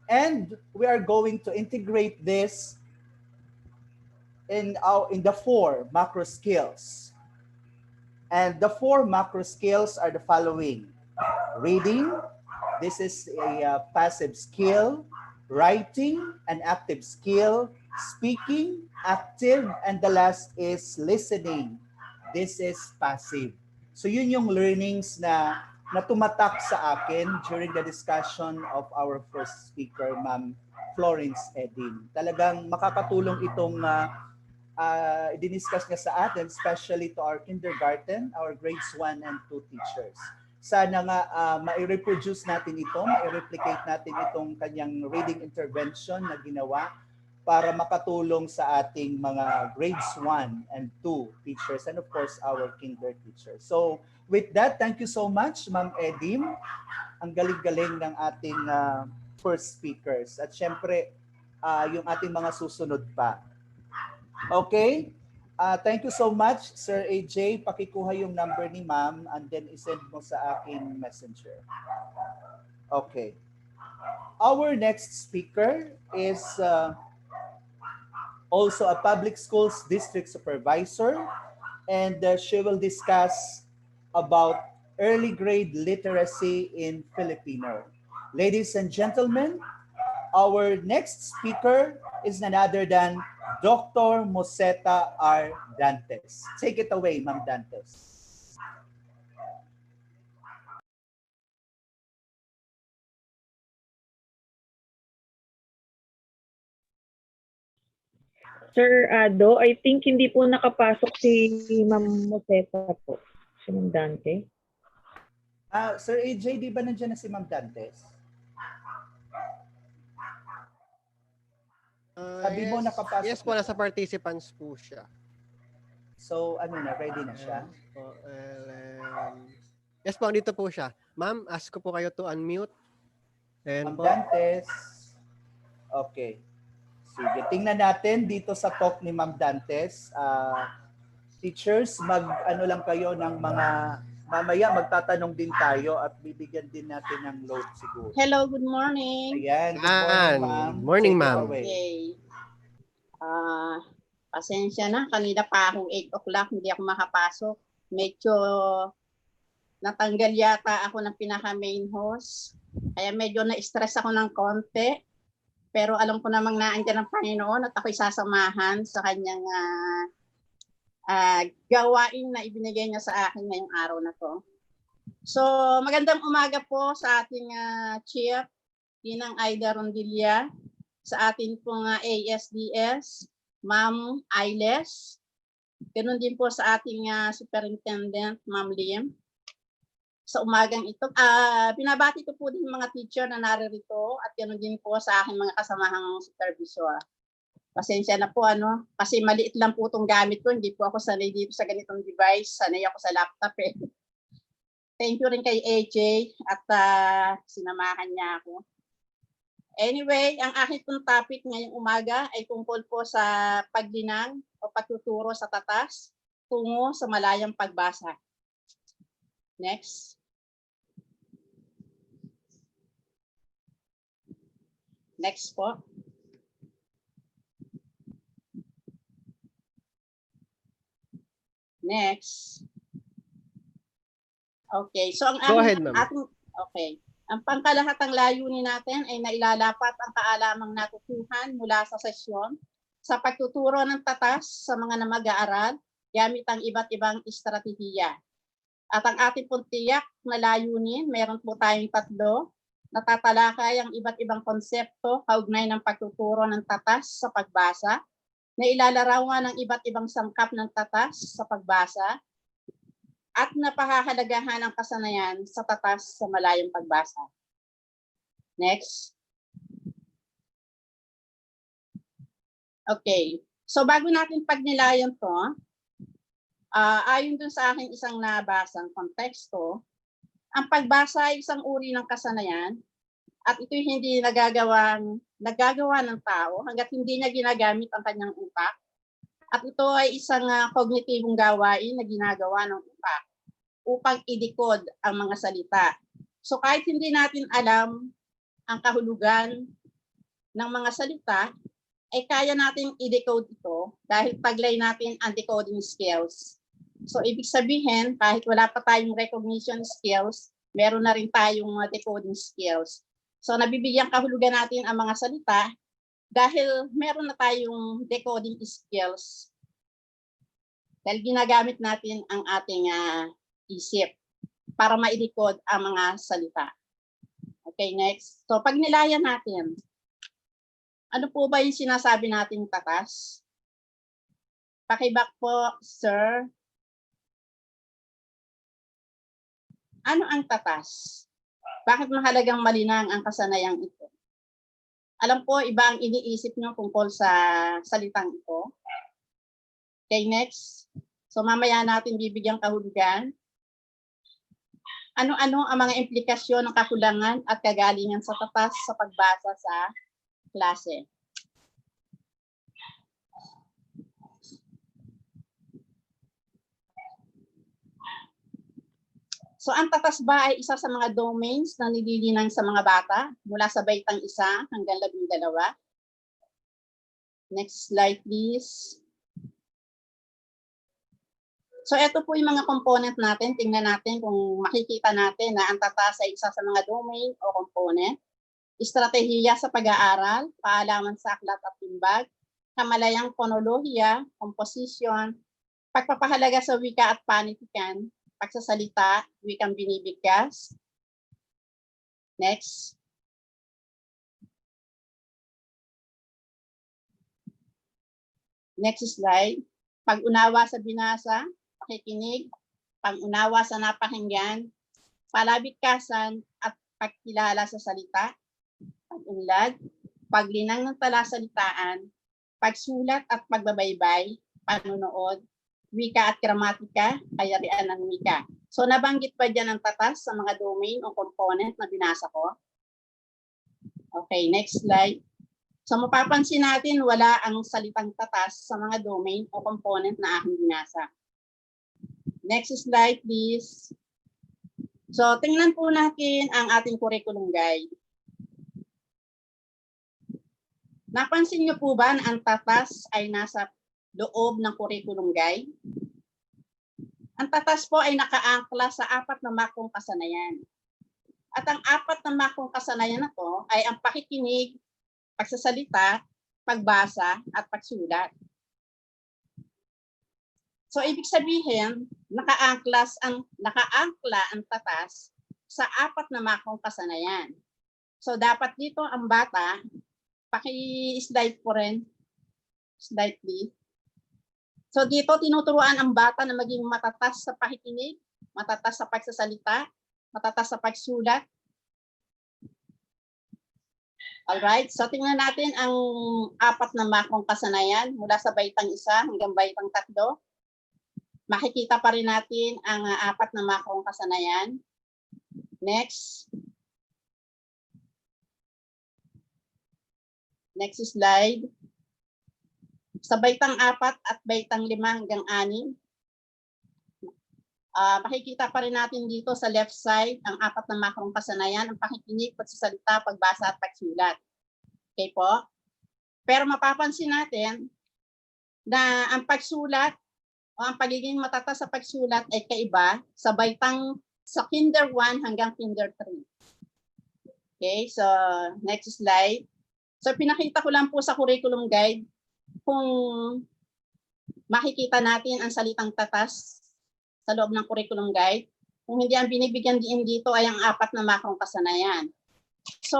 F: And we are going to integrate this in the 4 macro skills. And the 4 macro skills are the following. Reading, this is a passive skill. Writing, an active skill. Speaking, active. And the last is listening. This is passive. So yun yung learnings na tumatak sa akin during the discussion of our first speaker, Ma'am Florence Edin. Talagang makakatulong itong diniscuss niya sa atin, especially to our kindergarten, our grades 1 and 2 teachers. Sana nga ma-reproduce natin ito, ma-replicate natin itong kanyang reading intervention na ginawa para makatulong sa ating mga grades 1 and 2 teachers and of course our kinder teachers. So with that, thank you so much Ma'am Edim. Ang galing-galing ng ating first speakers. At syempre, yung ating mga susunod pa. Okay? Thank you so much, Sir AJ. Pakikuha yung number ni Ma'am and then isend mo sa aking messenger. Okay. Our next speaker is also a public schools district supervisor, and she will discuss about early grade literacy in Filipino. Ladies and gentlemen, our next speaker is none other than Dr. Moseta R. Dantes. Take it away, Ma'am Dantes.
L: Sir Ado, I think hindi po nakapasok si Ma'am Moseta po. Si Ma'am Dante.
F: Sir AJ, di ba nandiyan na si Ma'am Dantes? Sabi mo nakapasok.
C: Yes po, nasa participants po siya.
F: So, ano na, ready na siya?
C: Yes po, dito po siya. Ma'am, ask ko po kayo to unmute.
F: Ma'am Dantes. Okay. Sige, tingnan natin dito sa talk ni Ma'am Dantes. Teachers, mag-ano lang kayo ng mga, mamaya magtatanong din tayo at bibigyan din natin ng load siguro.
E: Hello, good morning.
F: Ayan, good morning, Ma'am.
C: Morning, Ma'am.
E: Okay. Pasensya na, kanina pa akong 8 o'clock, hindi ako makapasok. Medyo natanggal yata ako ng pinaka-main host. Kaya medyo na-stress ako ng konti. Pero alam ko namang naandyan ang Panginoon at ako'y sasamahan sa kanyang gawain na ibinigay niya sa akin ngayong araw na to. So, magandang umaga po sa ating chief, Tinang Aida Rondilla, sa ating pong ASDS, Ma'am Ailes, ganoon din po sa ating Superintendent, Ma'am Lim. Sa umagang ito, binabati ko po din mga teacher na naririto at ganoon din po sa aking mga kasamahang supervisor. Pasensya na po kasi maliit lang po itong gamit ko, hindi po ako sanay dito sa ganitong device, sanay ako sa laptop eh. Thank you rin kay AJ at sinamahan niya ako. Anyway, ang aking pong topic ngayong umaga ay tungkol po sa paglinang o pagtuturo sa tatas tungo sa malayang pagbasa. Next. Next po. Next. Okay, so ang ang pangkalahatang layunin natin ay nailalapat ang kaalamang natutuhan mula sa sesyon sa pagtuturo ng tatas sa mga mag-aaral gamit ang iba't ibang estratehiya. At ang ating pong tiyak na layunin, meron po tayong 3 na tatalakay ang iba't ibang konsepto kaugnay ng pagtuturo ng tatas sa pagbasa, na ilalarawan ng iba't ibang sangkap ng tatas sa pagbasa, at napahahalagahan ang kasanayan sa tatas sa malayong pagbasa. Next. Okay. So bago natin pagnilayan to, ayon dun sa aking isang nabasang konteksto, ang pagbasa ay isang uri ng kasanayan at ito'y hindi nagagawa ng tao hanggat hindi niya ginagamit ang kanyang utak. At ito ay isang kognitibong gawain na ginagawa ng utak upang i-decode ang mga salita. So kahit hindi natin alam ang kahulugan ng mga salita, ay kaya natin i-decode ito dahil taglay natin ang decoding skills. So ibig sabihin, kahit wala pa tayong recognition skills, meron na rin tayong decoding skills. So nabibigyan kahulugan natin ang mga salita dahil meron na tayong decoding skills. Dahil ginagamit natin ang ating isip para ma-decode ang mga salita. Okay, next. So pag nilayan natin, ano po ba yung sinasabi nating tatas? Pakiback po, sir. Ano ang tatas? Bakit mahalagang malinang ang kasanayang ito? Alam ko, iba ang iniisip nyo tungkol sa salitang ito. Okay, next. So mamaya natin bibigyang kahulugan. Ano-ano ang mga implikasyon ng kakulangan at kagalingan sa tatas sa pagbasa sa klase? So ang tatas ba ay isa sa mga domains na nililinang sa mga bata mula sa baitang 1 hanggang 12? Next slide please. So ito po yung mga component natin. Tingnan natin kung makikita natin na ang tatas ay isa sa mga domain o component. Estratehiya sa pag-aaral, paalaman sa aklat at timbag, kamalayang phonolohiya, composition, pagpapahalaga sa wika at panitikan, pagsasalita, wikang binibigkas. Next. Next slide. Pag-unawa sa binasa, pakikinig, pang-unawa sa napakinggan, palabikasan at pagkilala sa salita, pag-unlad, paglinang ng talasalitaan, pagsulat at pagbabaybay, panunood, wika at gramatika, kayarian ng wika. So nabanggit pa dyan ang tatas sa mga domain o component na binasa ko? Okay, next slide. So mapapansin natin wala ang salitang tatas sa mga domain o component na aking binasa. Next slide please. So tingnan po natin ang ating curriculum guide. Napansin niyo po ba na ang tatas ay nasa loob ng curriculum guide? Ang tatas po ay nakaangkla sa 4 na makong kasanayan. At ang 4 na makong kasanayan na to ay ang pakikinig, pagsasalita, pagbasa, at pagsulat. So ibig sabihin, nakaangkla ang tatas sa 4 na makong kasanayan. So dapat dito ang bata, paki-slide po rin. Slide please. So dito tinuturuan ang bata na maging matatas sa pakikinig, matatas sa pagsasalita, matatas sa pagsulat. Alright, so tingnan natin ang 4 na makong kasanayan mula sa baitang 1 hanggang baitang 3. Makikita pa rin natin ang 4 na makong kasanayan. Next. Next slide. Sa baitang 4 at baitang 5 hanggang 6, makikita pa rin natin dito sa left side ang 4 na makong kasanayan, ang pakikinig, pagsasalita, pagbasa at pagsulat. Okay po? Pero mapapansin natin na ang pagsulat o ang pagiging matatas sa pagsulat ay kaiba sa baitang sa kinder 1 hanggang kinder 3. Okay, so next slide. So pinakita ko lang po sa curriculum guide kung makikita natin ang salitang tatas sa loob ng curriculum guide. Kung hindi ang binibigyan din dito ay ang 4 na makong kasanayan. So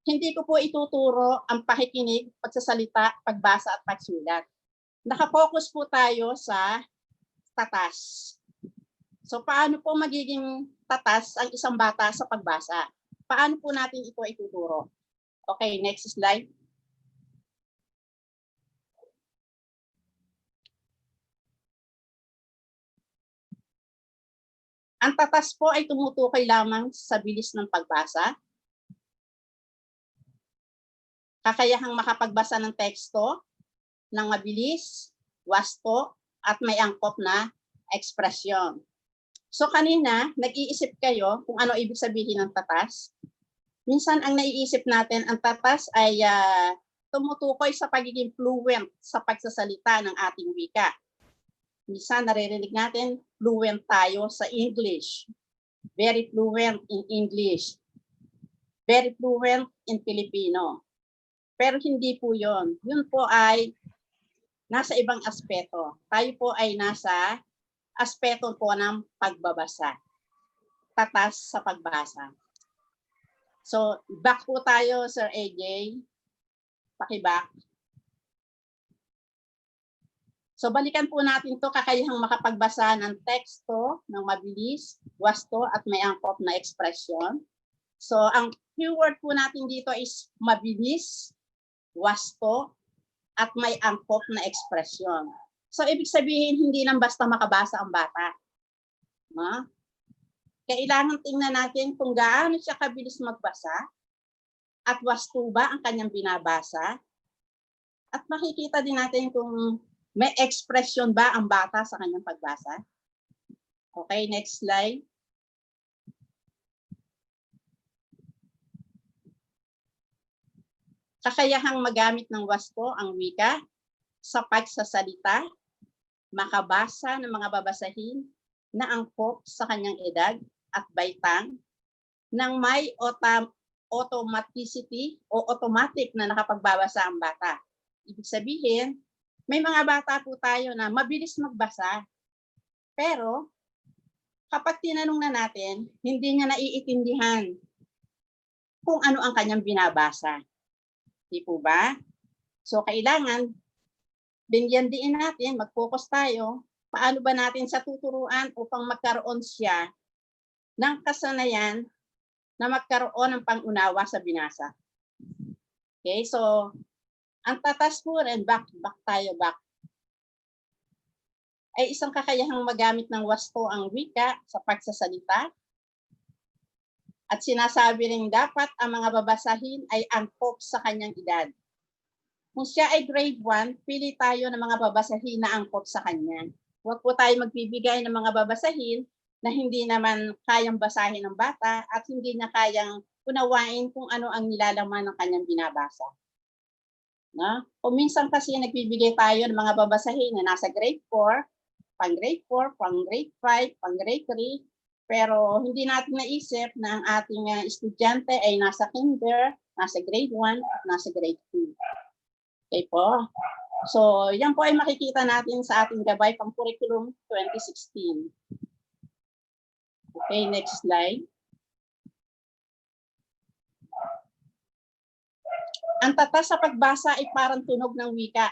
E: hindi ko po ituturo ang pakikinig, pagsasalita, pagbasa at pagsulat. Nakapokus po tayo sa tatas. So paano po magiging tatas ang isang bata sa pagbasa? Paano po natin ito ituturo? Okay, next slide. Ang tatas po ay tumutukoy lamang sa bilis ng pagbasa, kakayahang makapagbasa ng teksto ng mabilis, wasto, at may angkop na ekspresyon. So kanina, nag-iisip kayo kung ano ibig sabihin ng tatas. Minsan ang naiisip natin, ang tatas ay tumutukoy sa pagiging fluent sa pagsasalita ng ating wika. Minsan naririnig natin, fluent tayo sa English. Very fluent in English. Very fluent in Filipino. Pero hindi po yun. Yun po ay nasa ibang aspeto. Tayo po ay nasa aspeto po ng pagbabasa. Tatas sa pagbasa. So, back po tayo, Sir AJ. Paki-back. So balikan po natin to, kakayahang makapagbasa ng teksto ng mabilis, wasto at may angkop na ekspresyon. So ang keyword po natin dito is mabilis, wasto at may angkop na ekspresyon. So ibig sabihin hindi lang basta makabasa ang bata. No? Kailangan tingnan natin kung gaano siya kabilis magbasa at wasto ba ang kanyang binabasa. At makikita din natin kung may expression ba ang bata sa kanyang pagbasa. Okay, next slide. Kakayahang magamit ng wasto ang wika sa pagsasalita, makabasa ng mga babasahin na angkop sa kanyang edad at baitang nang may automaticity o automatic na nakapagbabasa ang bata. Ibig sabihin, may mga bata po tayo na mabilis magbasa. Pero, kapag tinanong na natin, hindi niya naiintindihan kung ano ang kanyang binabasa. Di po ba? So, kailangan, bigyan din natin, mag-focus tayo, paano ba natin sa tuturuan upang magkaroon siya ng kasanayan na magkaroon ng pangunawa sa binasa. Okay, so, ang tatas po rin, back ay isang kakayahang magamit ng wasto ang wika sa pagsasalita at sinasabi rin dapat ang mga babasahin ay angkop sa kanyang edad. Kung siya ay grade 1, pili tayo ng mga babasahin na angkop sa kanya. Huwag po tayo magbibigay ng mga babasahin na hindi naman kayang basahin ng bata at hindi na kayang unawain kung ano ang nilalaman ng kanyang binabasa. No? O minsan kasi nagbibigay tayo ng mga babasahin na nasa grade 4, pang grade 4, pang grade 5, pang grade 3, pero hindi natin naisip na ang ating estudyante ay nasa kinder, nasa grade 1, at nasa grade 2. Okay po? So, yan po ay makikita natin sa ating gabay pang curriculum 2016. Okay, next slide. Ang tatas sa pagbasa ay parang tunog ng wika.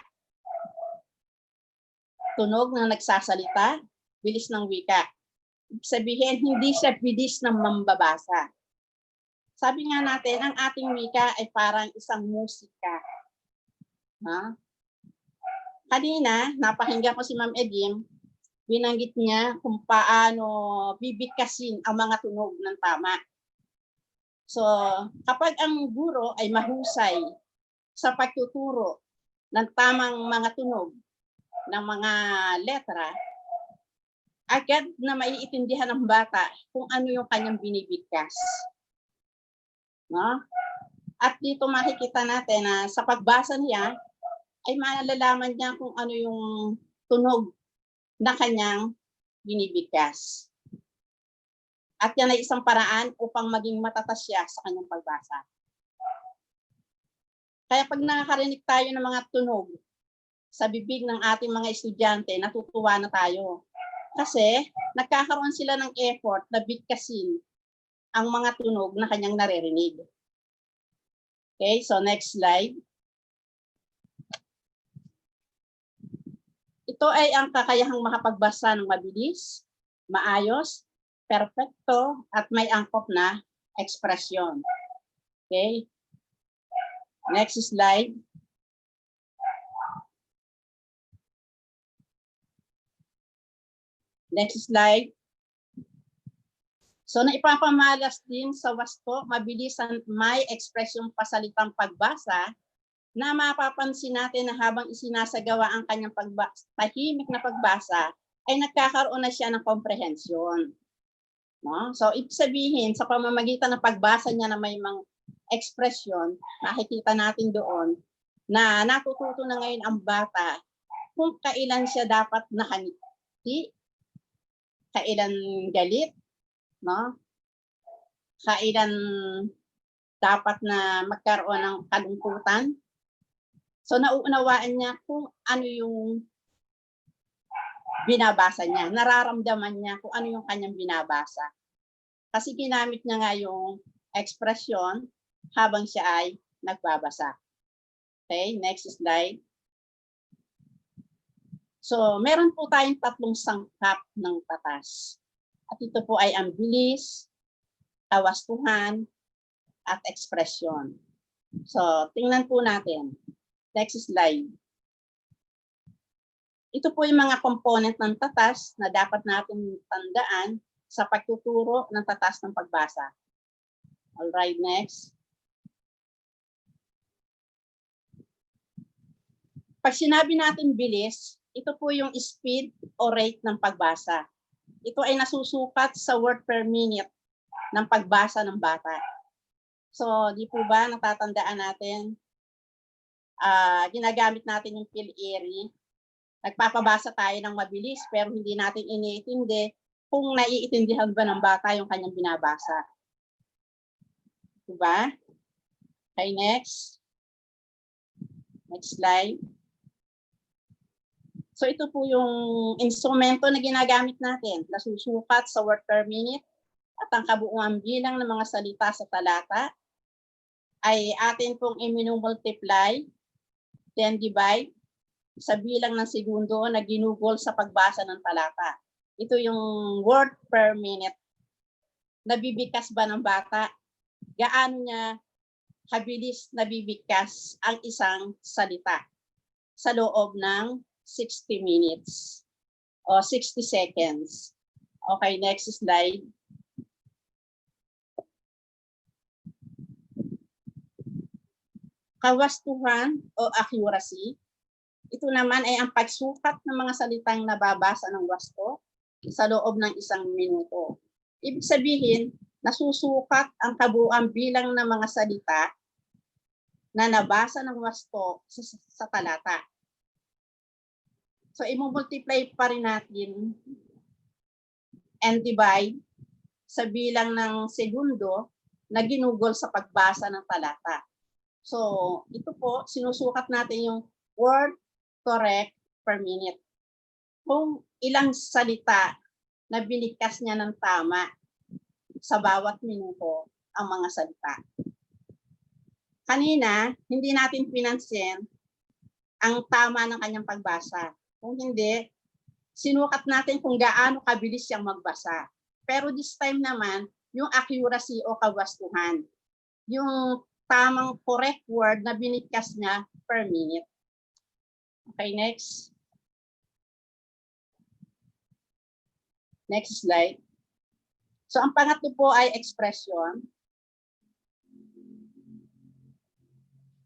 E: Tunog ng nagsasalita, bilis ng wika. Ibig sabihin, hindi siya bilis ng mambabasa. Sabi nga natin, ang ating wika ay parang isang musika. Ha? Kanina, napakinggan ko si Ma'am Edim, binanggit niya kung paano bibigkasin ang mga tunog ng tama. So, kapag ang guro ay mahusay sa pagtuturo ng tamang mga tunog ng mga letra, agad na maiintindihan ng bata kung ano yung kanyang binibigkas. No? At dito makikita natin na sa pagbasa niya, ay malalaman niya kung ano yung tunog na kanyang binibigkas. At yan ay isang paraan upang maging matatas siya sa kanyang pagbasa. Kaya pag nakakarinig tayo ng mga tunog sa bibig ng ating mga estudyante, natutuwa na tayo. Kasi nagkakaroon sila ng effort na bigkasin ang mga tunog na kanyang naririnig. Okay, so next slide. Ito ay ang kakayahang makapagbasa ng mabilis, maayos, perfecto, at may angkop na ekspresyon. Okay? Next slide. Next slide. So, naipapamalas din sa wasto, mabilis ang may ekspresyong pasalitang pagbasa na mapapansin natin na habang isinasagawa ang kanyang tahimik na pagbasa, ay nagkakaroon na siya ng komprehensyon. No? So, ibig sabihin, sa pamamagitan ng pagbasa niya na may mga ekspresyon, makikita natin doon na natututo na ngayon ang bata kung kailan siya dapat nakangiti, kailan galit, no? Kailan dapat na magkaroon ng kalungkutan. So, nauunawaan niya kung ano yung binabasa niya. Nararamdaman niya kung ano yung kanyang binabasa. Kasi ginamit niya nga yung ekspresyon habang siya ay nagbabasa. Okay, next slide. So, meron po tayong tatlong sangkap ng tatas. At ito po ay ang bilis, kawastuhan, at ekspresyon. So, tingnan po natin. Next slide. Ito po yung mga component ng tatas na dapat natin tandaan sa pagtuturo ng tatas ng pagbasa. Alright, next. Pag sinabi natin bilis, ito po yung speed o rate ng pagbasa. Ito ay nasusukat sa word per minute ng pagbasa ng bata. So, di po ba natatandaan natin, ginagamit natin yung PhilAery. Nagpapabasa tayo ng mabilis pero hindi natin iniintindi kung naiintindihan ba ng bata yung kanyang binabasa. Diba? Okay, next. Next slide. So ito po yung instrumento na ginagamit natin. Nasusukat sa word per minute at ang kabuuan bilang ng mga salita sa talata ay atin pong i-multiply, then divide sa bilang ng segundo na ginugol sa pagbasa ng talata. Ito yung word per minute. Nabibigkas ba ng bata? Gaano niya kabilis nabibigkas ang isang salita sa loob ng 60 minutes o 60 seconds. Okay, next slide. Kawastuhan o accuracy. Ito naman ay ang pagsukat ng mga salitang nababasa ng wasto sa loob ng 1 minuto. Ibig sabihin, nasusukat ang kabuuan bilang ng mga salita na nabasa ng wasto sa talata. So, i-multiply pa rin natin and divide sa bilang ng segundo na ginugol sa pagbasa ng talata. So, ito po, sinusukat natin yung word correct per minute. Kung ilang salita na binigkas niya ng tama sa bawat minuto ang mga salita. Kanina, hindi natin pinansin ang tama ng kanyang pagbasa. Kung hindi, sinukat natin kung gaano kabilis siyang magbasa. Pero this time naman, yung accuracy o kawastuhan. Yung tamang correct word na binigkas niya per minute. Okay, next. Next slide. So, ang pangatlo po ay expression.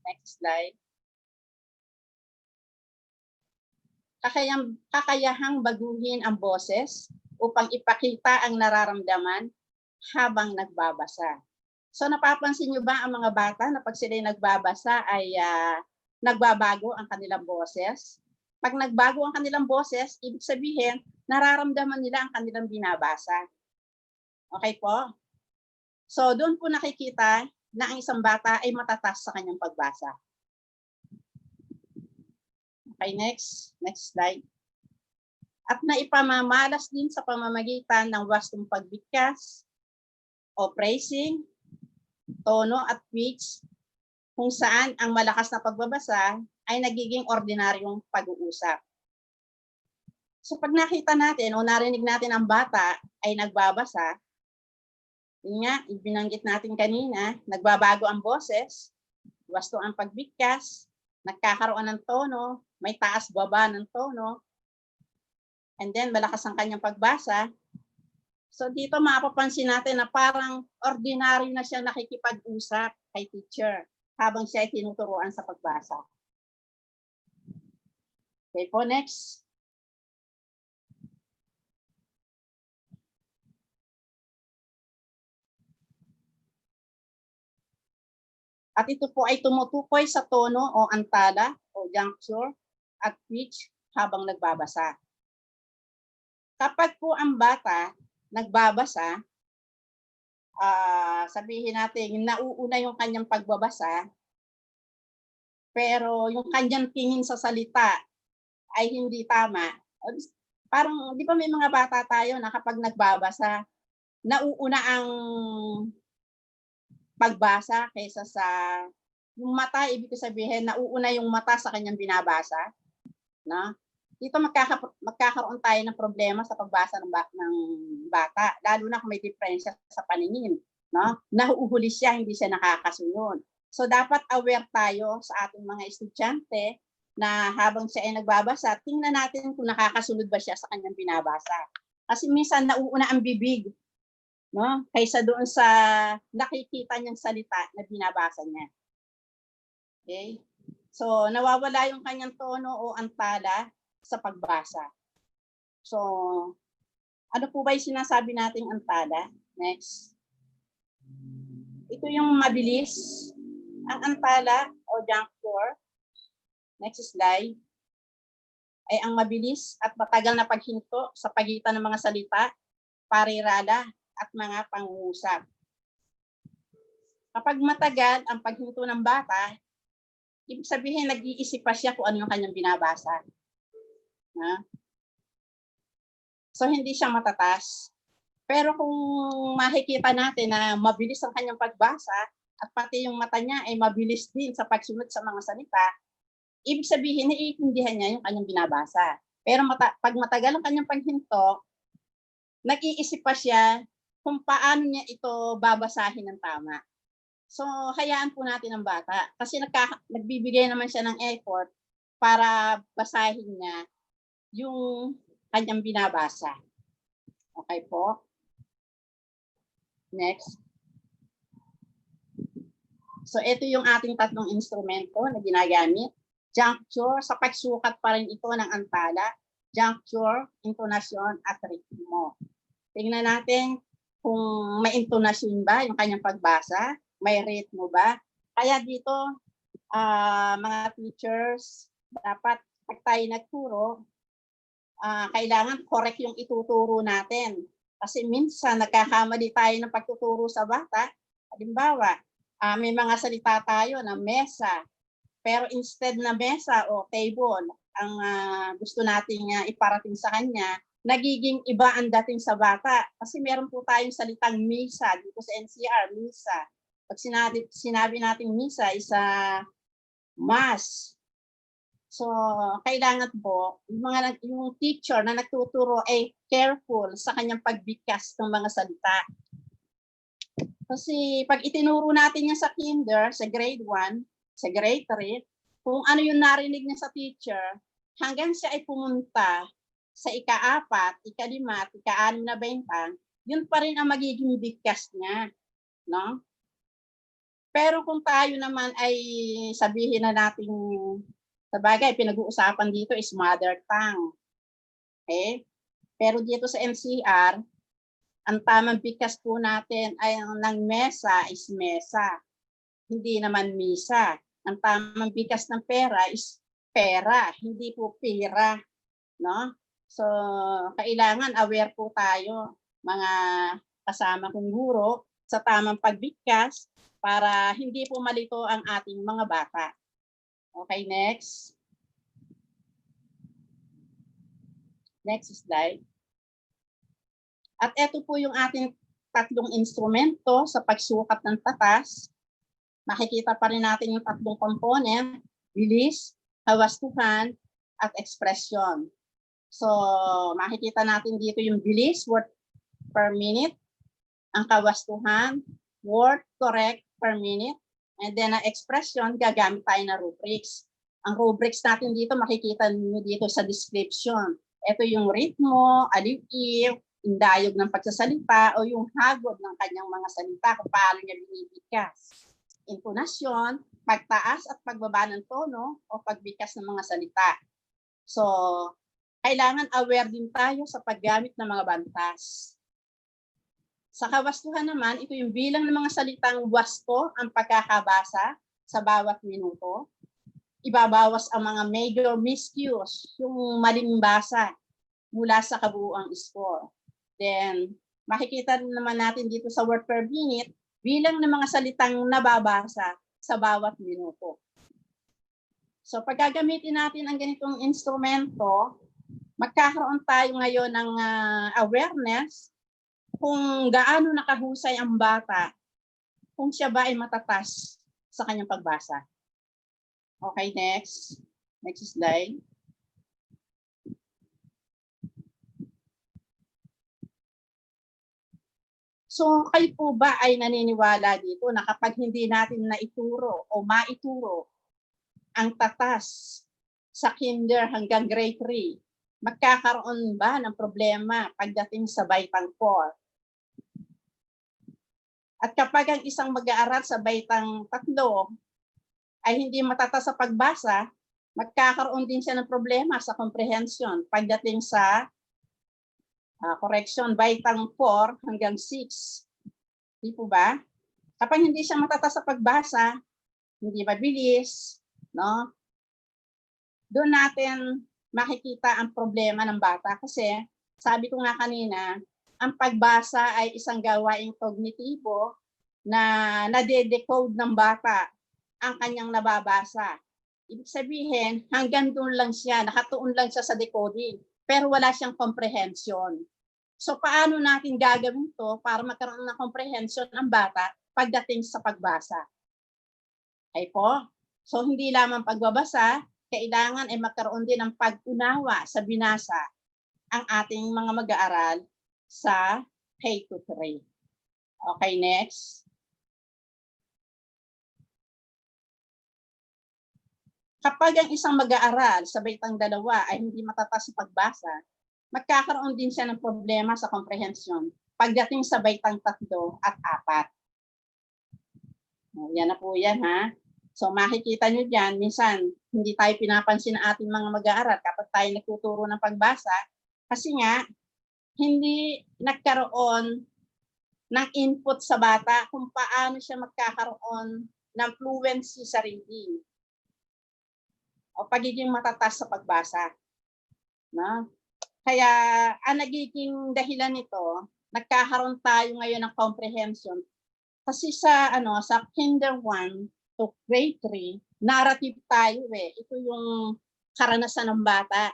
E: Next slide. Kakayahang baguhin ang boses upang ipakita ang nararamdaman habang nagbabasa. So, napapansin nyo ba ang mga bata na pag sila nagbabasa ay nagbabago ang kanilang boses? Pag nagbago ang kanilang boses, ibig sabihin, nararamdaman nila ang kanilang binabasa. Okay po? So, doon po nakikita na ang isang bata ay matatas sa kanyang pagbasa. Okay, next. Next slide. At naipamamalas din sa pamamagitan ng wastong pagbigkas o phrasing, tono at pitch, kung saan ang malakas na pagbabasa ay nagiging ordinaryong pag-uusap. So pag nakita natin o narinig natin ang bata ay nagbabasa, yun nga, ibinanggit natin kanina, nagbabago ang boses, wasto ang pagbigkas, nagkakaroon ng tono, may taas-baba ng tono, and then malakas ang kanyang pagbasa. So dito mapapansin natin na parang ordinary na siya nakikipag-usap kay teacher habang siya ay tinuturuan sa pagbasa. Okay po, next. At ito po ay tumutukoy sa tono o antala o juncture at pitch habang nagbabasa. Kapag po ang bata nagbabasa, sabihin natin, nauuna yung kanyang pagbabasa, pero yung kanyang tingin sa salita ay hindi tama. Parang, di ba may mga bata tayo na kapag nagbabasa, nauuna ang pagbasa kaysa sa yung mata, ibig sabihin, nauuna yung mata sa kanyang binabasa. No? dito magkakaroon tayo ng problema sa pagbasa ng bata, lalo na kung may diferensya sa paningin, no? Nahuhuli siya, hindi siya nakakasunod. So dapat aware tayo sa ating mga estudyante na habang siya ay nagbabasa, tingnan natin kung nakakasunod ba siya sa kanyang binabasa. Kasi minsan nauuna ang bibig, no? Kaysa doon sa nakikita niyang salita na binabasa niya. Okay? So nawawala yung kanyang tono o antala sa pagbasa. So ano po ba yung sinasabi nating antala? Next. Ito yung mabilis. Ang antala o juncture, next slide, ay ang mabilis at matagal na paghinto sa pagitan ng mga salita, parirala, at mga pangungusap. Kapag matagal ang paghinto ng bata, ibig sabihin nag-iisip pa siya kung ano yung kanyang binabasa. So hindi siya matatas. Pero kung makikita natin na mabilis ang kanyang pagbasa, at pati yung mata niya ay mabilis din sa pagsunod sa mga salita, ibig sabihin, naiintindihan niya yung kanyang binabasa. Pero pag matagal ang kanyang paghinto, nag-iisip pa siya kung paano niya ito babasahin ng tama. So, hayaan po natin ang bata. Kasi nagbibigay naman siya ng effort para basahin niya yung kanyang binabasa. Okay po? Next. So, ito yung ating tatlong instrumento na ginagamit. Juncture, sa pagsukat pa rin ito ng antala. Juncture, intonasyon, at ritmo. Tingnan natin kung may intonasyon ba yung kanyang pagbasa, may ritmo ba. Kaya dito, mga teachers, dapat pag tayo nagturo, kailangan correct yung ituturo natin. Kasi minsan nagkakamali tayo ng pagtuturo sa bata. Halimbawa, may mga salita tayo na mesa, pero instead na mesa o table, ang gusto nating iparating sa kanya, nagiging iba ang dating sa bata. Kasi meron po tayong salitang misa dito sa NCR, misa. Pag sinabi natin misa, is mass. So, kailangan po, yung teacher na nagtuturo ay careful sa kanyang pagbigkas ng mga salita. Kasi pag itinuro natin niya sa kinder, sa grade 1, sa grade 3, kung ano yung narinig niya sa teacher, hanggang siya ay pumunta sa ika-4, ika-5, ika-6 na bentang, yun pa rin ang magiging bigkas niya. No? Pero kung tayo naman ay sabihin na natin, sabagay, pinag-uusapan dito is mother tongue. Okay? Pero dito sa NCR, ang tamang bigkas po natin ay ng mesa is mesa. Hindi naman misa. Ang tamang bigkas ng pera is pera, hindi po pira. No? So, kailangan aware po tayo, mga kasama kong guro, sa tamang pagbigkas para hindi po malito ang ating mga bata. Okay, next. Next slide. At ito po yung ating tatlong instrumento sa pagsukat ng tatas. Makikita pa rin natin yung tatlong component, bilis, kawastuhan, at expression. So, makikita natin dito yung bilis, word per minute, ang kawastuhan, word correct per minute, and then ang expression, gagamit tayo na rubrics. Ang rubrics natin dito, makikita niyo dito sa description. Ito yung ritmo, aliw-iw, indayog ng pagsasalita o yung hagod ng kanyang mga salita kung paano niya binibigkas. Intonasyon, pagtaas at pagbaba ng tono o pagbigkas ng mga salita. So, kailangan aware din tayo sa paggamit ng mga bantas. Sa kawastuhan naman, ito yung bilang ng mga salitang wasto ang pagkakabasa sa bawat minuto. Ibabawas ang mga major miscues, yung maling basa mula sa kabuuang score. Then, makikita naman natin dito sa word per minute, bilang ng mga salitang nababasa sa bawat minuto. So, pag gagamitin natin ang ganitong instrumento, magkakaroon tayo ngayon ng awareness kung gaano nakahusay ang bata, kung siya ba ay matatas sa kanyang pagbasa. Okay, next. Next slide. So kayo po ba ay naniniwala dito na kapag hindi natin naituro o maituro ang tatas sa kinder hanggang grade 3, magkakaroon ba ng problema pagdating sa baitang 4? At kapag ang isang mag-aaral sa baitang 3 ay hindi matatas sa pagbasa, magkakaroon din siya ng problema sa comprehension pagdating sa correction, baitang 4 hanggang 6. Di po ba? Kapag hindi siya matatas sa pagbasa, hindi mabilis, no? Doon natin makikita ang problema ng bata kasi sabi ko nga kanina, ang pagbasa ay isang gawaing kognitibo na nade-decode ng bata ang kanyang nababasa. Ibig sabihin, hanggang doon lang siya, nakatuon lang siya sa decoding, pero wala siyang comprehension. So paano natin gagawin to para magkaroon ng comprehension ang bata pagdating sa pagbasa? Ay po, so hindi lamang pagbabasa, kailangan ay magkaroon din ng pag-unawa sa binasa ang ating mga mag-aaral sa K-3. Okay, next. Kapag ang isang mag-aaral sa baitang 2 ay hindi matatas sa pagbasa, magkakaroon din siya ng problema sa comprehension pagdating sa baitang 3 at 4. Yan na po yan, ha? So makikita nyo dyan, minsan hindi tayo pinapansin ng ating mga mag-aaral kapag tayo nagtuturo ng pagbasa kasi nga hindi nagkaroon ng input sa bata kung paano siya magkakaroon ng fluency sa reading o pagiging matatas sa pagbasa. No? Kaya ang nagiging dahilan nito, nagkakaroon tayo ngayon ng comprehension kasi sa sa kinder 1 to grade 3, narrative tayo eh. Ito yung karanasan ng bata.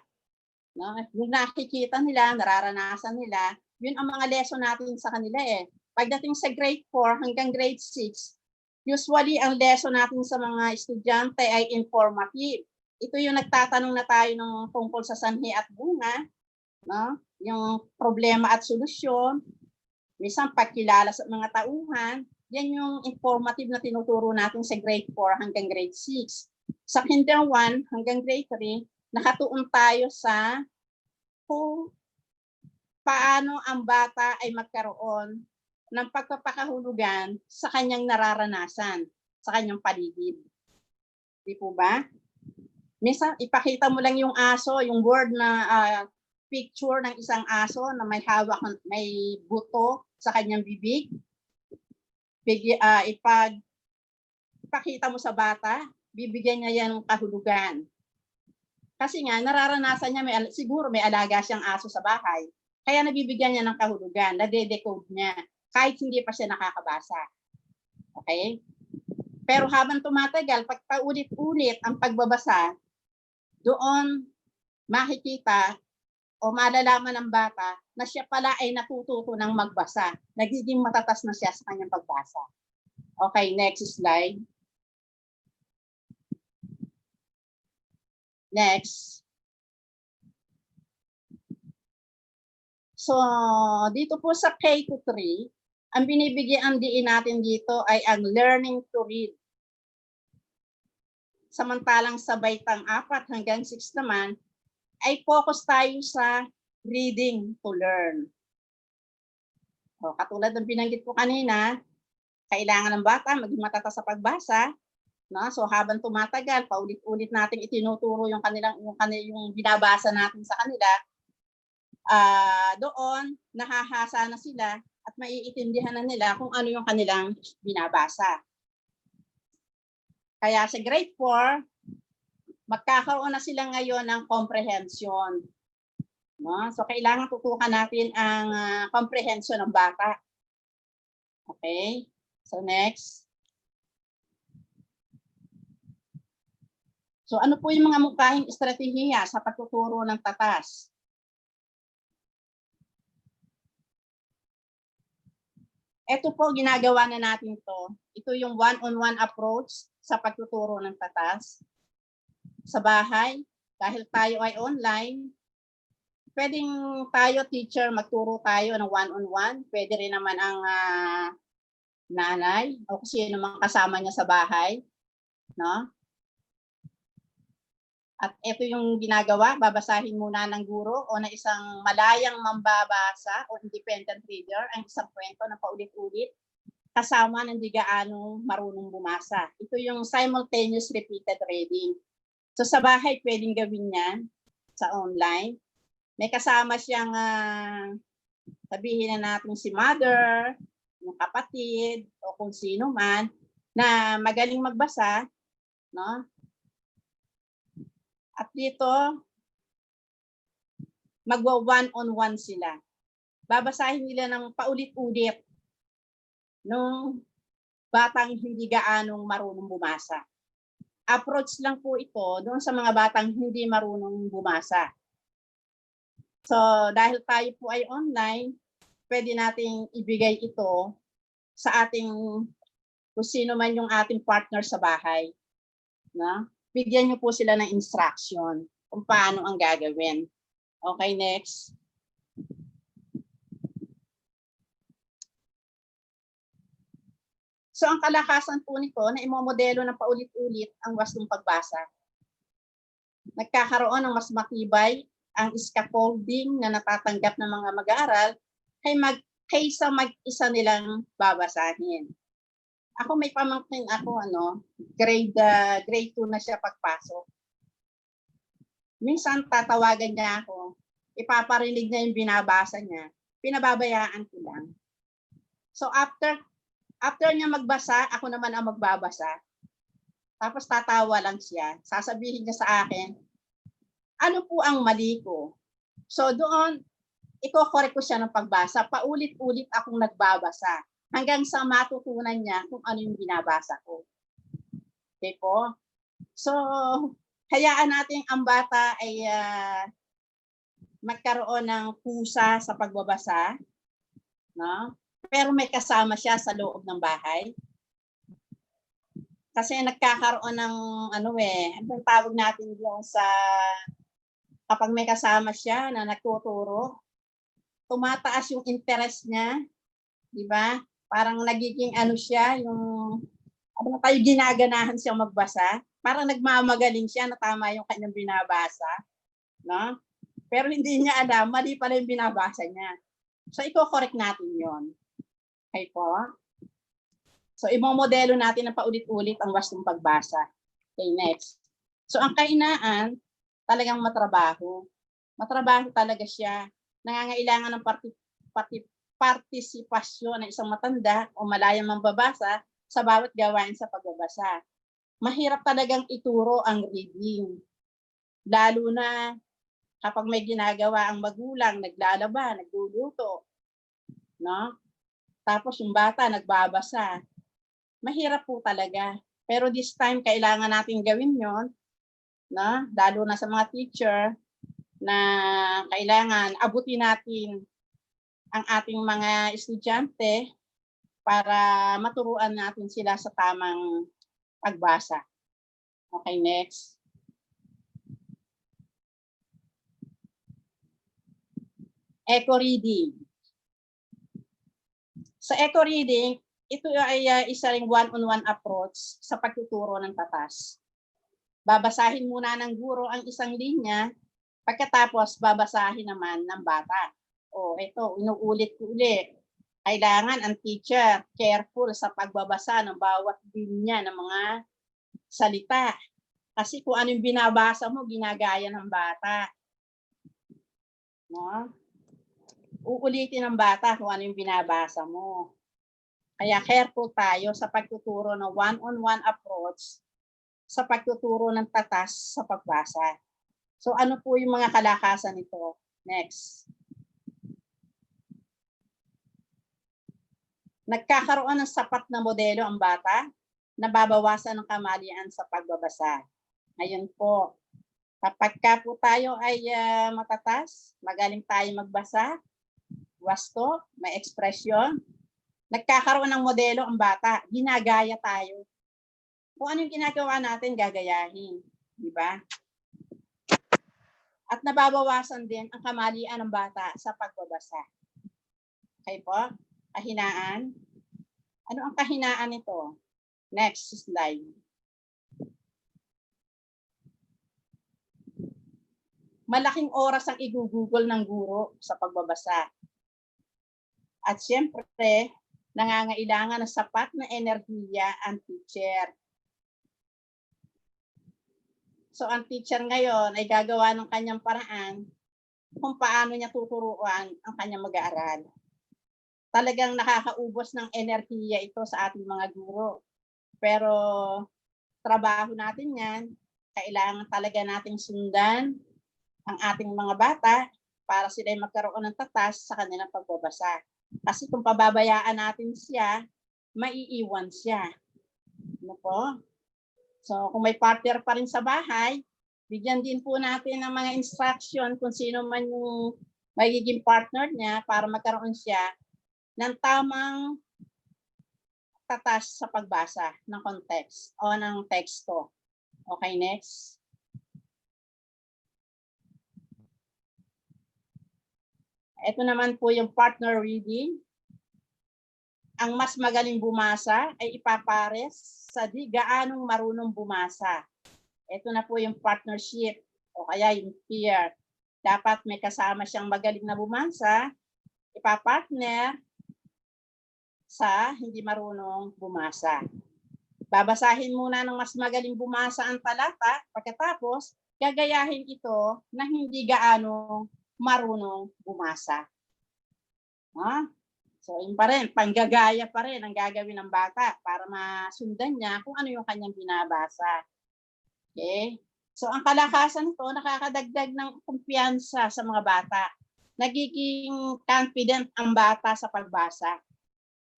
E: No? Yung nakikita nila, nararanasan nila, yun ang mga lesson natin sa kanila eh. Pagdating sa grade 4 hanggang grade 6, usually ang lesson natin sa mga estudyante ay informative. Ito yung nagtatanong na tayo ng tungkol sa sanhi at bunga, no? Yung problema at solusyon, minsan pagkilala sa mga tauhan, yan yung informative na tinuturo natin sa grade 4 hanggang grade 6. Sa kinder 1 hanggang grade 3, nakatuon tayo sa kung paano ang bata ay magkaroon ng pagpapakahulugan sa kanyang nararanasan, sa kanyang paligid. Di po ba? Minsan, ipakita mo lang yung aso, yung word na picture ng isang aso na may hawak, may buto sa kanyang bibig. Ipakita mo sa bata, bibigyan niya yan ng kahulugan. Kasi nga, nararanasan niya, siguro may alaga siyang aso sa bahay. Kaya nabibigyan niya ng kahulugan, nade-decode niya, kahit hindi pa siya nakakabasa. Okay? Pero habang tumatagal, pag paulit-ulit ang pagbabasa, doon makikita o malalaman ng bata na siya pala ay natututo ng magbasa. Nagiging matatas na siya sa kanyang pagbasa. Okay, next slide. Next. So, dito po sa K-3, ang binibigyan diin natin dito ay ang learning to read. Samantalang sa baitang 4 hanggang 6 naman, ay focus tayo sa reading to learn. O, katulad ng binanggit ko kanina, kailangan ng bata maging matatas sa pagbasa. No? So habang tumatagal, paulit-ulit natin itinuturo yung binabasa natin sa kanila, doon nahahasa na sila at maiintindihan na nila kung ano yung kanilang binabasa. Kaya sa grade 4, magkakaroon na sila ngayon ng comprehension. No? So kailangan tutukan natin ang comprehension ng bata. Okay? So next. So ano po yung mga mukahing estratehiya sa pagtuturo ng tatas? Ito po, ginagawa na natin to. Ito yung one-on-one approach sa pagtuturo ng tatas. Sa bahay, dahil tayo ay online, pwedeng tayo, teacher, magturo tayo ng one-on-one. Pwede rin naman ang nanay o kung sino mang kasama niya sa bahay. No? At ito yung ginagawa, babasahin muna ng guro o na isang malayang mambabasa o independent reader ang isang kwento na paulit-ulit kasama ng di gaanong marunong bumasa. Ito yung simultaneous repeated reading. So sa bahay, pwedeng gawin yan sa online. May kasama siyang sabihin na natin si mother, yung kapatid, o kung sino man na magaling magbasa, no? At dito, magwa one-on-one sila. Babasahin nila ng paulit-ulit nung batang hindi gaanong marunong bumasa. Approach lang po ito doon sa mga batang hindi marunong bumasa. So, dahil tayo po ay online, pwede nating ibigay ito sa ating, kung sino man yung ating partner sa bahay. No? Bigyan niyo po sila ng instruction kung paano ang gagawin. Okay, next. So, ang kalakasan po nito na imomodelo ng paulit-ulit ang wastong pagbasa. Nagkakaroon ng mas matibay ang scaffolding na natatanggap ng mga mag-aaral kaysa mag-isa nilang babasahin. Ako may pamangkin ako, grade 2 na siya pagpasok. Minsan tatawagan niya ako, ipaparinig niya yung binabasa niya, pinababayaan ko lang. So after niya magbasa, ako naman ang magbabasa. Tapos tatawa lang siya, sasabihin niya sa akin, ano po ang mali ko? So doon, iko-correct ko siya ng pagbasa, paulit-ulit akong nagbabasa. Hanggang sa matutunan niya kung ano yung binabasa ko. Okay po? So, hayaan natin ang bata ay magkaroon ng pusa sa pagbabasa. No? Pero may kasama siya sa loob ng bahay. Kasi nagkakaroon ng, anong tawag natin doon sa, kapag may kasama siya na nagtuturo, tumataas yung interest niya. Di ba? Parang nagiging siya, yung ginaganahan siya magbasa. Parang nagmamagaling siya na tama yung kanyang binabasa. No? Pero hindi niya alam, mali pala yung binabasa niya. So, iko-correct natin yon. Okay po? So, imomodelo natin ng paulit-ulit ang wastong pagbasa. Okay, next. So, ang kainaan, talagang matrabaho. Matrabaho talaga siya. Nangangailangan ng partisipasyon ng isang matanda o malayang mambabasa sa bawat gawain sa pagbabasa. Mahirap talagang ituro ang reading. Lalo na kapag may ginagawa ang magulang, naglalaba, nagluluto. No? Tapos yung bata nagbabasa. Mahirap po talaga. Pero this time, kailangan natin gawin yon, no? Lalo na sa mga teacher na kailangan abutin natin ang ating mga estudyante para maturuan natin sila sa tamang pagbasa. Okay, next. Echo reading. Sa echo reading, ito ay isa ring one-on-one approach sa pagtuturo ng tatas. Babasahin muna ng guro ang isang linya, pagkatapos babasahin naman ng bata. Ito, inuulit ko ulit. Kailangan ang teacher careful sa pagbabasa ng bawat linya ng mga salita. Kasi kung ano yung binabasa mo, ginagaya ng bata. No? Uulitin ng bata kung ano yung binabasa mo. Kaya careful tayo sa pagtuturo ng one-on-one approach sa pagtuturo ng tatas sa pagbasa. So ano po yung mga kalakasan nito? Next. Nagkakaroon ng sapat na modelo ang bata, nababawasan ng kamalian sa pagbabasa. Ngayon po, kapag po tayo ay matatas, magaling tayo magbasa, wasto, may ekspresyon, nagkakaroon ng modelo ang bata, ginagaya tayo. Kung ano yung ginagawa natin, gagayahin. Di ba? At nababawasan din ang kamalian ng bata sa pagbabasa. Okay po? Kahinaan. Ano ang kahinaan nito? Next slide. Malaking oras ang igugugol ng guro sa pagbabasa. At siyempre, nangangailangan ng sapat na enerhiya ang teacher. So ang teacher ngayon ay gagawa ng kanyang paraan kung paano niya tuturuan ang kanyang mag-aaral. Talagang nakakaubos ng enerhiya ito sa ating mga guro. Pero trabaho natin yan, kailangan talaga nating sundan ang ating mga bata para sila ay magkaroon ng tatas sa kanilang pagbabasa. Kasi kung pababayaan natin siya, maiiwan siya. Ano po? So kung may partner pa rin sa bahay, bigyan din po natin ng mga instruction kung sino man yung magiging partner niya para magkaroon siya ng tamang tatas sa pagbasa ng context o ng teksto. Okay, next. Ito naman po yung partner reading. Ang mas magaling bumasa ay ipapares sa di gaanong marunong bumasa. Ito na po yung partnership o kaya yung peer. Dapat may kasama siyang magaling na bumasa, ipapartner sa hindi marunong bumasa. Babasahin muna ng mas magaling bumasa ang talata, pagkatapos gagayahin ito na hindi gaano marunong bumasa. So yun pa rin, panggagaya pa rin ang gagawin ng bata para masundan niya kung ano yung kanyang binabasa. Okay? So ang kalakasan nito, nakakadagdag ng kumpiyansa sa mga bata. Nagiging confident ang bata sa pagbasa.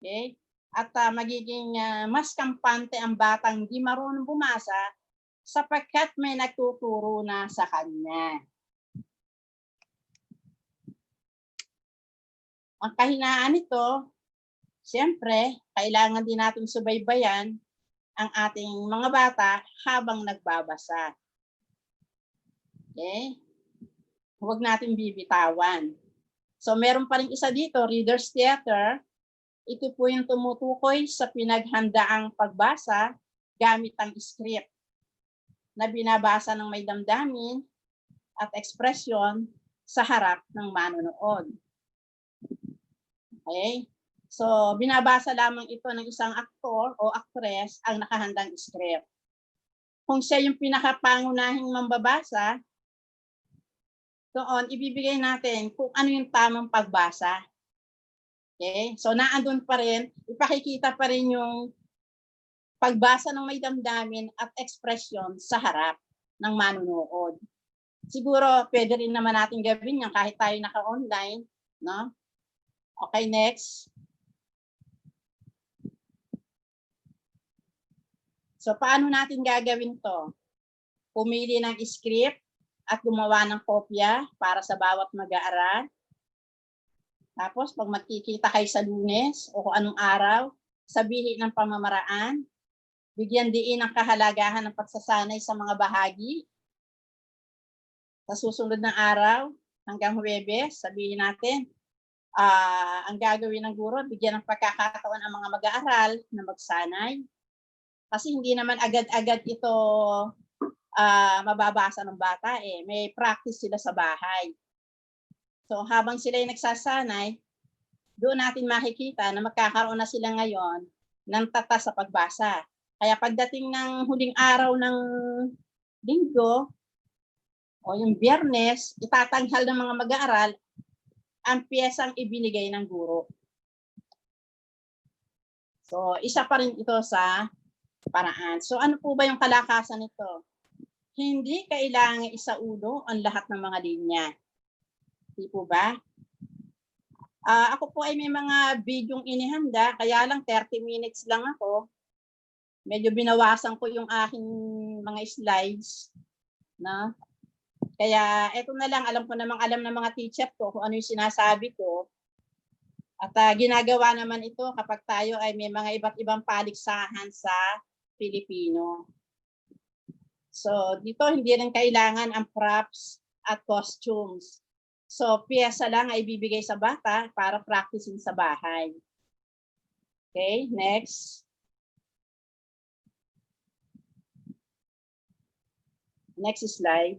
E: Okay? At magiging mas kampante ang batang hindi marunong bumasa sapagkat may nagtuturo na sa kanya. Ang kahinaan nito, siyempre, kailangan din natin subaybayan ang ating mga bata habang nagbabasa. Okay? Huwag natin bibitawan. So meron pa rin isa dito, Reader's Theater. Ito po yung tumutukoy sa pinaghandaang pagbasa gamit ang script na binabasa ng may damdamin at ekspresyon sa harap ng manonood. Okay? So, binabasa lamang ito ng isang aktor o actress ang nakahandang script. Kung siya yung pinakapangunahing mambabasa, doon ibibigay natin kung ano yung tamang pagbasa. Okay? So, naandun pa rin, ipakikita pa rin yung pagbasa ng may damdamin at ekspresyon sa harap ng manonood. Siguro, pwede rin naman natin gawin yan kahit tayo naka-online, no? Okay, next. So, paano natin gagawin to? Pumili ng script at gumawa ng kopya para sa bawat mag-aaral. Tapos, pag magkikita kayo sa Lunes o kung anong araw, sabihin ng pamamaraan, bigyan diin ang kahalagahan ng pagsasanay sa mga bahagi. Sa susunod na araw, hanggang Huwebes, sabihin natin, ang gagawin ng guro, bigyan ng pagkakataon ang mga mag-aaral na magsanay. Kasi hindi naman agad-agad ito mababasa ng bata. May practice sila sa bahay. So habang sila ay nagsasanay, doon natin makikita na magkakaroon na sila ngayon ng tatas sa pagbasa. Kaya pagdating ng huling araw ng linggo o yung Biyernes, itatanghal ng mga mag-aaral ang piyesang ibinigay ng guro. So, isa pa rin ito sa paraan. So, ano po ba yung kalakasan nito? Hindi kailangan isaulo ang lahat ng mga linya. Di po ba? Ako po ay may mga bidyong inihanda, kaya lang 30 minutes lang ako. Medyo binawasan ko yung aking mga slides. No? Kaya eto na lang, alam ng mga teacher ko kung ano yung sinasabi ko. At ginagawa naman ito kapag tayo ay may mga iba't ibang paligsahan sa Filipino. So dito hindi rin kailangan ang props at costumes. So, piyesa lang ay ibibigay sa bata para practicing sa bahay. Okay, next. Next slide.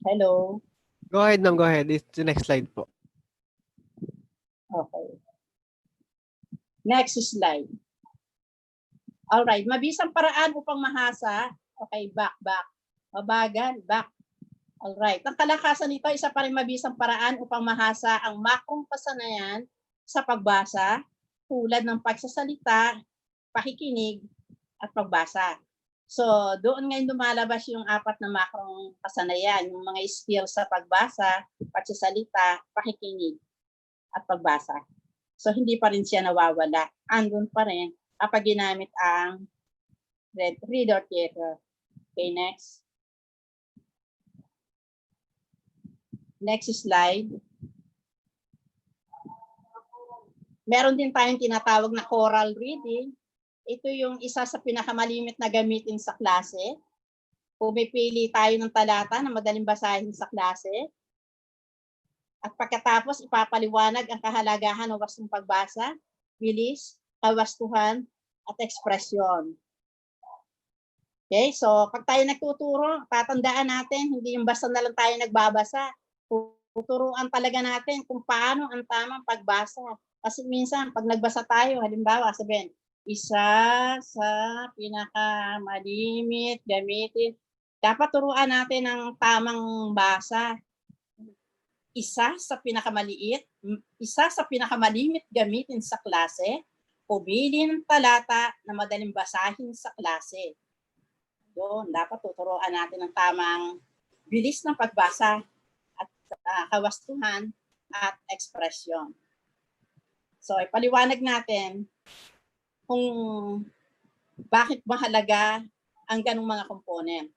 E: Hello.
C: Go ahead, ma'am. Go ahead. It's the next slide po.
E: Okay. Next slide. All right, mabisang paraan upang mahasa. Okay, back. Mabagan, back. All right. Ang kalakasan nito, isa pa rin mabisang paraan upang mahasa ang makrong pasanayan sa pagbasa, tulad ng pagsasalita, pakikinig, at pagbasa. So, doon ngayon lumalabas yung 4 na makrong kasanayan, yung mga skills sa pagbasa, pagsasalita, pakikinig, at pagbasa. So, hindi pa rin siya nawawala. Andun pa rin kapag ginamit ang read or theater. Okay, next. Next slide. Meron din tayong tinatawag na choral reading. Ito yung isa sa pinakamalimit na gamitin sa klase. Pumipili tayo ng talata na madaling basahin sa klase. At pagkatapos, ipapaliwanag ang kahalagahan ng wastong pagbasa, bilis, kawastuhan, at ekspresyon. Okay, so pag tayo nagtuturo, tatandaan natin, hindi yung basta na lang tayo nagbabasa. Tuturuan talaga natin kung paano ang tamang pagbasa. Kasi minsan, pag nagbasa tayo, halimbawa, sabihin, isa sa pinakamalimit gamitin. Dapat turuan natin ang tamang basa. Isa sa pinakamalimit gamitin sa klase, pumili ng talata na madaling basahin sa klase. Doon, dapat tuturuan natin ang tamang bilis ng pagbasa at kawastuhan at ekspresyon. So, ipaliwanag natin kung bakit mahalaga ang ganung mga component.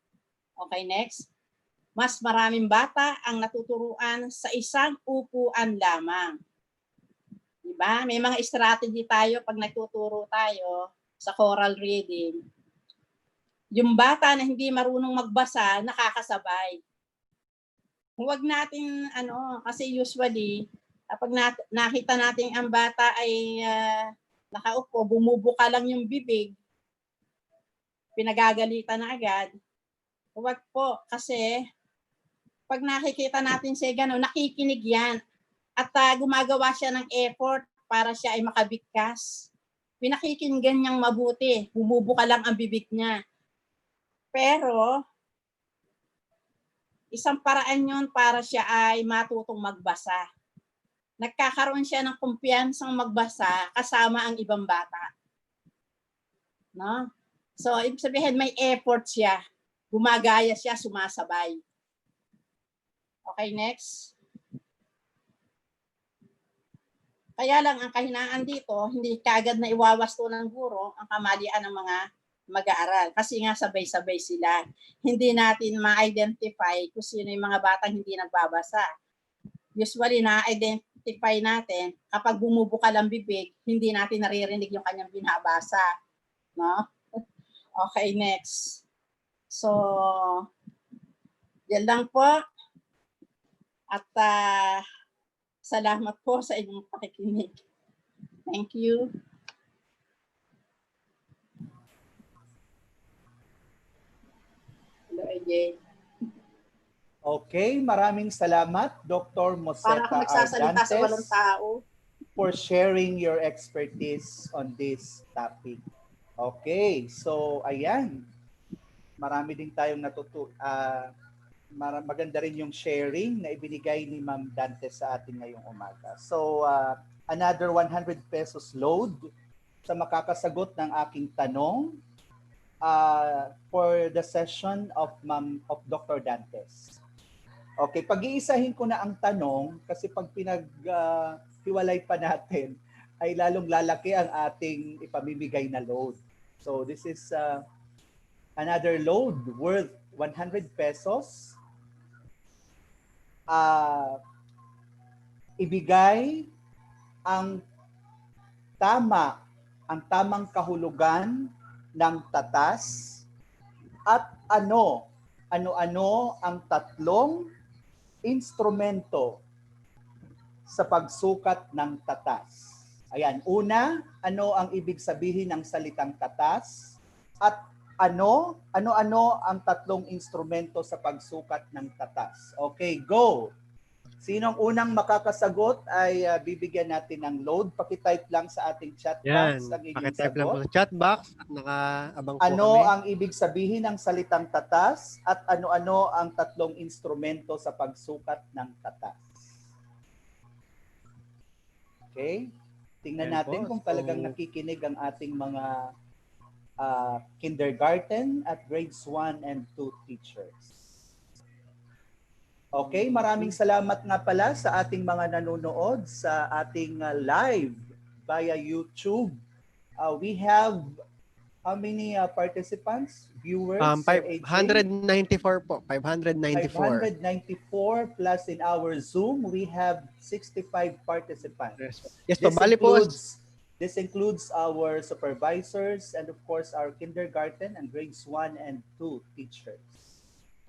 E: Okay, next. Mas maraming bata ang natuturuan sa isang upuan lamang. Diba? May mga strategy tayo pag nagtuturo tayo sa choral reading. Yung bata na hindi marunong magbasa, nakakasabay. Huwag natin, kasi usually, kapag nakita natin ang bata ay nakaupo, bumubuka lang yung bibig, pinagagalitan na agad. Huwag po, kasi pag nakikita natin siya gano'n, nakikinig yan. At gumagawa siya ng effort para siya ay makabigkas. Pinakikinggan niyang mabuti, bumubuka lang ang bibig niya. Pero, isang paraan yun para siya ay matutong magbasa. Nagkakaroon siya ng kumpiyansang magbasa kasama ang ibang bata. No? So, ibig sabihin may effort siya. Gumagaya siya, sumasabay. Okay, next. Kaya lang, ang kahinaan dito, hindi kagad na iwawasto ng guro ang kamalian ng mga mag-aaral. Kasi nga sabay-sabay sila. Hindi natin ma-identify kung sino yung mga batang hindi nagbabasa. Usually, na-identify natin kapag bumubuka lang bibig, hindi natin naririnig yung kanyang binabasa. No? Okay, next. So, yan lang po. At salamat po sa inyong pakikinig. Thank you. Hello, AJ.
F: Okay, maraming salamat, Dr.
E: Para
F: Moseta
E: ako nagsasalita sa walang
F: Ardantes,
E: tao.
F: for sharing your expertise on this topic. Okay, so ayan. Marami din tayong maganda rin yung sharing na ibinigay ni Ma'am Dantes sa atin ngayong umaga. So, another 100 pesos load sa makakasagot ng aking tanong for the session of Dr. Dantes. Okay, pag-iisahin ko na ang tanong kasi pag pinaghiwalay pa natin ay lalong lalaki ang ating ipamimigay na load. So this is another load worth 100 pesos. Ibigay ang tamang kahulugan ng tatas? At ano-ano ang tatlong instrumento sa pagsukat ng tatas? Ayan, una, ano ang ibig sabihin ng salitang tatas? At ano-ano ang tatlong instrumento sa pagsukat ng tatas? Okay, go! Sinong unang makakasagot ay bibigyan natin ng load. Pakitype lang sa ating chat box ang inyong
C: Pakitype lang po
F: sagot.
C: sa chat box at nakaabang po
F: Ano
C: kami.
F: ang ibig sabihin ng salitang tatas at ano-ano ang tatlong instrumento sa pagsukat ng tatas? Okay? Tingnan
C: Ayan
F: natin
C: po.
F: kung talagang nakikinig ang ating mga kindergarten at grades 1 and 2 teachers. Okay, maraming salamat nga pala sa ating mga nanonood sa ating live via YouTube. We have how many participants, viewers, Sir AJ?
C: 594 po. 594.
F: 594 plus in our Zoom, we have 65 participants.
C: Yes po, bali po.
F: This includes our supervisors and of course our kindergarten and grades 1 and 2 teachers.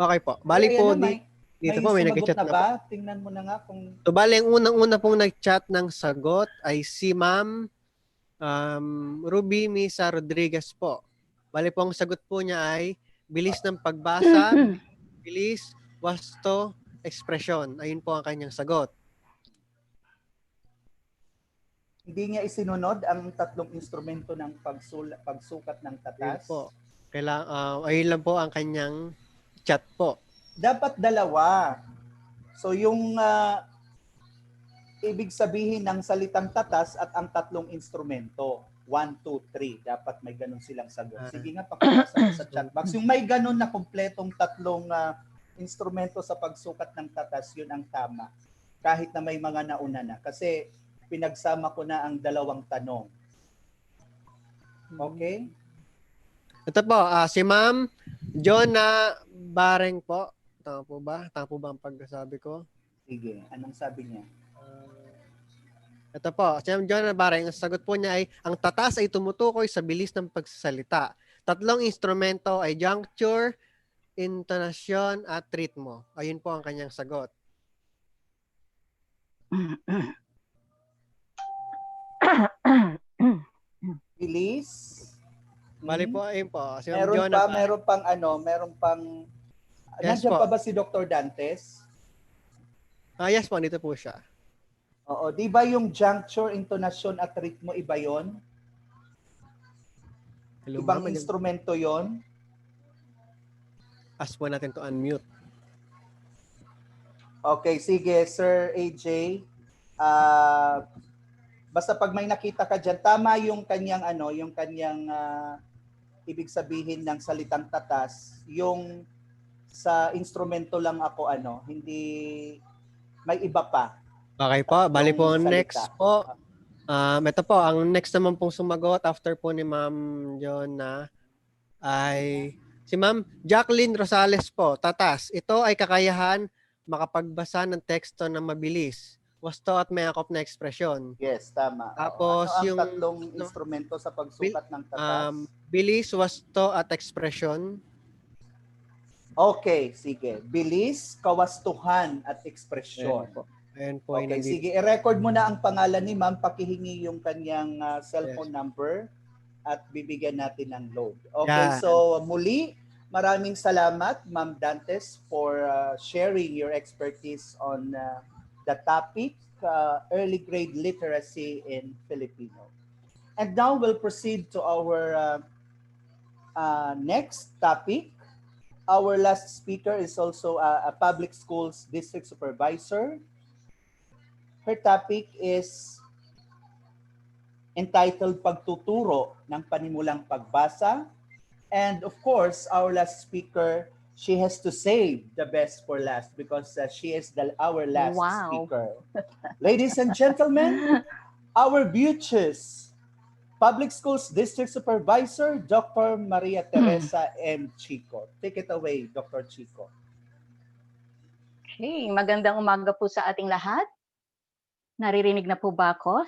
C: Okay po. Bali po, dito po may
F: nag-chat
C: na
F: ba?
C: po.
F: Tingnan mo na nga kung...
C: So, bali, ang unang-una pong nag-chat ng sagot ay si Ma'am Ruby Misa Rodriguez po. Bali po, ang sagot po niya ay bilis ng pagbasa, bilis, wasto, ekspresyon. Ayun po ang kanyang sagot.
F: Hindi niya isinunod ang tatlong instrumento ng pagsukat ng tatas.
C: Ayun po. Ayun lang po ang kanyang chat po.
F: Dapat dalawa. So yung ibig sabihin ng salitang tatas at ang tatlong instrumento. 1, 2, 3. Dapat may ganun silang sagot. Sige nga, pakibasa mo sa chat box. Yung may ganun na kompletong tatlong instrumento sa pagsukat ng tatas, yun ang tama. Kahit na may mga nauna na. Kasi pinagsama ko na ang dalawang tanong. Okay?
C: Ito po, si Ma'am Jonah Bareng po. Tama po ba? Tama po ba ang pagkasabi ko?
F: Sige, anong sabi niya?
C: Ito po, si Ma'am Jonah Bareng, ang sagot po niya ay, ang tatas ay tumutukoy sa bilis ng pagsasalita. Tatlong instrumento ay juncture, intonasyon, at ritmo. Ayun po ang kanyang sagot.
F: Bilis.
C: Bali po, ayun po. Si
F: Meron pang
C: yes
F: nandiyan
C: po.
F: pa ba si Dr. Dantes?
C: Yes po, dito po siya.
F: Oo, di ba yung juncture, intonasyon at ritmo iba yon?
C: Hello,
F: Ibang
C: ma'am.
F: instrumento yon?
C: Ask po natin to unmute.
F: Okay, sige, Sir AJ. Basta pag may nakita ka dyan, tama yung kanyang ibig sabihin ng salitang tatas, yung sa instrumento lang ako hindi may iba pa.
C: Okay po, bali po
F: salita.
C: next po. Ito po, ang next naman pong sumagot after po ni Ma'am Jonah ay si Ma'am Jacqueline Rosales po. Tatas, ito ay kakayahan makapagbasa ng teksto na mabilis. Wasto at may akop na ekspresyon.
F: Yes, tama.
C: Tapos
F: ano ang
C: yung
F: tatlong instrumento sa pagsukat ng tatas?
C: Bilis, wasto at ekspresyon.
F: Okay, sige. Bilis, kawastuhan at ekspresyon.
C: Ayan po.
F: Okay, sige. I-record mo na ang pangalan ni Ma'am. Pakihingi yung kanyang cellphone number at bibigyan natin ng load. Okay, so muli, maraming salamat, Ma'am Dantes, for sharing your expertise on the topic, early grade literacy in Filipino. And now we'll proceed to our next topic. Our last speaker is also a public schools district supervisor. Her topic is entitled Pagtuturo ng Panimulang Pagbasa. And of course, our last speaker, she has to save the best for last because she is our last speaker. Ladies and gentlemen, our beauteous Public Schools District Supervisor, Dr. Maria Teresa M. Chico. Take it away, Dr. Chico.
M: Okay, magandang umaga po sa ating lahat. Naririnig na po ba ako?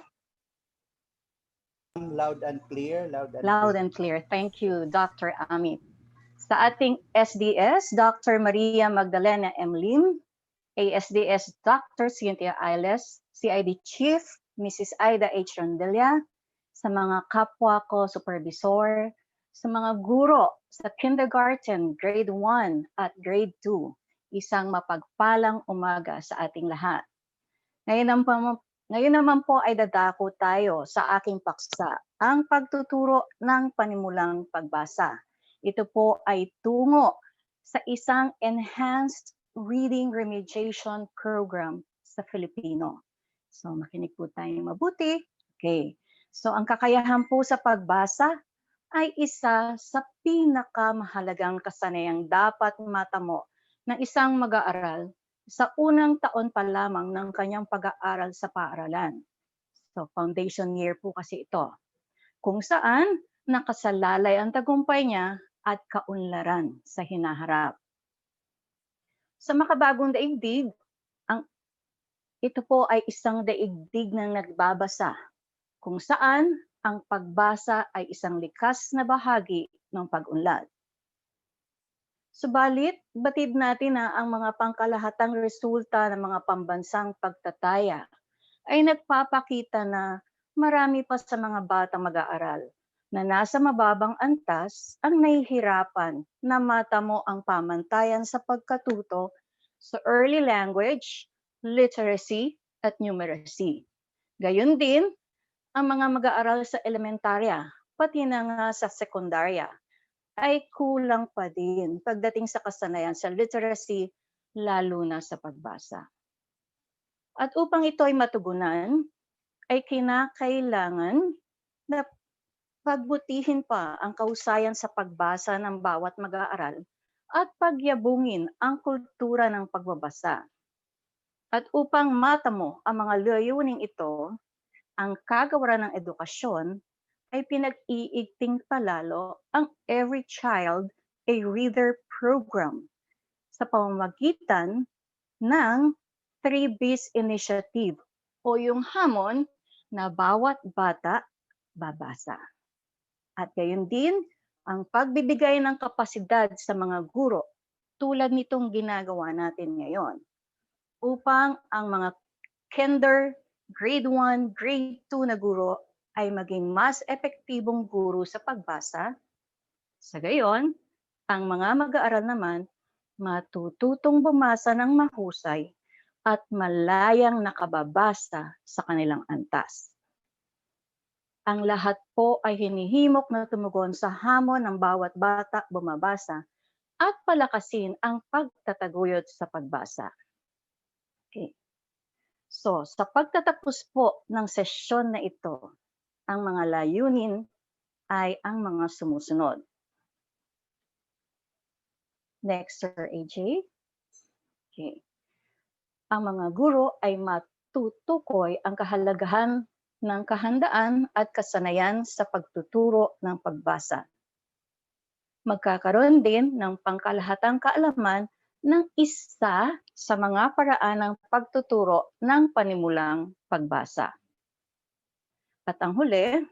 F: Loud and clear,
M: Loud and clear. Thank you, Dr. Amit. Sa ating SDS, Dr. Maria Magdalena M. Lim, ASDS Dr. Cynthia Ailes, CID Chief Mrs. Aida H. Rondelia, sa mga kapwa ko supervisor, sa mga guro sa kindergarten, grade 1 at grade 2, isang mapagpalang umaga sa ating lahat. Ngayon naman po ay dadako tayo sa aking paksa, ang pagtuturo ng panimulang pagbasa. Ito po ay tungo sa isang enhanced reading remediation program sa Filipino. So makinig po tayo mabuti. Okay. So ang kakayahan po sa pagbasa ay isa sa pinakamahalagang kasanayang dapat matamo ng isang mag-aaral sa unang taon pa lamang ng kanyang pag-aaral sa paaralan. So, foundation year po kasi ito. Kung saan nakasalalay ang tagumpay niya at kaunlaran sa hinaharap. Sa makabagong daigdig, ito po ay isang daigdig ng nagbabasa, kung saan ang pagbasa ay isang likas na bahagi ng pag-unlad. Subalit, batid natin na ang mga pangkalahatang resulta ng mga pambansang pagtataya ay nagpapakita na marami pa sa mga batang mag-aaral na nasa mababang antas ang nahihirapan na matamo ang pamantayan sa pagkatuto sa early language, literacy, at numeracy. Gayon din, ang mga mag-aaral sa elementarya, pati na nga sa sekundarya, ay kulang pa din pagdating sa kasanayan sa literacy, lalo na sa pagbasa. At upang ito ay matugunan, ay kinakailangan na pagbutihin pa ang kausayan sa pagbasa ng bawat mag-aaral at pagyabungin ang kultura ng pagbabasa. At upang matamo ang mga layuning ito, ang kagawaran ng edukasyon ay pinag-iigting palalo ang Every Child a Reader program sa pamamagitan ng 3Bs Initiative o yung hamon na bawat bata babasa. At gayon din, ang pagbibigay ng kapasidad sa mga guro tulad nitong ginagawa natin ngayon upang ang mga kinder, grade 1, grade 2 na guro ay maging mas epektibong guro sa pagbasa. Sa gayon, ang mga mag-aaral naman matututong bumasa ng mahusay at malayang nakababasa sa kanilang antas. Ang lahat po ay hinihimok na tumugon sa hamon ng bawat bata bumabasa at palakasin ang pagtataguyod sa pagbasa. Okay. So, sa pagtatapos po ng sesyon na ito, ang mga layunin ay ang mga sumusunod. Next, Sir AJ. Okay. Ang mga guro ay matutukoy ang kahalagahan ng kahandaan at kasanayan sa pagtuturo ng pagbasa. Magkakaroon din ng pangkalahatang kaalaman ng isa sa mga paraan ng pagtuturo ng panimulang pagbasa. At ang huli,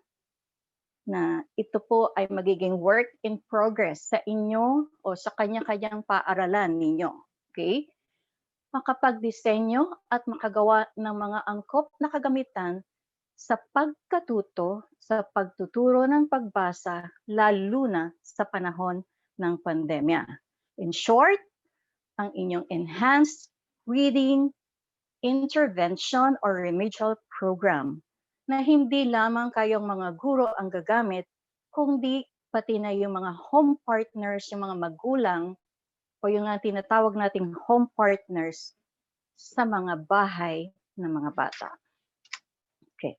M: na ito po ay magiging work in progress sa inyo o sa kanya-kanyang paaralan ninyo. Okay? Makapagdisenyo at makagawa ng mga angkop na kagamitan sa pagkatuto sa pagtuturo ng pagbasa, lalo na sa panahon ng pandemya. In short, ang inyong enhanced reading intervention or remedial program na hindi lamang kayong mga guro ang gagamit, kundi pati na yung mga home partners, yung mga magulang, o yung tinatawag nating home partners sa mga bahay ng mga bata. Okay.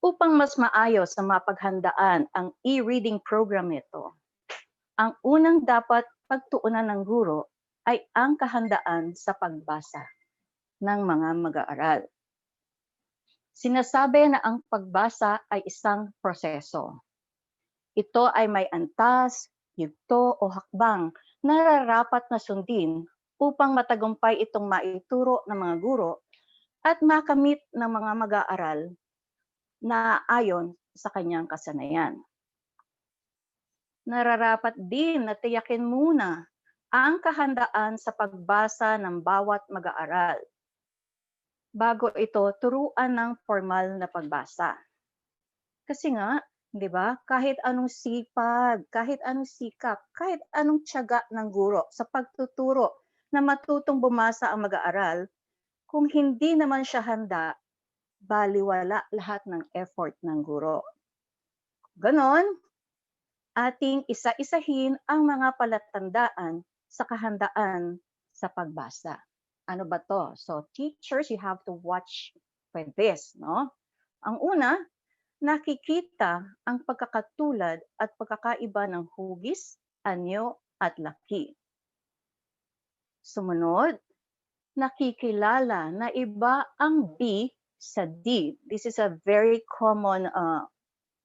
M: Upang mas maayos na mapaghandaan ang e-reading program nito, ang unang dapat pagtuunan ng guro ay ang kahandaan sa pagbasa ng mga mag-aaral. Sinasabi na ang pagbasa ay isang proseso. Ito ay may antas, yugto o hakbang na nararapat na sundin upang matagumpay itong maituro ng mga guro at makamit ng mga mag-aaral na ayon sa kanyang kasanayan. Nararapat din na tiyakin muna ang kahandaan sa pagbasa ng bawat mag-aaral bago ito turuan ng formal na pagbasa. Kasi nga, di ba, kahit anong sipag, kahit anong sikap, kahit anong tiyaga ng guro sa pagtuturo na matutong bumasa ang mag-aaral, kung hindi naman siya handa, baliwala lahat ng effort ng guro. Ganon, ating isa-isahin ang mga palatandaan sa kahandaan sa pagbasa. Ano ba to? So teachers, you have to watch for this, no? Ang una, nakikita ang pagkakatulad at pagkakaiba ng hugis, anyo at laki. Sumunod, nakikilala na iba ang B sa D. This is a very common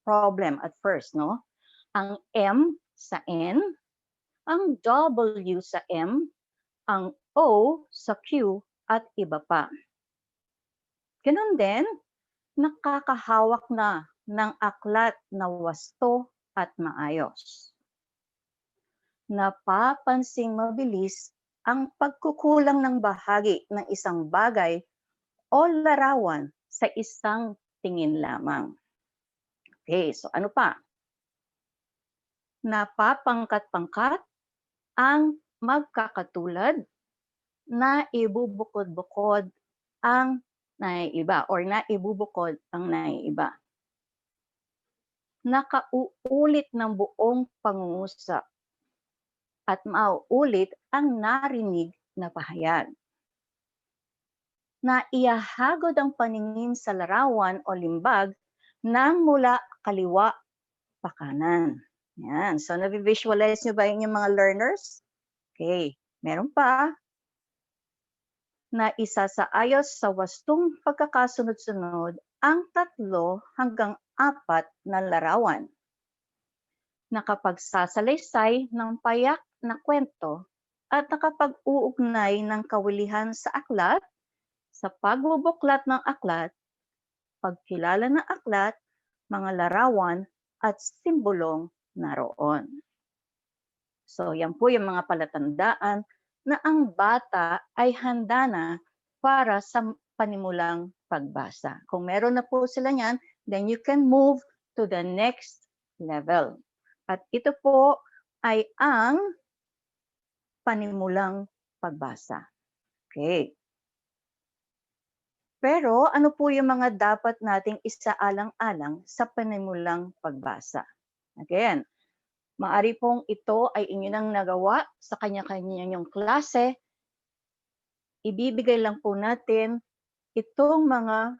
M: problem at first, no? Ang M sa N, ang W sa M, ang O sa Q at iba pa. Ganun din, nakakahawak na ng aklat na wasto at maayos. Napapansing mabilis ang pagkukulang ng bahagi ng isang bagay o larawan sa isang tingin lamang. Okay, so ano pa? Napapangkat-pangkat ang magkakatulad na ibubukod-bukod ang naiiba or naibubukod ang naiiba. Nakauulit ng buong pangungusap at mauulit ang narinig na pahayag. Naihahagod ang paningin sa larawan o limbag nang mula kaliwa pa kanan. Yan. So, nabivisualize nyo ba yung mga learners? Okay. Meron pa na isa sa ayos sa wastong pagkakasunod-sunod ang 3 hanggang 4 na larawan. Nakapagsasalaysay ng payak na kwento at nakapag-uugnay ng kawilihan sa aklat, sa pagbubuklat ng aklat, pagkilala ng aklat, mga larawan at simbolong naroon. So yan po yung mga palatandaan na ang bata ay handa na para sa panimulang pagbasa. Kung meron na po sila niyan, then you can move to the next level. At ito po ay ang panimulang pagbasa. Okay. Pero ano po yung mga dapat nating isaalang-alang sa panimulang pagbasa? Again, maari pong ito ay inyo nang nagawa sa kanya-kanyang klase. Ibibigay lang po natin itong mga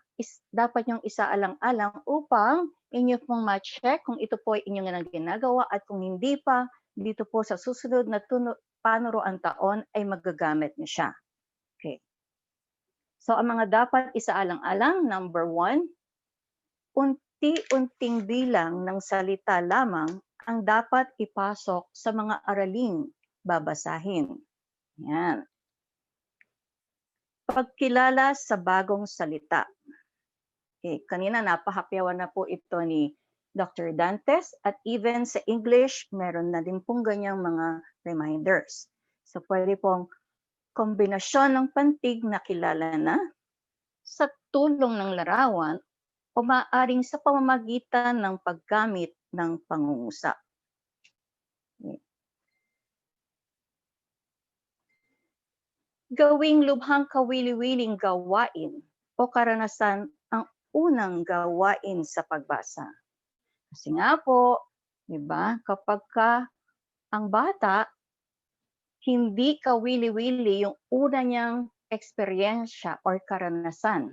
M: dapat niyong isaalang-alang upang inyo pong ma-check kung ito po ay inyong nang ginagawa at kung hindi pa, dito po sa susunod na panuruan taon ay magagamit niyo siya. Okay. So ang mga dapat isaalang-alang, number 1, unti-unting bilang ng salita lamang ang dapat ipasok sa mga araling babasahin. Yan. Pagkilala sa bagong salita. Okay, kanina napahapyawan na po ito ni Dr. Dantes at even sa English, meron na din pong ganyang mga reminders. So pwede pong kombinasyon ng pantig na kilala na sa tulong ng larawan o maaaring sa pamamagitan ng paggamit ng pangungusap. Gawing lubhang kawili-wiling gawain o karanasan ang unang gawain sa pagbasa. Kasi nga po, di ba, kapag ang bata hindi kawili-wili yung una niyang eksperyensya or karanasan,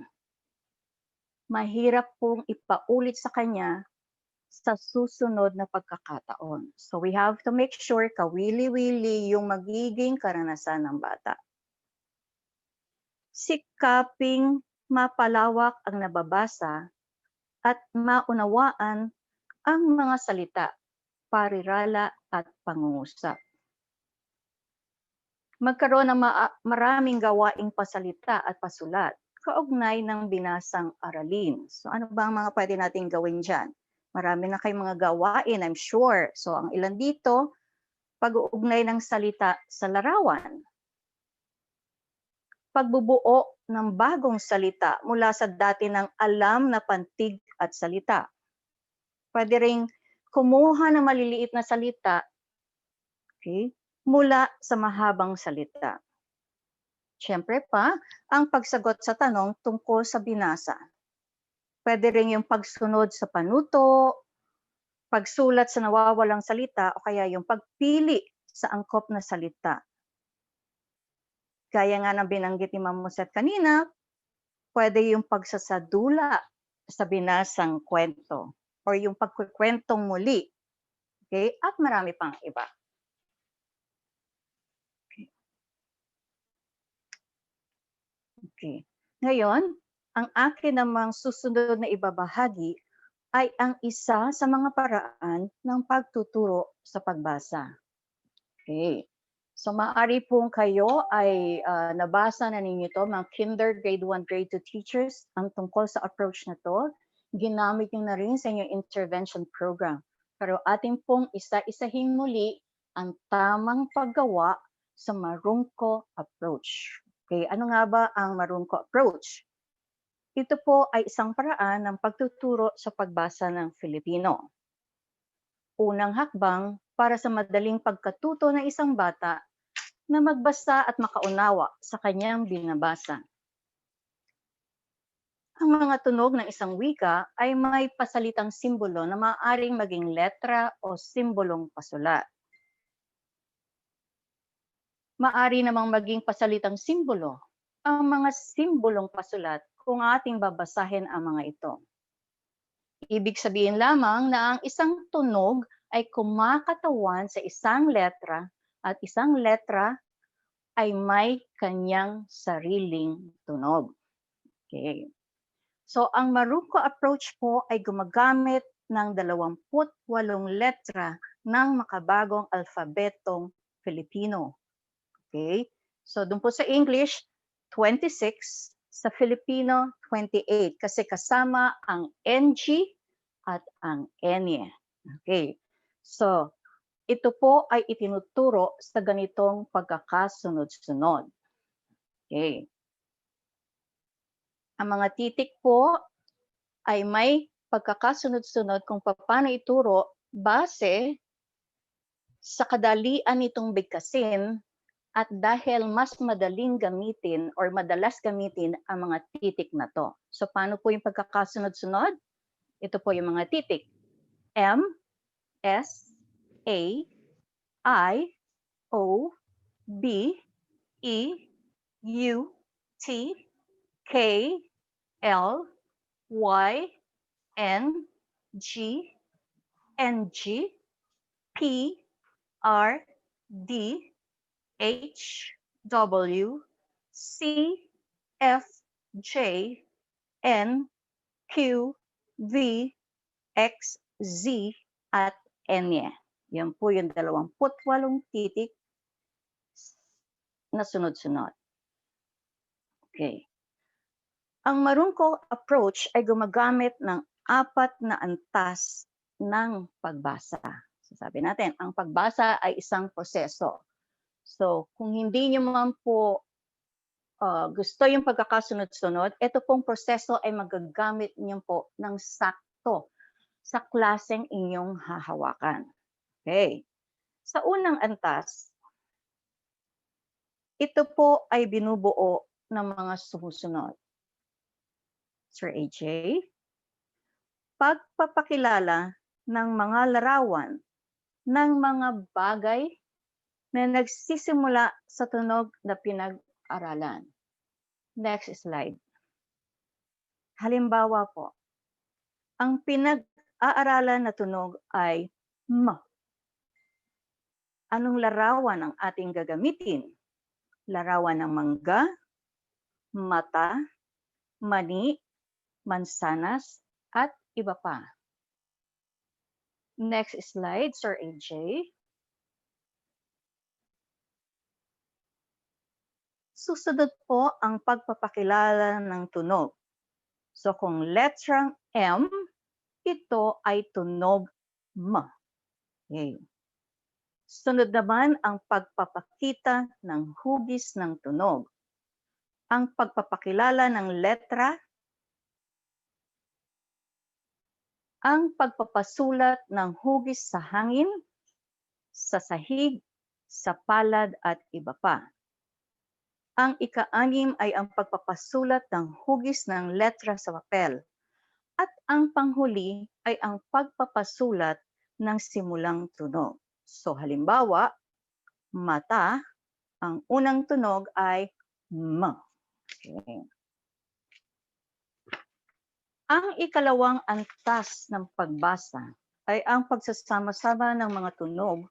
M: mahirap pong ipaulit sa kanya sa susunod na pagkakataon. So we have to make sure kawili-wili yung magiging karanasan ng bata. Sikaping mapalawak ang nababasa at maunawaan ang mga salita, parirala at pangungusap. Magkaroon ng maraming gawaing pasalita at pasulat. kaugnay ng binasang aralin. So ano ba ang mga pwede nating gawin dyan? Marami na kayong mga gawain, I'm sure. So ang ilan dito, pag-uugnay ng salita sa larawan. Pagbubuo ng bagong salita mula sa dati ng alam na pantig at salita. Pwede ring kumuha ng maliliit na salita, okay, mula sa mahabang salita. Siyempre pa, ang pagsagot sa tanong tungkol sa binasa. Pwede rin yung pagsunod sa panuto, pagsulat sa nawawalang salita, o kaya yung pagpili sa angkop na salita. Gaya nga ng binanggit ni Ma'am Muset kanina, pwede yung pagsasadula sa binasang kwento or yung pagkukwentong muli. Okay? At marami pang iba. Okay. Ngayon, ang akin namang susunod na ibabahagi ay ang isa sa mga paraan ng pagtuturo sa pagbasa. Okay. So maaari pong kayo ay nabasa na ninyo ito, mga kinder, grade 1, grade 2 teachers, ang tungkol sa approach na to. Ginamit nyo na rin sa inyong intervention program. Pero ating pong isa-isahin muli ang tamang paggawa sa marungko approach. Okay, ano nga ba ang marungko approach? Ito po ay isang paraan ng pagtuturo sa pagbasa ng Filipino. Unang hakbang para sa madaling pagkatuto ng isang bata na magbasa at makaunawa sa kanyang binabasa. Ang mga tunog ng isang wika ay may pasalitang simbolo na maaaring maging letra o simbolong pasulat. Maari namang maging pasalitang simbolo ang mga simbolong pasulat kung ating babasahin ang mga ito. Ibig sabihin lamang na ang isang tunog ay kumakatawan sa isang letra at isang letra ay may kanyang sariling tunog. Okay. So ang marungko approach po ay gumagamit ng 28 letra ng makabagong alfabetong Filipino. Okay? So doon po sa English, 26, sa Filipino, 28 kasi kasama ang NG at ang ENY. Okay. So ito po ay itinuturo sa ganitong pagkakasunod-sunod. Okay. Ang mga titik po ay may pagkakasunod-sunod kung paano ituro base sa kadalian nitong bigkasin at dahil mas madaling gamitin or madalas gamitin ang mga titik na to. So paano po yung pagkakasunod-sunod? Ito po yung mga titik. M, S, A, I, O, B, E, U, T, K, L, Y, N, G, N, G, P, R, D, H, W, C, F, J, N, Q, V, X, Z, at N. Yan po yung 28 titik na sunod-sunod. Okay. Ang marungko approach ay gumagamit ng 4 na antas ng pagbasa. So sabi natin, ang pagbasa ay isang proseso. So kung hindi nyo man po gusto yung pagkakasunod-sunod, ito pong proseso ay magagamit nyo po ng sakto sa klaseng inyong hahawakan. Okay. Sa unang antas, ito po ay binubuo ng mga sumusunod. Sir AJ, pagpapakilala ng mga larawan ng mga bagay na nagsisimula sa tunog na pinag-aralan. Next slide. Halimbawa po, ang pinag-aaralan na tunog ay M. Anong larawan ang ating gagamitin? Larawan ng mangga, mata, mani, mansanas, at iba pa. Next slide, Sir AJ. Susunod po ang pagpapakilala ng tunog. So kung letrang M, ito ay tunog M. Okay. Sunod naman ang pagpapakita ng hugis ng tunog. Ang pagpapakilala ng letra, ang pagpapasulat ng hugis sa hangin, sa sahig, sa palad at iba pa. Ang ika-anim ay ang pagpapasulat ng hugis ng letra sa papel. At ang panghuli ay ang pagpapasulat ng simulang tunog. So halimbawa, mata, ang unang tunog ay M. Okay. Ang ikalawang antas ng pagbasa ay ang pagsasama-sama ng mga tunog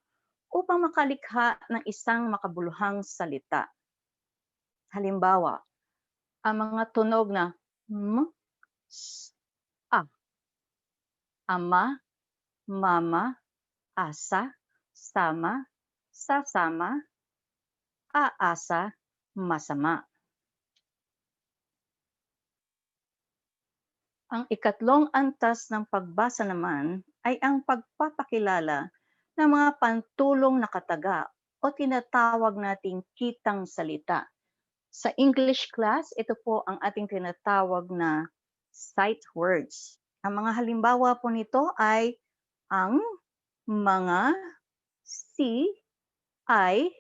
M: upang makalikha ng isang makabuluhang salita. Halimbawa, ang mga tunog na M, S, A, ama, mama, asa, sama, sasama, aasa, masama. Ang ikatlong antas ng pagbasa naman ay ang pagpapakilala ng mga pantulong na kataga o tinatawag nating kitang salita. Sa English class, ito po ang ating tinatawag na sight words. Ang mga halimbawa po nito ay ang, mga, si, ay,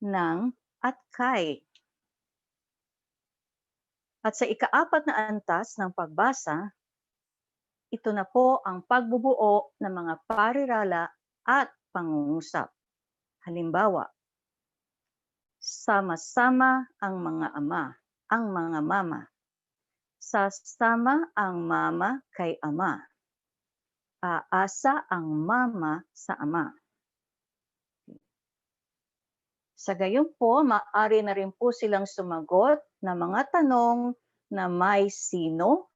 M: ng, at kay. At sa ikaapat na antas ng pagbasa, ito na po ang pagbubuo ng mga parirala at pangungusap. Halimbawa, sama-sama ang mga ama, ang mga mama. Sasama ang mama kay ama. Aasa ang mama sa ama. Sa gayon po, maaari na rin po silang sumagot ng mga tanong na may sino,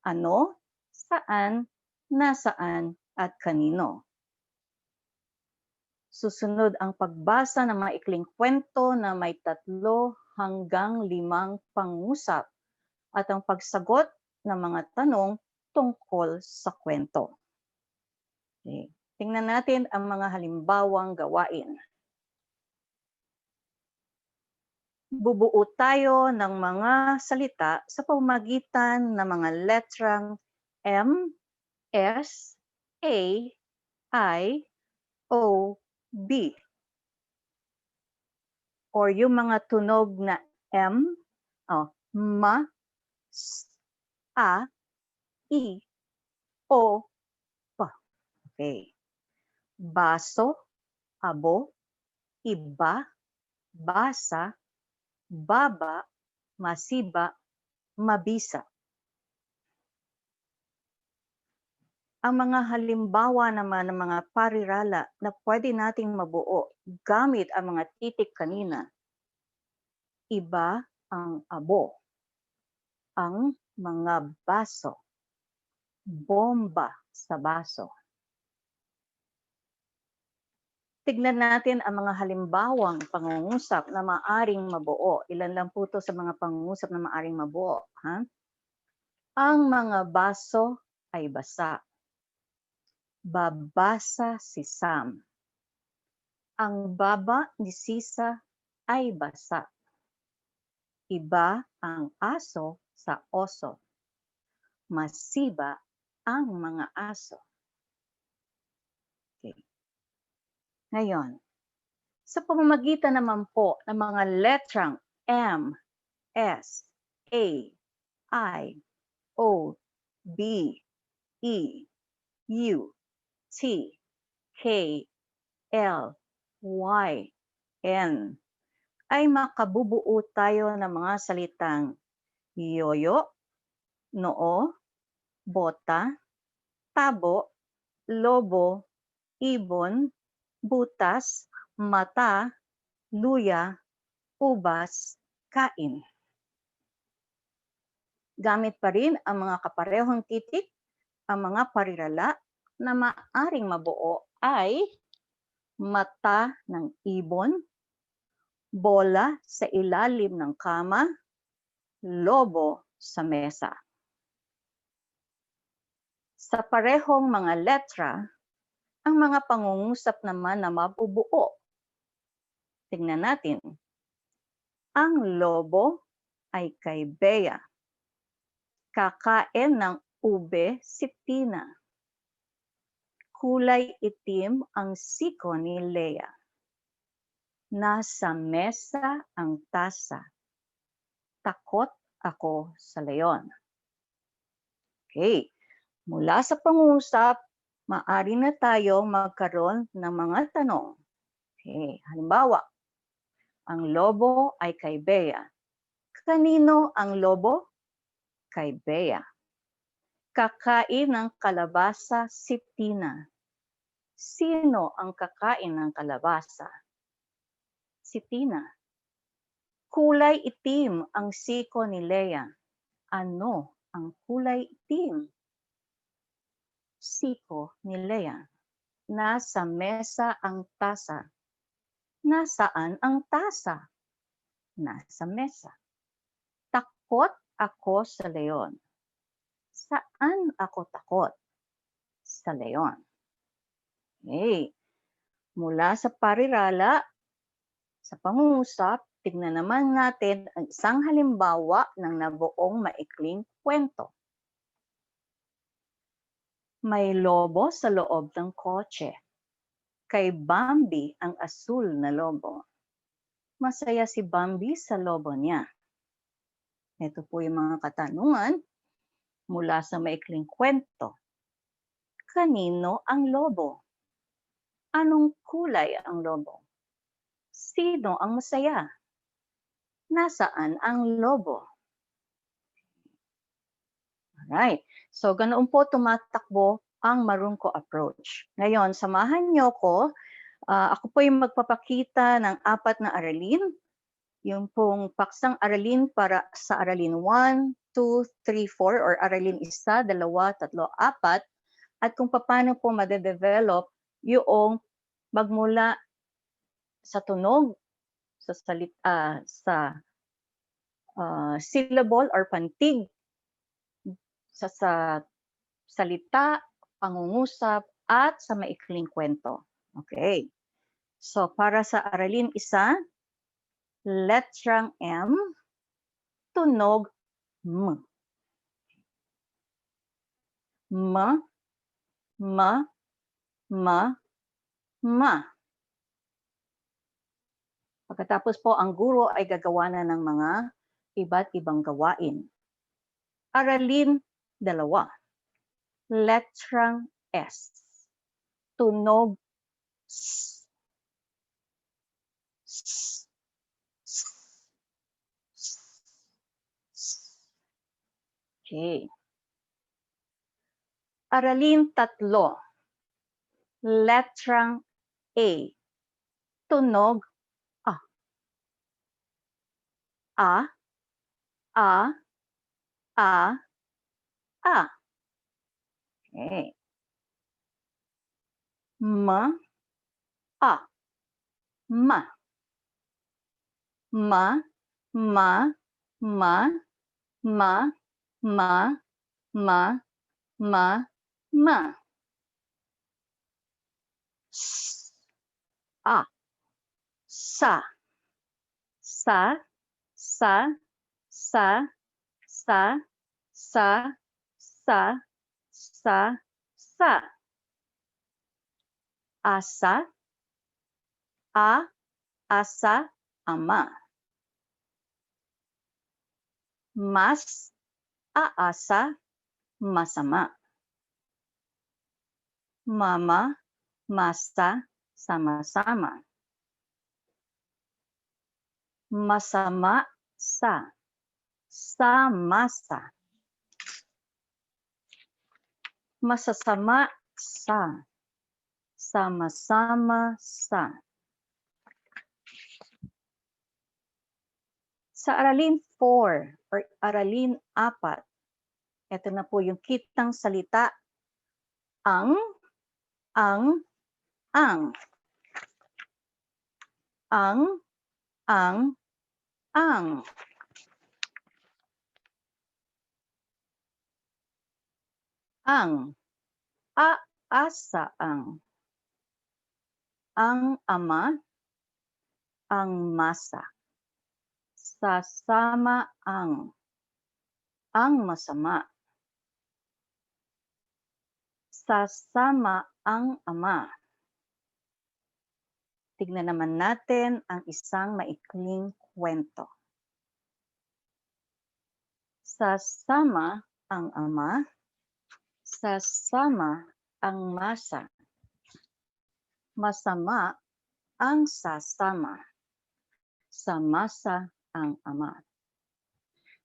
M: ano, saan, nasaan, at kanino. Susunod ang pagbasa ng mga ikling kwento na may 3 hanggang 5 pangusap at ang pagsagot ng mga tanong tungkol sa kwento. Okay. Tingnan natin ang mga halimbawang gawain. Bubuo tayo ng mga salita sa pamamagitan ng mga letrang M, S, A, I, O, B. Or yung mga tunog na M, ma, S, A, I, O, P. Okay. Baso, abo, iba, basa, baba, masiba, mabisa. Ang mga halimbawa naman ng mga parirala na pwede nating mabuo gamit ang mga titik kanina. Iba ang abo, ang mga baso, bomba sa baso. Tignan natin ang mga halimbawang pangungusap na maaring mabuo. Ilan lang po ito sa mga pangungusap na maaring mabuo. Ha? Ang mga baso ay basa. Babasa si Sam. Ang baba ni Sisa ay basa. Iba ang aso sa oso. Masiba ang mga aso. Okay. Ngayon, sa pamamagitan naman po ng mga letrang M, S, A, I, O, B, E, U, T, K, L, Y, N, ay makabubuo tayo ng mga salitang yoyo, noo, bota, tabo, lobo, ibon, butas, mata, luya, ubas, kain. Gamit pa rin ang mga kaparehong titik, ang mga parirala na maaring mabuo ay mata ng ibon, bola sa ilalim ng kama, lobo sa mesa. Sa parehong mga letra, ang mga pangungusap naman na mabubuo. Tingnan natin. Ang lobo ay kay Bea. Kakain ng ube si Tina. Kulay itim ang siko ni Lea. Nasa mesa ang tasa. Takot ako sa leon. Okay. Mula sa pangungusap, maaari na tayong magkaroon ng mga tanong. Okay. Halimbawa, ang lobo ay kay Bea. Kanino ang lobo? Kay Bea. Kakain ng kalabasa si Tina. Sino ang kakain ng kalabasa? Si Tina. Kulay itim ang siko ni Lea. Ano ang kulay itim? Siko ni Lea. Nasa mesa ang tasa. Nasaan ang tasa? Nasa mesa. Takot ako sa leon. Saan ako takot? Sa leon. Okay. Mula sa parirala, sa pangungusap, tignan naman natin ang isang halimbawa ng nabuong maikling kwento. May lobo sa loob ng kotse. Kay Bambi ang asul na lobo. Masaya si Bambi sa lobo niya. Ito po yung mga katanungan mula sa maikling kwento. Kanino ang lobo? Anong kulay ang lobo? Sino ang masaya? Nasaan ang lobo? Alright. So, ganoon po tumatakbo ang marungko approach. Ngayon, samahan niyo ko. Ako po yung magpapakita ng 4 na aralin. Yung pong paksang aralin para sa aralin 1, 2, 3, 4 or aralin 1, 2, 3, 4 at kung paano po madedevelop yung magmula sa tunog, sa salita, sa syllable or pantig, sa salita, pangungusap, at sa maikling kwento. Okay. So, para sa aralin 1, letrang M, tunog M. Ma, ma, ma, ma. Pagkatapos po, ang guro ay gagawa na ng mga iba't ibang gawain. Aralin 2, letrang S, tunog S. Okay. Aralin 3, letrang A, tunog A. A, A, A, A. Okay. Ma, A, ma. Ma, ma, ma, ma, ma, ma, ma, ma. S, A, sa. Sa, sa, sa, sa, sa, sa, sa, sa. Asa, a, asa, ama. Mas, aasa, masama. Mama, masa, sama-sama. Masama, sa. Samasa. Masasama, sa. Sama-sama, sa. Sa aralin 4 or aralin 4, ito na po yung kitang salita ang, ang, ang. Ang, ang, ang. Ang, asa ang ama, ang masa. Sasama ang masama. Sasama ang ama. Tignan naman natin ang isang maikling kwento. Sasama ang ama, sasama ang masa. Masama ang sasama. Sa masa ang ama.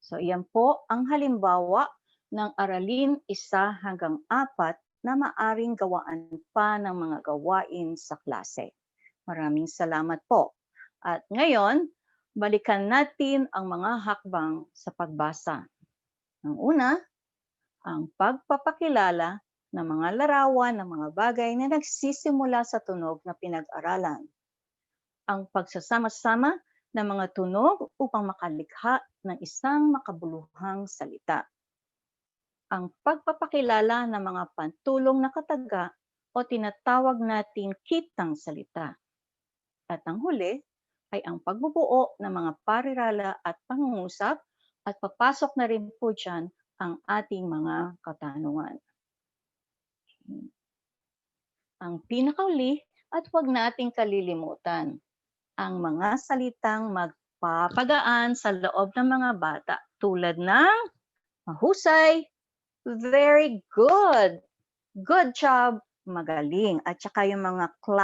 M: So iyan po ang halimbawa ng aralin 1 hanggang 4 na maaring gawaan pa ng mga gawain sa klase. Maraming salamat po. At ngayon, balikan natin ang mga hakbang sa pagbasa. Ang una, ang pagpapakilala ng mga larawan ng mga bagay na nagsisimula sa tunog na pinag-aralan. Ang pagsasama-sama ng mga tunog upang makalikha ng isang makabuluhang salita. Ang pagpapakilala ng mga pantulong na kataga o tinatawag nating kitang salita. At ang huli ay ang pagbubuo ng mga parirala at pangungusap at papasok na rin po dyan ang ating mga katanungan. Ang pinakauli at huwag nating kalilimutan, ang mga salitang magpapagaan sa loob ng mga bata tulad ng mahusay, very good, good job, magaling, at saka yung mga clap